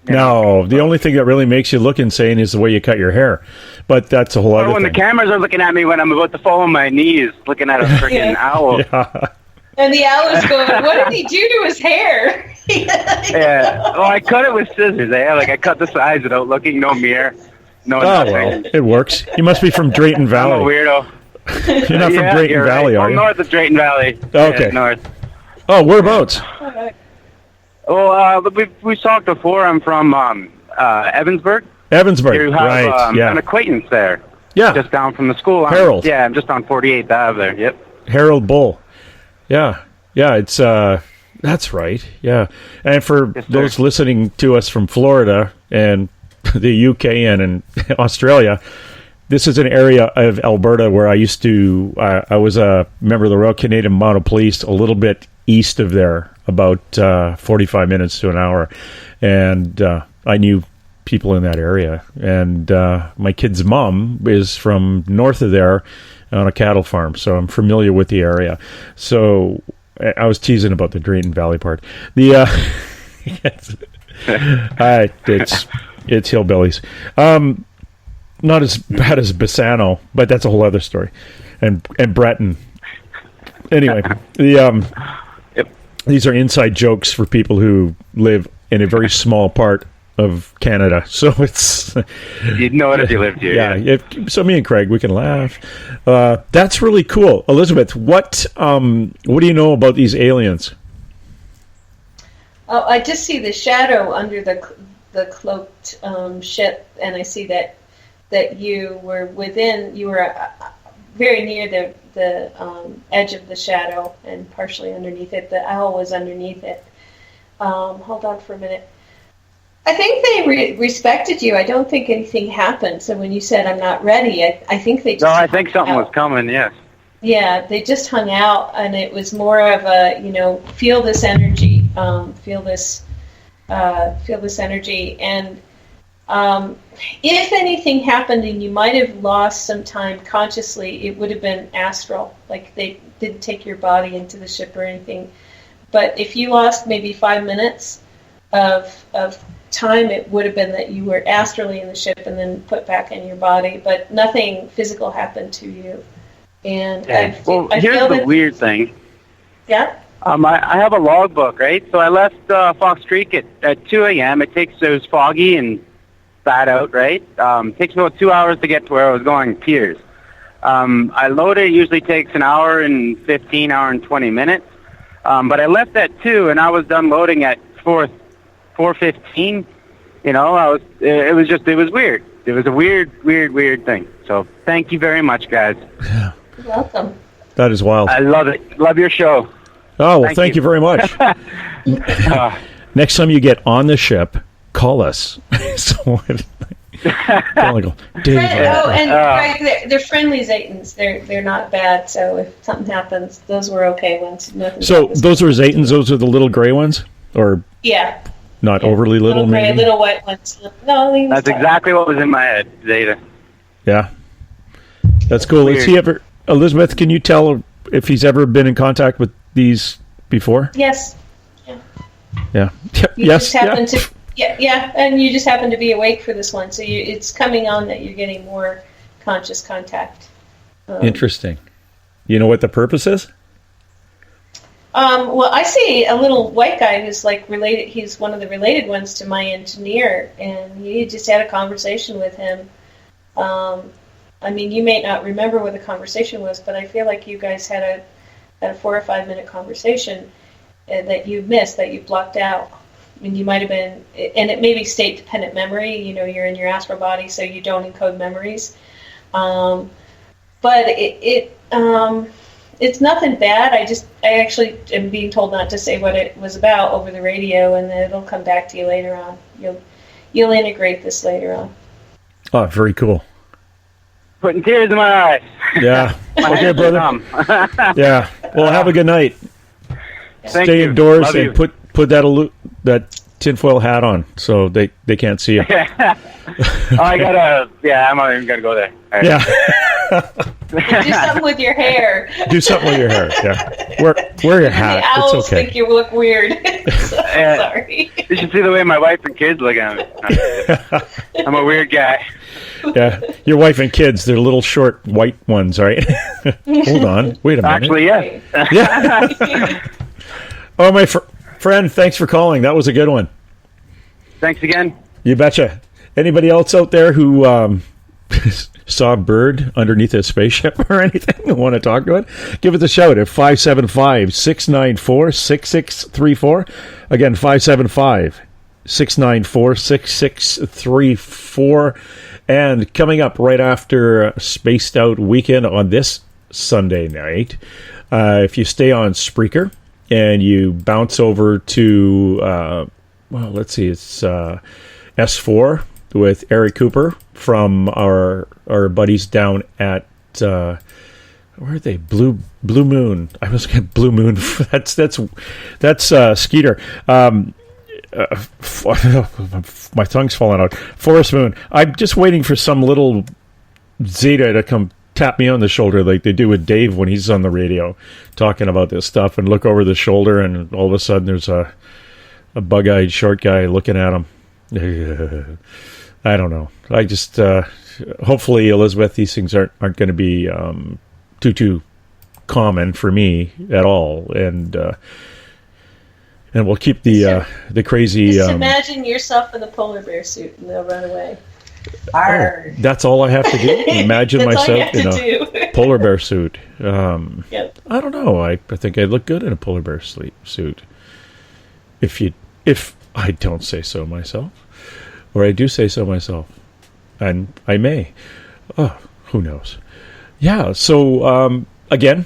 No, the only thing that really makes you look insane is the way you cut your hair. But that's a whole other when thing. The cameras are looking at me when I'm about to fall on my knees, looking at a freaking owl. Yeah. And the owl is going, what did he do to his hair? Yeah. Well, I cut it with scissors. I cut the sides without looking. No mirror. No nothing. Well, it works. You must be from Drayton Valley. I'm a weirdo. You're not from Drayton Valley, are you? North of Drayton Valley. Okay. Yeah, north. Oh, whereabouts? Well, we've talked before. I'm from Evansburg. Evansburg, You have right, yeah. an acquaintance there. Yeah. Just down from the school. Harold. I'm just on 48th Ave there. Yep. Harold Bull. Yeah. Yeah, it's that's right. Yeah. And for those listening to us from Florida and the UK and Australia, this is an area of Alberta where I used to. I was a member of the Royal Canadian Mounted Police, a little bit east of there, about 45 minutes to an hour, and I knew people in that area. And my kid's mom is from north of there on a cattle farm, so I'm familiar with the area. So I was teasing about the Drayton Valley part. The it's hillbillies. Not as bad as Bassano, but that's a whole other story. And Breton. Anyway, these are inside jokes for people who live in a very small part of Canada, so it's you'd know it if you lived here. Yeah. So me and Craig, we can laugh. That's really cool. Elizabeth, what do you know about these aliens? Oh, I just see the shadow under the cloaked ship, and I see that you were very near the edge of the shadow and partially underneath it. The owl was underneath it. Hold on for a minute. I think they respected you. I don't think anything happened. So when you said I'm not ready, I think they just... No, I think something was coming, yes. Yeah, they just hung out, and it was more of a, feel this energy, feel this energy. And if anything happened and you might have lost some time consciously, it would have been astral. Like they didn't take your body into the ship or anything. But if you lost maybe 5 minutes of time, it would have been that you were astrally in the ship and then put back in your body, but nothing physical happened to you. And here's the weird thing. Yeah. I have a logbook, right? So I left Fox Creek at 2 a.m. It was foggy and bad out, right? Takes about 2 hours to get to where I was going, Piers. I loaded. It usually takes an hour and 15, hour and 20 minutes. But I left at 2, and I was done loading at 4:15. It was weird. It was a weird thing. So thank you very much, guys. Yeah. You're welcome. That is wild. I love it. Love your show. Oh, well, thank you very much. Next time you get on the ship, call us. They're friendly Zatans. They're not bad. So if something happens, those were okay ones. So those are Zatans. Those are the little gray ones, or yeah, not overly little, gray, maybe. Little white ones. No, that's exactly what was in my head, Zeta. Yeah, that's cool. Has he ever, Elizabeth? Can you tell if he's ever been in contact with these before? Yes. Yeah. Yes. Yeah, and you just happen to be awake for this one, so it's coming on that you're getting more conscious contact. Interesting. You know what the purpose is? Well, I see a little white guy who's related. He's one of the related ones to my engineer, and you just had a conversation with him. You may not remember what the conversation was, but I feel like you guys had a 4 or 5 minute conversation that you missed, that you blocked out. You might have been, and it may be state-dependent memory. You're in your astral body, so you don't encode memories. But it's nothing bad. I actually am being told not to say what it was about over the radio, and then it'll come back to you later on. You'll integrate this later on. Oh, very cool. Putting tears in my eyes. Yeah. Okay, brother. Yeah. Well, have a good night. Stay indoors and put that tinfoil hat on so they can't see you. I'm not even gonna go there. Right. Yeah. Do something with your hair. Do something with your hair. Yeah. Wear your hat. The owls it's okay. think you look weird. Sorry. You should see the way my wife and kids look at me. I'm a weird guy. Yeah, your wife and kids, they're little short white ones, right? Hold on. Wait a minute. Actually, yes. Yeah. Oh, my friend, thanks for calling. That was a good one. Thanks again. You betcha. Anybody else out there who saw a bird underneath a spaceship or anything and want to talk to it? Give it a shout at 575-694-6634. Again, 575-694-6634. And coming up right after Spaced Out Weekend on this Sunday night, if you stay on Spreaker and you bounce over to, let's see, it's S4 with Eric Cooper from our buddies down at where are they? Blue Moon. I was getting Blue Moon. That's Skeeter. My tongue's falling out. Forest Moon. I'm just waiting for some little Zeta to come tap me on the shoulder like they do with Dave when he's on the radio talking about this stuff, and look over the shoulder, and all of a sudden there's a bug-eyed short guy looking at him. I don't know. I just hopefully, Elizabeth, these things aren't going to be too common for me at all, and we'll keep the crazy. Just imagine yourself in the polar bear suit, and they'll run away. That's all I have to do. Imagine myself in a polar bear suit. Yep. I don't know. I think I'd look good in a polar bear suit. If I don't say so myself, or I do say so myself, and I may. Oh, who knows? Yeah. So again,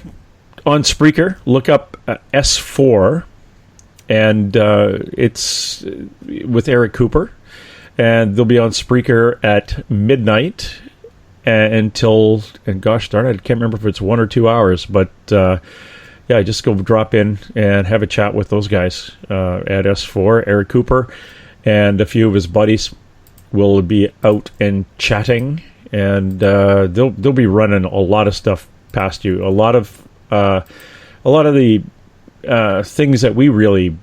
on Spreaker, look up S4, and it's with Eric Cooper. And they'll be on Spreaker at midnight until, and gosh darn it, I can't remember if it's 1 or 2 hours, but yeah, just go drop in and have a chat with those guys at S4. Eric Cooper and a few of his buddies will be out and chatting, and they'll be running a lot of stuff past you. A lot of the things that we really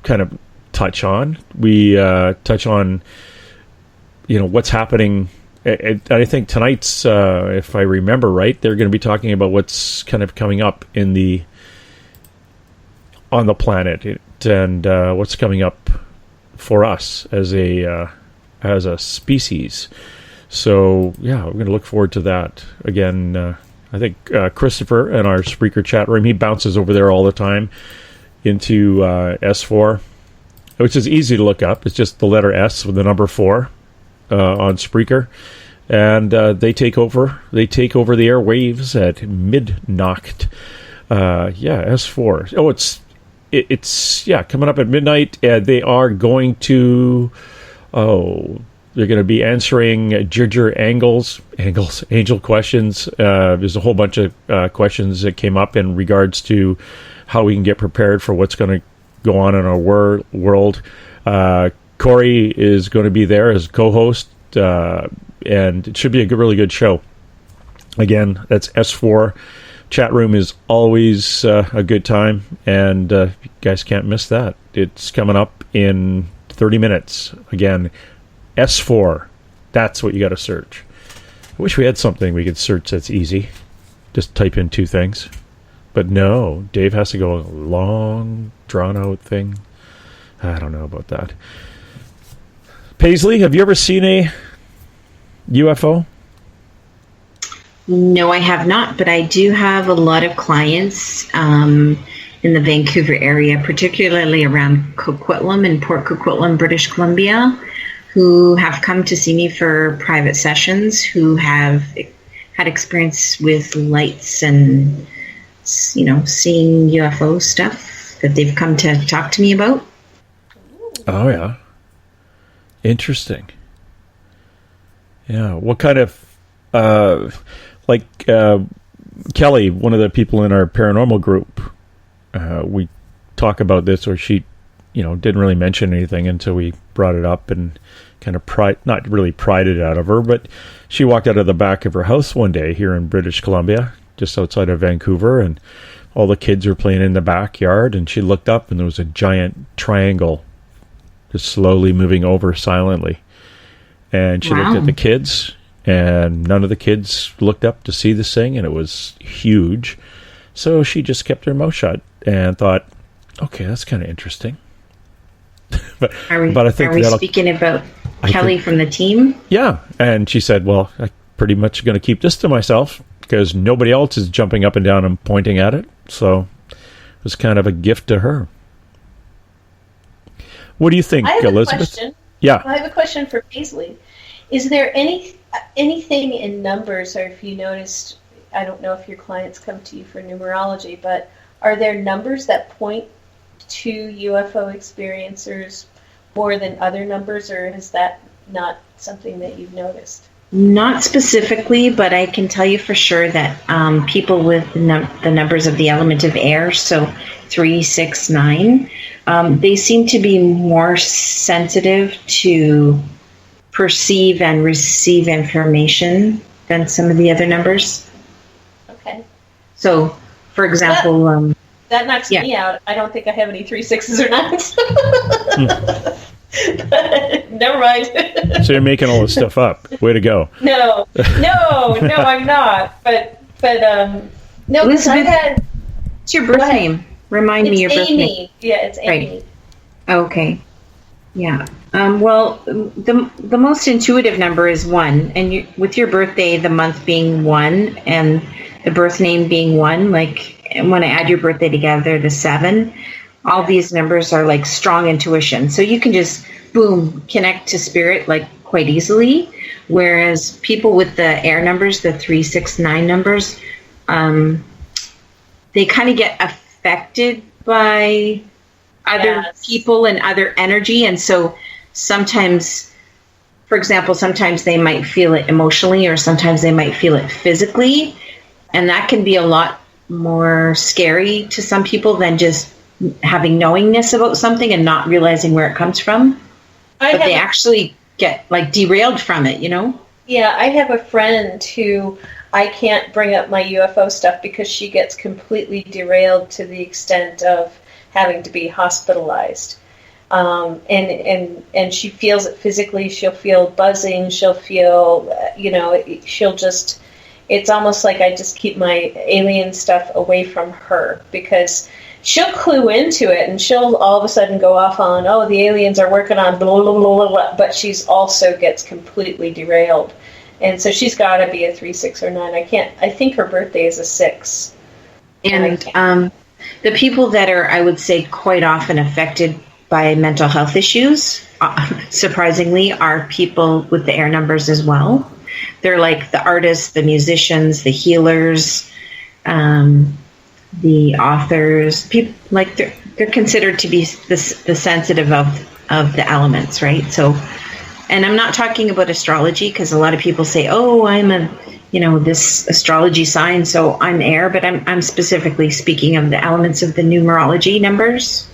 kind of touch on. We touch on, what's happening. I think tonight's, if I remember right, they're going to be talking about what's kind of coming up on the planet, and what's coming up for us as a species. So yeah, we're going to look forward to that. Again, I think Christopher in our Spreaker chat room, he bounces over there all the time into S4. Which is easy to look up. It's just the letter S with the number 4 on Spreaker, and they take over. They take over the airwaves at midnight. S4. Oh, it's coming up at midnight. They are going to. They're going to be answering Ginger Angel questions. There's a whole bunch of questions that came up in regards to how we can get prepared for what's going to go on in our world. Corey is going to be there as co-host, and it should be a really good show. Again, that's S4. Chat room is always a good time, and you guys can't miss that. It's coming up in 30 minutes. Again, S4. That's what you got to search. I wish we had something we could search that's easy. Just type in 2 things. But no, Dave has to go a long, drawn-out thing. I don't know about that. Paisley, have you ever seen a UFO? No, I have not, but I do have a lot of clients in the Vancouver area, particularly around Coquitlam and Port Coquitlam, British Columbia, who have come to see me for private sessions, who have had experience with lights and seeing UFO stuff that they've come to talk to me about. Oh, yeah. Interesting. Yeah. What kind of, Kelly, one of the people in our paranormal group, we talk about this, or she, didn't really mention anything until we brought it up and kind of not really pried it out of her, but she walked out of the back of her house one day here in British Columbia, just outside of Vancouver, and all the kids were playing in the backyard, and she looked up and there was a giant triangle just slowly moving over silently. And she looked at the kids, and none of the kids looked up to see this thing, and it was huge. So she just kept her mouth shut and thought, okay, that's kind of interesting. but I think are we speaking about Kelly from the team? Yeah. And she said, well, I'm pretty much going to keep this to myself, because nobody else is jumping up and down and pointing at it. So it was kind of a gift to her. What do you think, Elizabeth? Yeah. I have a question for Paisley. Is there anything in numbers, or if you noticed, I don't know if your clients come to you for numerology, but are there numbers that point to UFO experiencers more than other numbers, or has that not something that you've noticed? Not specifically, but I can tell you for sure that people with the numbers of the element of air, so 3, 6, 9, they seem to be more sensitive to perceive and receive information than some of the other numbers. Okay. So, for example... that knocks me out. I don't think I have any 3, 6s or 9s. Never mind. So you're making all this stuff up. Way to go. No, I'm not. But no, because I had... What's your birth name? Remind me your birth name. Yeah, it's Amy. Right. Okay. Yeah. Well, the most intuitive number is 1, and with your birthday, the month being 1, and the birth name being 1, like when I add your birthday together, the 7, all these numbers are like strong intuition. So you can just, boom, connect to spirit like quite easily. Whereas people with the air numbers, the 3, 6, 9 numbers, they kind of get affected by other people and other energy. And so sometimes, for example, sometimes they might feel it emotionally, or sometimes they might feel it physically. And that can be a lot more scary to some people than just having knowingness about something and not realizing where it comes from. But they actually get like derailed from it, you know? Yeah, I have a friend who I can't bring up my UFO stuff because she gets completely derailed to the extent of having to be hospitalized. And she feels it physically. She'll feel buzzing. She'll feel, she'll just, it's almost like I just keep my alien stuff away from her, because she'll clue into it and she'll all of a sudden go off on, oh, the aliens are working on blah, blah, blah, blah, blah, but she's also gets completely derailed. And so she's got to be a 3, 6, or 9. I think her birthday is a 6. And the people that are, I would say, quite often affected by mental health issues, surprisingly, are people with the air numbers as well. They're like the artists, the musicians, the healers, the authors. People like they're considered to be the sensitive of the elements, right? So, and I'm not talking about astrology, because a lot of people say, "Oh, I'm this astrology sign, so I'm air," but I'm specifically speaking of the elements of the numerology numbers.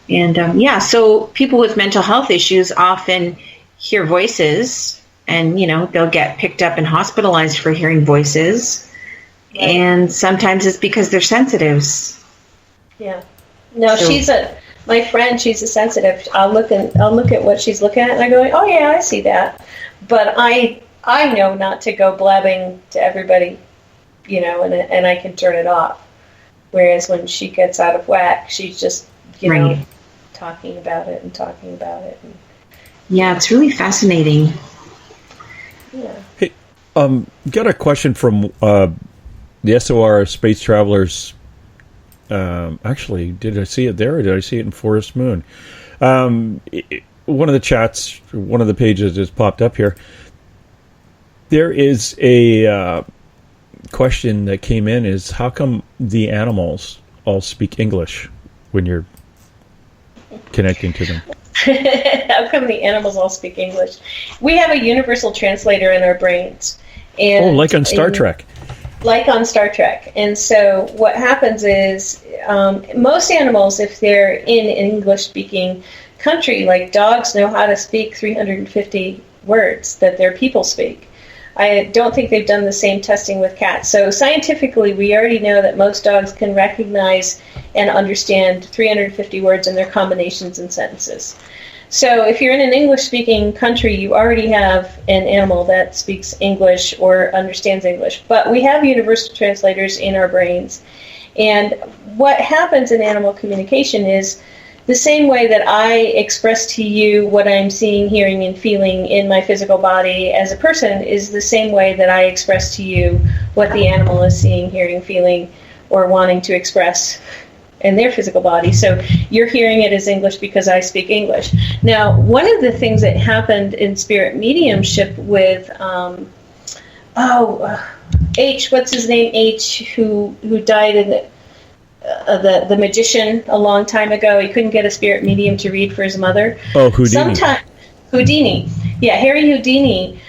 And so people with mental health issues often hear voices, and they'll get picked up and hospitalized for hearing voices. Right. And sometimes it's because they're sensitives. Yeah. No, so, my friend, she's a sensitive. I'll look at what she's looking at and I go, oh yeah, I see that. But I know not to go blabbing to everybody, and I can turn it off. Whereas when she gets out of whack, she's just, talking about it. And, yeah, it's really fascinating. Yeah. Hey, got a question from the SOR Space Travelers. Actually, did I see it there, or did I see it in Forest Moon? One of the chats, one of the pages just popped up here. There is a question that came in: is how come the animals all speak English when you're connecting to them? How come the animals all speak English? We have a universal translator in our brains. And like on Star Trek. Like on Star Trek. And so what happens is most animals, if they're in an English-speaking country, like dogs know how to speak 350 words that their people speak. I don't think they've done the same testing with cats. So scientifically, we already know that most dogs can recognize and understand 350 words and their combinations and sentences. So if you're in an English-speaking country, you already have an animal that speaks English or understands English. But we have universal translators in our brains. And what happens in animal communication is the same way that I express to you what I'm seeing, hearing, and feeling in my physical body as a person is the same way that I express to you what the animal is seeing, hearing, feeling, or wanting to express in their physical body. So you're hearing it as English because I speak English. Now, one of the things that happened in spirit mediumship with H, what's his name? H, who died in the magician a long time ago. He couldn't get a spirit medium to read for his mother. Oh, Houdini. Houdini. Harry Houdini.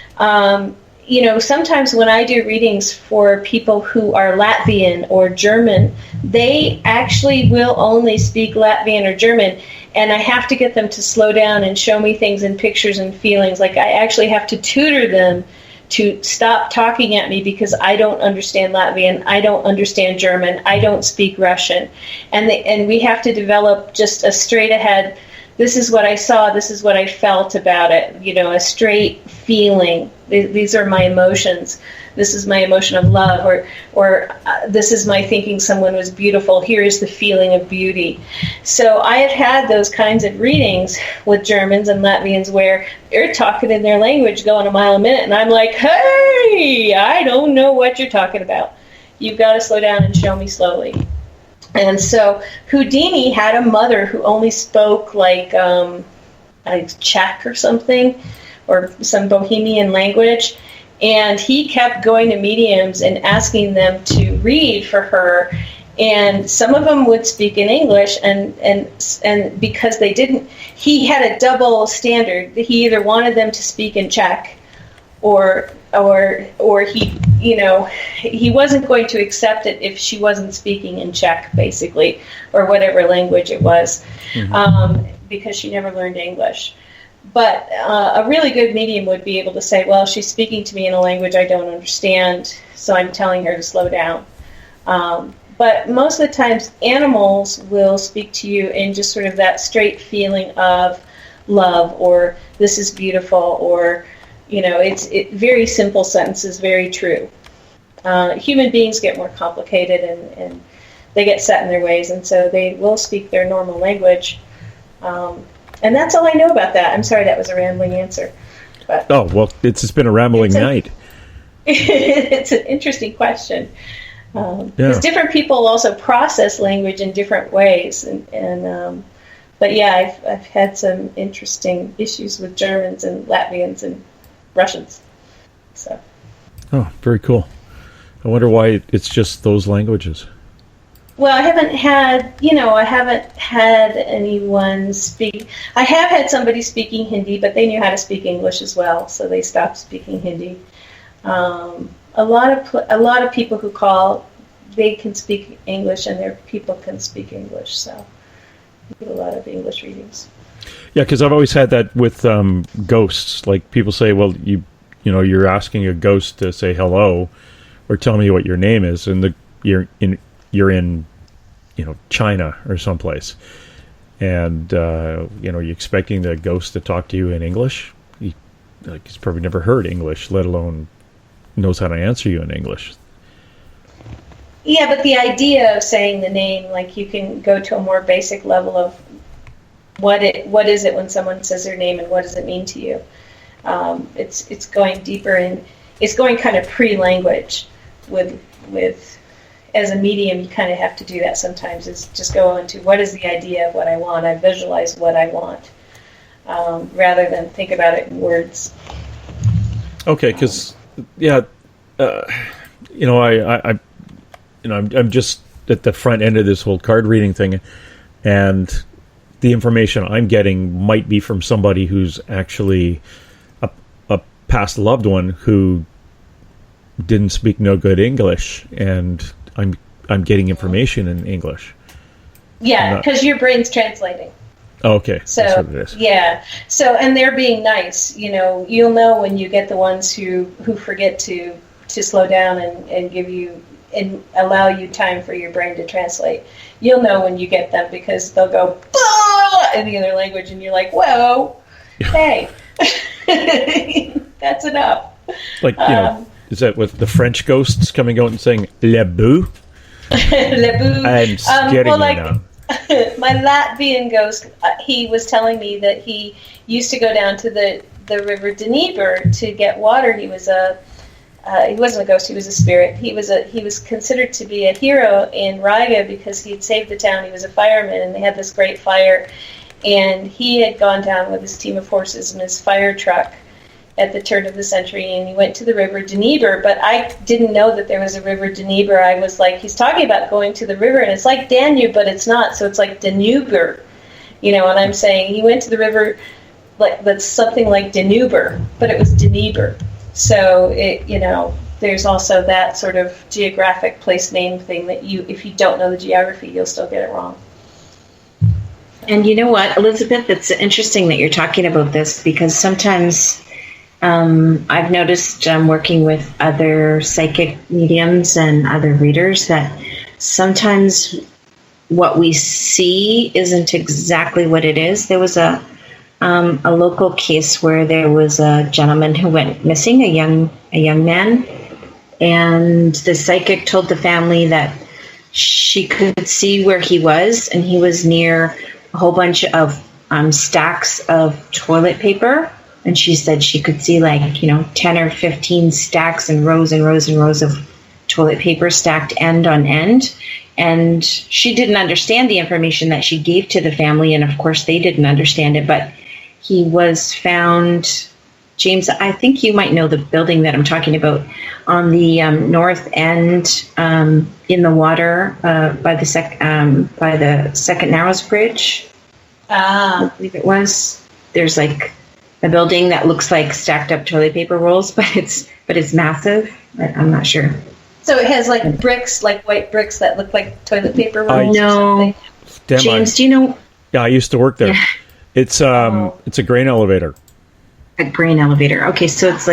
Sometimes when I do readings for people who are Latvian or German, they actually will only speak Latvian or German, and I have to get them to slow down and show me things in pictures and feelings. Like, I actually have to tutor them to stop talking at me because I don't understand Latvian, I don't understand German, I don't speak Russian. And we have to develop just a straight ahead, this is what I saw, this is what I felt about it, a straight feeling. These are my emotions. This is my emotion of love, or this is my thinking someone was beautiful. Here is the feeling of beauty. So I have had those kinds of readings with Germans and Latvians where they're talking in their language going a mile a minute, and I'm like, hey, I don't know what you're talking about. You've got to slow down and show me slowly. And so Houdini had a mother who only spoke like Czech or something, or some Bohemian language. And he kept going to mediums and asking them to read for her. And some of them would speak in English, and because they didn't, he had a double standard. He either wanted them to speak in Czech, or he wasn't going to accept it if she wasn't speaking in Czech, basically, or whatever language it was, because she never learned English. But a really good medium would be able to say, well, she's speaking to me in a language I don't understand, so I'm telling her to slow down. But most of the times, animals will speak to you in just sort of that straight feeling of love, or this is beautiful, or, it's very simple sentences, very true. Human beings get more complicated, and they get set in their ways, and so they will speak their normal language. And that's all I know about that. I'm sorry, that was a rambling answer. But it's just been a rambling night. It's an interesting question. Because different people also process language in different ways. But yeah, I've had some interesting issues with Germans and Latvians and Russians. So. Oh, very cool. I wonder why it's just those languages. Well, I haven't had anyone speak. I have had somebody speaking Hindi, but they knew how to speak English as well, so they stopped speaking Hindi. A lot of people who call, they can speak English, and their people can speak English, so we get a lot of English readings. Yeah, because I've always had that with ghosts. Like, people say, well, you're asking a ghost to say hello or tell me what your name is, and you're in China or someplace, and you're expecting the ghost to talk to you in English. He's probably never heard English, let alone knows how to answer you in English. Yeah, but the idea of saying the name, like, you can go to a more basic level of what is it when someone says their name, and what does it mean to you. It's going deeper, and it's going kind of pre-language with as a medium. You kind of have to do that sometimes, is just go into what is the idea of what I want. I visualize what I want, rather than think about it in words. Okay, because I'm just at the front end of this whole card reading thing, and the information I'm getting might be from somebody who's actually a past loved one who didn't speak no good English, and I'm getting information in English. Yeah, because your brain's translating. Oh, okay. So that's what it is. Yeah. So, and they're being nice. You'll know when you get the ones who forget to slow down and give you and allow you time for your brain to translate. You'll know when you get them, because they'll go in the other language, and you're like, whoa, hey, that's enough. Like, is that with the French ghosts coming out and saying "le bout"? Le bout. I'm scaring you now. My Latvian ghost, he was telling me that he used to go down to the river Dnieper to get water. He wasn't a ghost, he was a spirit. He was considered to be a hero in Riga because he had saved the town. He was a fireman, and they had this great fire. And he had gone down with his team of horses in his fire truck at the turn of the century, and he went to the river Dnieper. But I didn't know that there was a river Dnieper. I was like, he's talking about going to the river, and it's like Danube, but it's not. So it's like Danube, and I'm saying he went to the river that's something like Denuber, but it was Deneber. So there's also that sort of geographic place name thing that if you don't know the geography, you'll still get it wrong. And you know what, Elizabeth, it's interesting that you're talking about this, because sometimes I've noticed working with other psychic mediums and other readers that sometimes what we see isn't exactly what it is. There was a local case where there was a gentleman who went missing, a young man, and the psychic told the family that she could see where he was, and he was near a whole bunch of stacks of toilet paper, and she said she could see 10 or 15 stacks and rows and rows and rows of toilet paper stacked end on end. And she didn't understand the information that she gave to the family, and of course they didn't understand it, but he was found, James, I think you might know the building that I'm talking about, on the north end in the water by the Second Narrows Bridge. I believe it was. There's a building that looks like stacked up toilet paper rolls, but it's massive. I'm not sure. So it has bricks, white bricks that look like toilet paper rolls. No, James, do you know? Yeah, I used to work there. It's a grain elevator. A grain elevator. Okay, so it's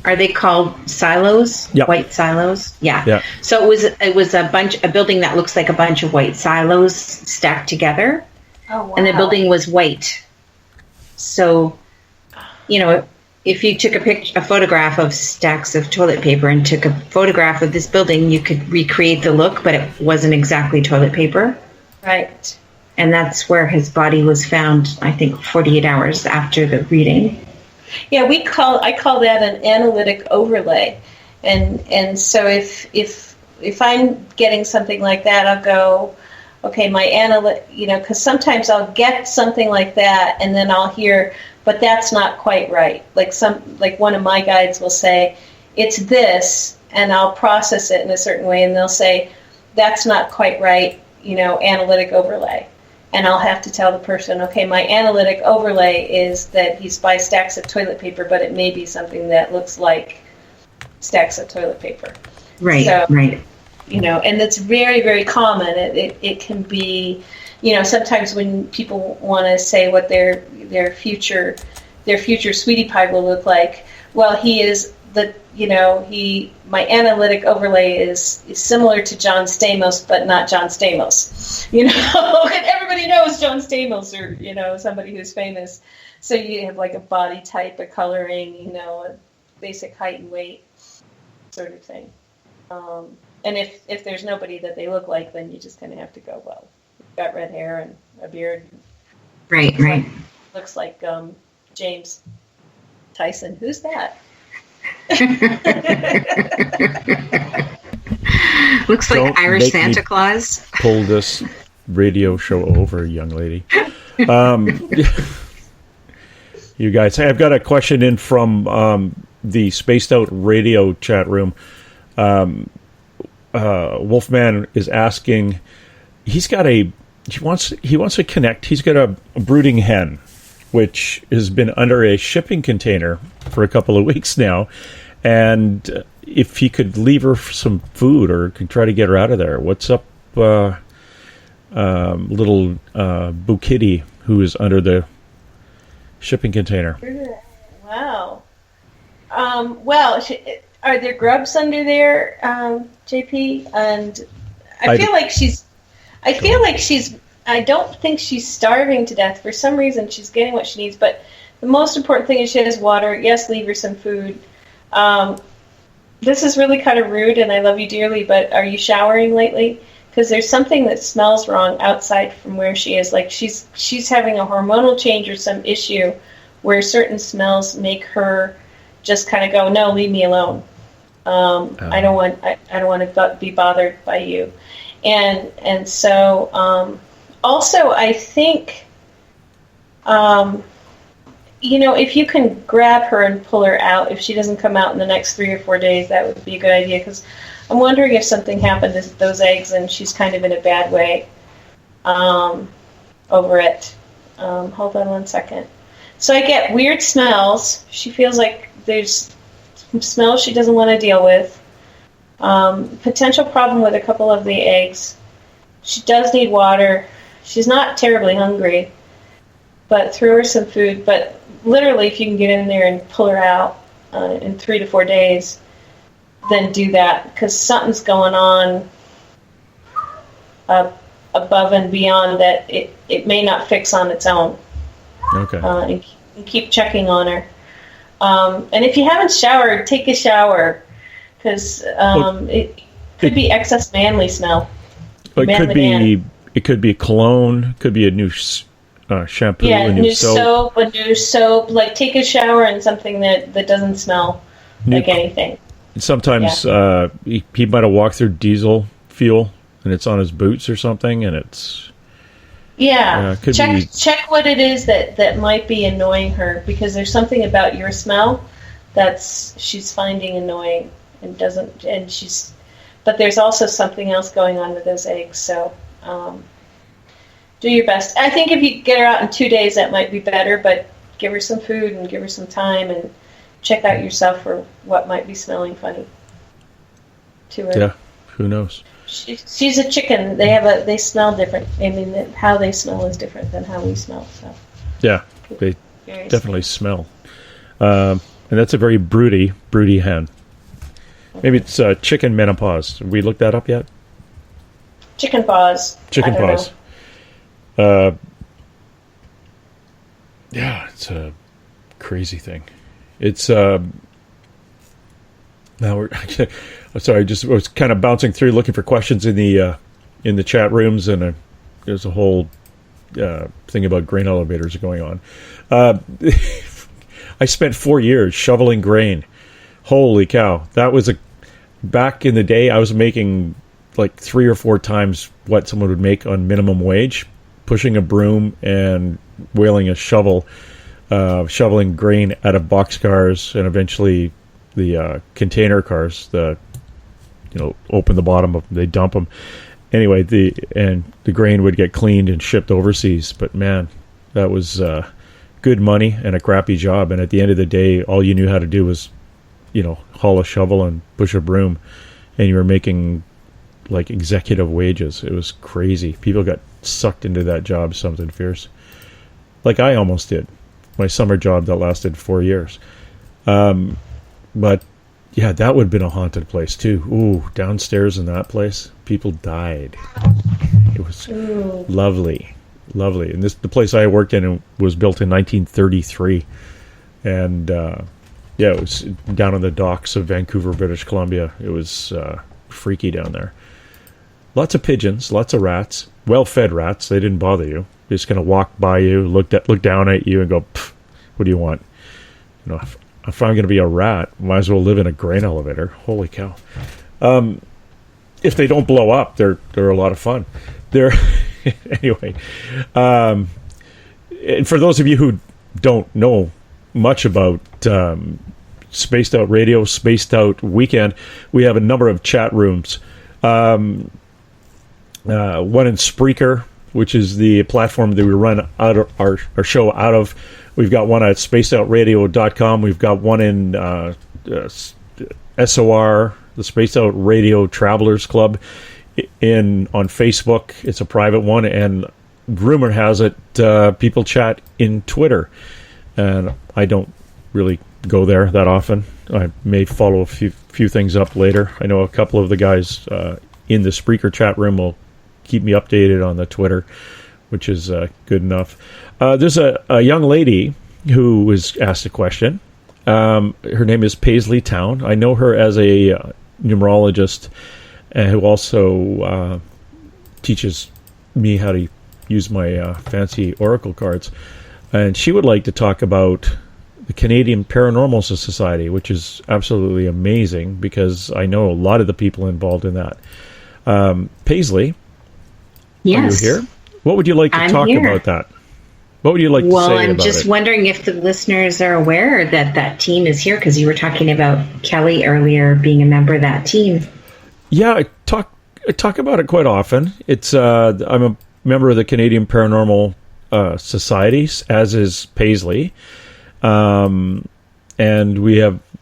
are they called silos? Yep. White silos? Yeah. Yeah. So it was a building that looks like a bunch of white silos stacked together. Oh, wow. And the building was white. So, if you took a photograph of stacks of toilet paper and took a photograph of this building, you could recreate the look, but it wasn't exactly toilet paper. Right. And that's where his body was found, I think, 48 hours after the reading. Yeah, I call that an analytic overlay. And so if I'm getting something like that, I'll go, okay, my because sometimes I'll get something like that and then I'll hear, but that's not quite right. Like one of my guides will say, it's this, and I'll process it in a certain way, and they'll say, that's not quite right, analytic overlay. And I'll have to tell the person, okay, my analytic overlay is that he's by stacks of toilet paper, but it may be something that looks like stacks of toilet paper. Right, so, right. And it's very, very common. It can be, sometimes when people want to say what their future sweetie pie will look like, well, he is my analytic overlay is similar to John Stamos, but not John Stamos. And everybody knows John Stamos, or somebody who's famous. So you have a body type, a coloring, a basic height and weight sort of thing. And if there's nobody that they look like, then you just kind of have to go, well, you've got red hair and a beard. Right, right. Looks like James Tyson. Who's that? Looks like Irish Santa Claus. Pull this radio show over, young lady. You guys, I've got a question in from the Spaced Out Radio chat room. Wolfman is asking. He wants to connect. He's got a brooding hen, which has been under a shipping container for a couple of weeks now, and if he could leave her some food or could try to get her out of there. What's up, little Bukitty, who is under the shipping container? Wow. Well, are there grubs under there, JP? And I feel like she's. I don't think she's starving to death. For some reason, she's getting what she needs. But the most important thing is she has water. Yes, leave her some food. This is really kind of rude, and I love you dearly, but are you showering lately? Because there's something that smells wrong outside from where she is. Like she's having a hormonal change or some issue where certain smells make her just kind of go, no, leave me alone. I don't want to be bothered by you. And so also I think if you can grab her and pull her out, if she doesn't come out in the next 3 or 4 days, that would be a good idea, because I'm wondering if something happened to those eggs and she's kind of in a bad way over it. Hold on one second. So I get weird smells. She feels like there's smells she doesn't want to deal with. Potential problem with a couple of the eggs. She does need water. She's not terribly hungry, but throw her some food. But literally, if you can get in there and pull her out in 3 to 4 days, then do that, because something's going on above and beyond that it may not fix on its own. Okay. And keep checking on her. And if you haven't showered, take a shower, because it could be excess manly smell. It could be a cologne, could be a new shampoo, a new soap. A new soap. Like, take a shower in something that doesn't smell like anything. Sometimes he might have walked through diesel fuel and it's on his boots or something, and it's check what it is that might be annoying her, because there's something about your smell she's finding annoying but there's also something else going on with those eggs. So do your best. I think if you get her out in 2 days, that might be better, but give her some food and give her some time and check out yourself for what might be smelling funny to her. Yeah, who knows? She's a chicken. They smell different. I mean, how they smell is different than how we smell. So yeah, they definitely smell. And that's a very broody hen. Maybe it's chicken menopause. Have we looked that up yet? Chicken paws. Chicken paws. Yeah, it's a crazy thing. It's now we're sorry, I was kind of bouncing through looking for questions in the chat rooms, and there's a whole thing about grain elevators going on. I spent 4 years shoveling grain. Holy cow. That was back in the day, I was making like 3 or 4 times what someone would make on minimum wage, pushing a broom and wheeling a shovel, shoveling grain out of boxcars and eventually the container cars that open the bottom of them, they dump them. Anyway, the grain would get cleaned and shipped overseas. But man, that was good money and a crappy job. And at the end of the day, all you knew how to do was haul a shovel and push a broom, and you were making like executive wages. It was crazy. People got sucked into that job, something fierce. Like I almost did. My summer job that lasted 4 years. But yeah, that would have been a haunted place too. Ooh, downstairs in that place, people died. It was lovely. And the place I worked in was built in 1933, and it was down on the docks of Vancouver, British Columbia. It was freaky down there. Lots of pigeons, lots of rats, well-fed rats. They didn't bother you. They just kind of walk by you, look down at you, and go, "What do you want?" If I'm going to be a rat, might as well live in a grain elevator. Holy cow! If they don't blow up, they're a lot of fun. Anyway. And for those of you who don't know much about Spaced Out Radio, Spaced Out Weekend, we have a number of chat rooms. One in Spreaker, which is the platform that we run out of our show out of. We've got one at spacedoutradio.com. We've got one in SOR, the Spaced Out Radio Travelers Club, on Facebook. It's a private one, and rumor has it people chat in Twitter. And I don't really go there that often. I may follow a few things up later. I know a couple of the guys in the Spreaker chat room will keep me updated on the Twitter, which is good enough. There's a young lady who was asked a question. Her name is Paisley Town. I know her as a numerologist who also teaches me how to use my fancy oracle cards. And she would like to talk about the Canadian Paranormal Society, which is absolutely amazing because I know a lot of the people involved in that. Paisley, yes. Are you here? What would you like to talk about that? What would you like to say about it? Well, I'm just wondering if the listeners are aware that team is here, because you were talking about Kelly earlier being a member of that team. Yeah, I talk about it quite often. It's I'm a member of the Canadian Paranormal societies, as is Paisley. And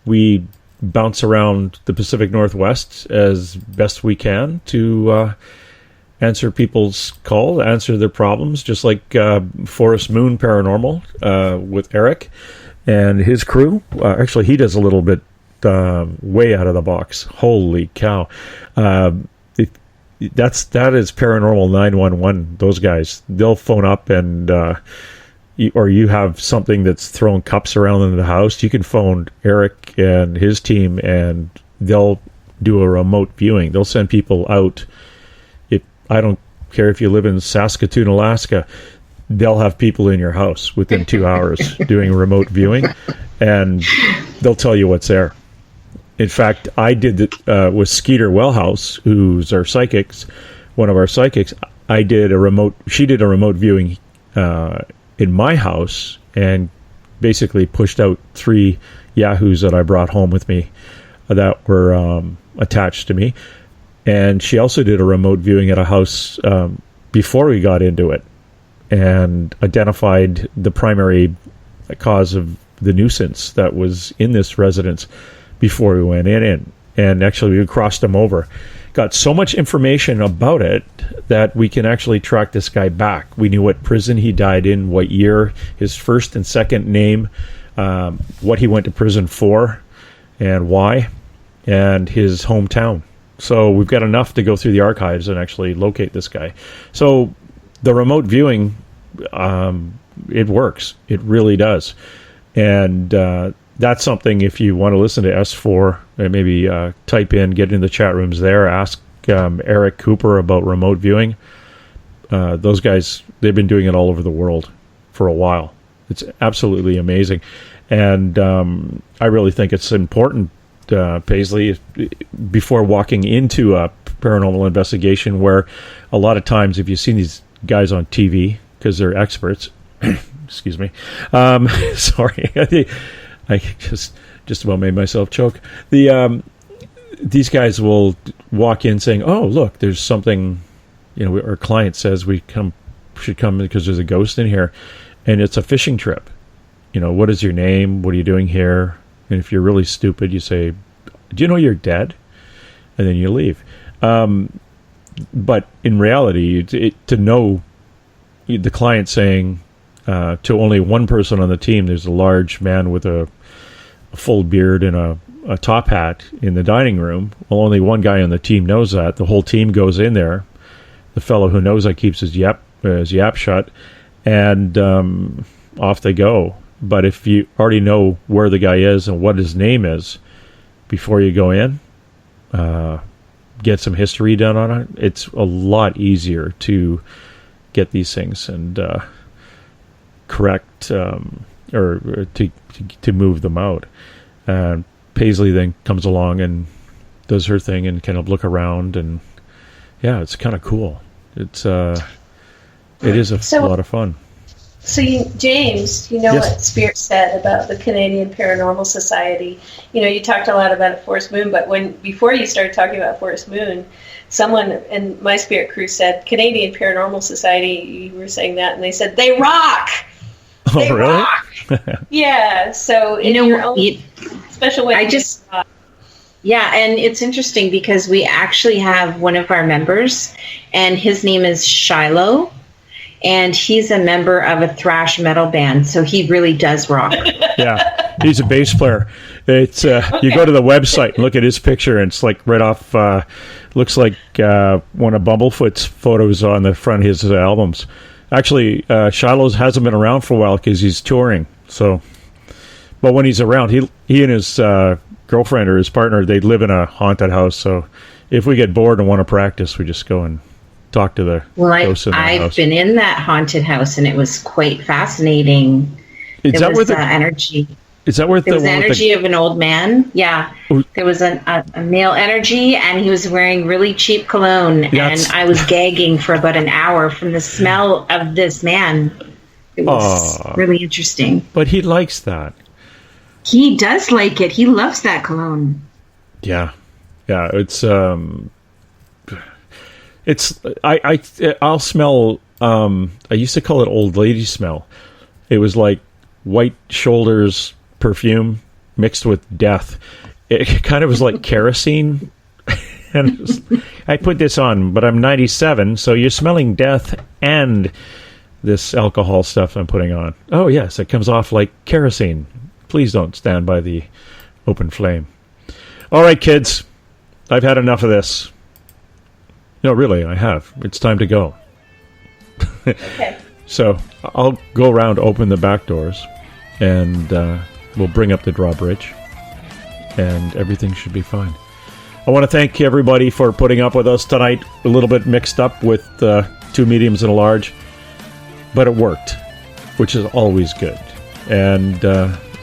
we bounce around the Pacific Northwest as best we can to answer people's calls, answer their problems, just like Forest Moon Paranormal with Eric and his crew. Actually, he does a little bit way out of the box. Holy cow. That is Paranormal 911. Those guys, they'll phone up and or you have something that's throwing cups around in the house, you can phone Eric and his team and they'll do a remote viewing. They'll send people out. I don't care if you live in Saskatoon, Alaska, they'll have people in your house within 2 hours doing remote viewing, and they'll tell you what's there. In fact, I did it with Skeeter Wellhouse, who's our psychics, one of our psychics. She did a remote viewing in my house and basically pushed out 3 yahoos that I brought home with me that were attached to me. And she also did a remote viewing at a house before we got into it and identified the primary cause of the nuisance that was in this residence before we went in. And actually, we crossed them over. Got so much information about it that we can actually track this guy back. We knew what prison he died in, what year, his first and second name, what he went to prison for, and why, and his hometown. So we've got enough to go through the archives and actually locate this guy. So the remote viewing, it works. It really does. And that's something, if you want to listen to S4, maybe type in, get in the chat rooms there, ask Eric Cooper about remote viewing. Those guys, they've been doing it all over the world for a while. It's absolutely amazing. And I really think it's important, Paisley, before walking into a paranormal investigation, where a lot of times if you've seen these guys on TV, because they're experts, excuse me, sorry, I just about made myself choke. These guys will walk in saying, oh, look, there's something, our client says we should come because there's a ghost in here, and it's a fishing trip. What is your name? What are you doing here? And if you're really stupid, you say, do you know you're dead? And then you leave. But in reality, to know the client saying to only one person on the team, there's a large man with a full beard and a top hat in the dining room. Well, only one guy on the team knows that. The whole team goes in there. The fellow who knows that keeps his yap shut, and off they go. But if you already know where the guy is and what his name is before you go in, get some history done on it, it's a lot easier to get these things and correct or to move them out. Paisley then comes along and does her thing and kind of look around, and yeah, it's kind of cool. It is a lot of fun. So, James, Yes. what Spirit said about the Canadian Paranormal Society. You talked a lot about Forest Moon, but before you started talking about Forest Moon, someone in my Spirit crew said, Canadian Paranormal Society, you were saying that, and they said, they rock! They really? rock! Yeah, so in your own special way. Yeah, and it's interesting because we actually have one of our members, and his name is Shiloh, and he's a member of a thrash metal band, so he really does rock. Yeah, he's a bass player. It's You go to the website and look at his picture, and it's like right off, looks like one of Bumblefoot's photos on the front of his albums. Actually, Shiloh hasn't been around for a while because he's touring. So, but when he's around, he and his girlfriend or his partner, they live in a haunted house. So if we get bored and want to practice, we just go and talk to the ghosts in the house. I've been in that haunted house, and it was quite fascinating. Is that where the energy? Is that where there was energy of an old man? Yeah, there was a male energy, and he was wearing really cheap cologne, and I was gagging for about an hour from the smell of this man. It was really interesting. But he likes that. He does like it. He loves that cologne. Yeah, it's I'll smell I used to call it old lady smell. It was like white shoulders perfume mixed with death. It kind of was like kerosene. And it was, I put this on, but I'm 97, so you're smelling death and this alcohol stuff I'm putting on. Oh, yes, it comes off like kerosene. Please don't stand by the open flame. All right, kids, I've had enough of this. No, really, I have. It's time to go. Okay. So I'll go around, open the back doors, and we'll bring up the drawbridge, and everything should be fine. I want to thank everybody for putting up with us tonight. A little bit mixed up with two mediums and a large, but it worked, which is always good. And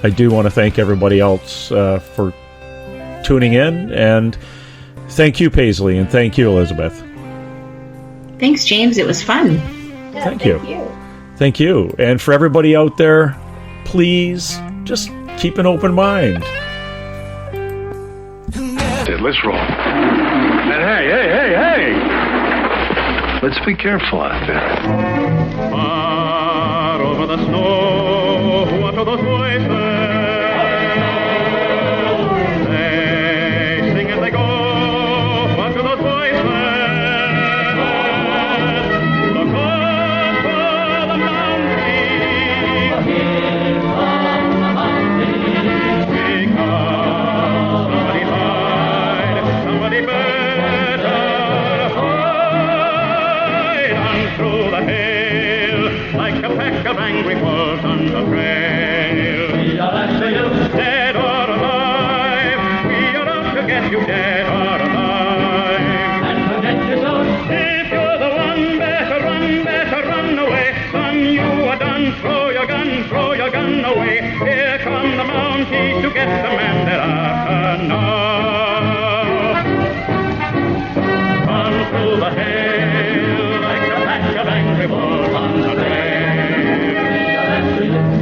I do want to thank everybody else for tuning in, and thank you, Paisley, and thank you, Elizabeth. Thanks, James. It was fun. Yeah, Thank you. Thank you. And for everybody out there, please just keep an open mind. Let's roll. And hey! Let's be careful out there. Far over the snow, what are those voices? They sing as they go. What are those voices? Look up for the mountain. Because somebody hide, somebody better hide on through the hail, like a pack of angry wolves on the trail. We are after you, dead or alive. We are out to get you, dead or alive. And forget your soul. If you're the one, better run away. Son, you are done. Throw your gun away. Here come the Mounties to get the man they're after now. Run through the hail like a pack of angry wolves on the trail.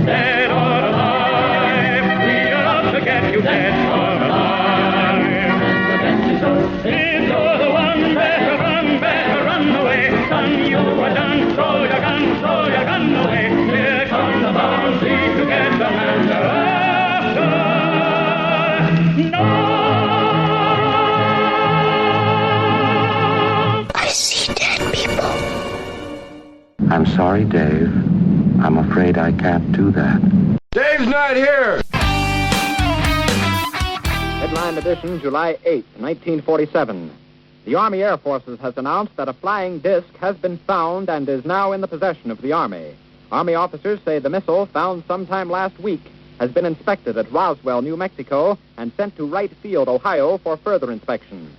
Dead or alive, we are out to get you, dead or alive. If you're the one, better run away. Son, you are done. Throw your gun away. Here come the Mounties to get the man they're after. No! I see dead people. I'm sorry, Dave. I'm afraid I can't do that. Dave's not here! Headline edition, July 8, 1947. The Army Air Forces has announced that a flying disc has been found and is now in the possession of the Army. Army officers say the missile, found sometime last week, has been inspected at Roswell, New Mexico, and sent to Wright Field, Ohio, for further inspection.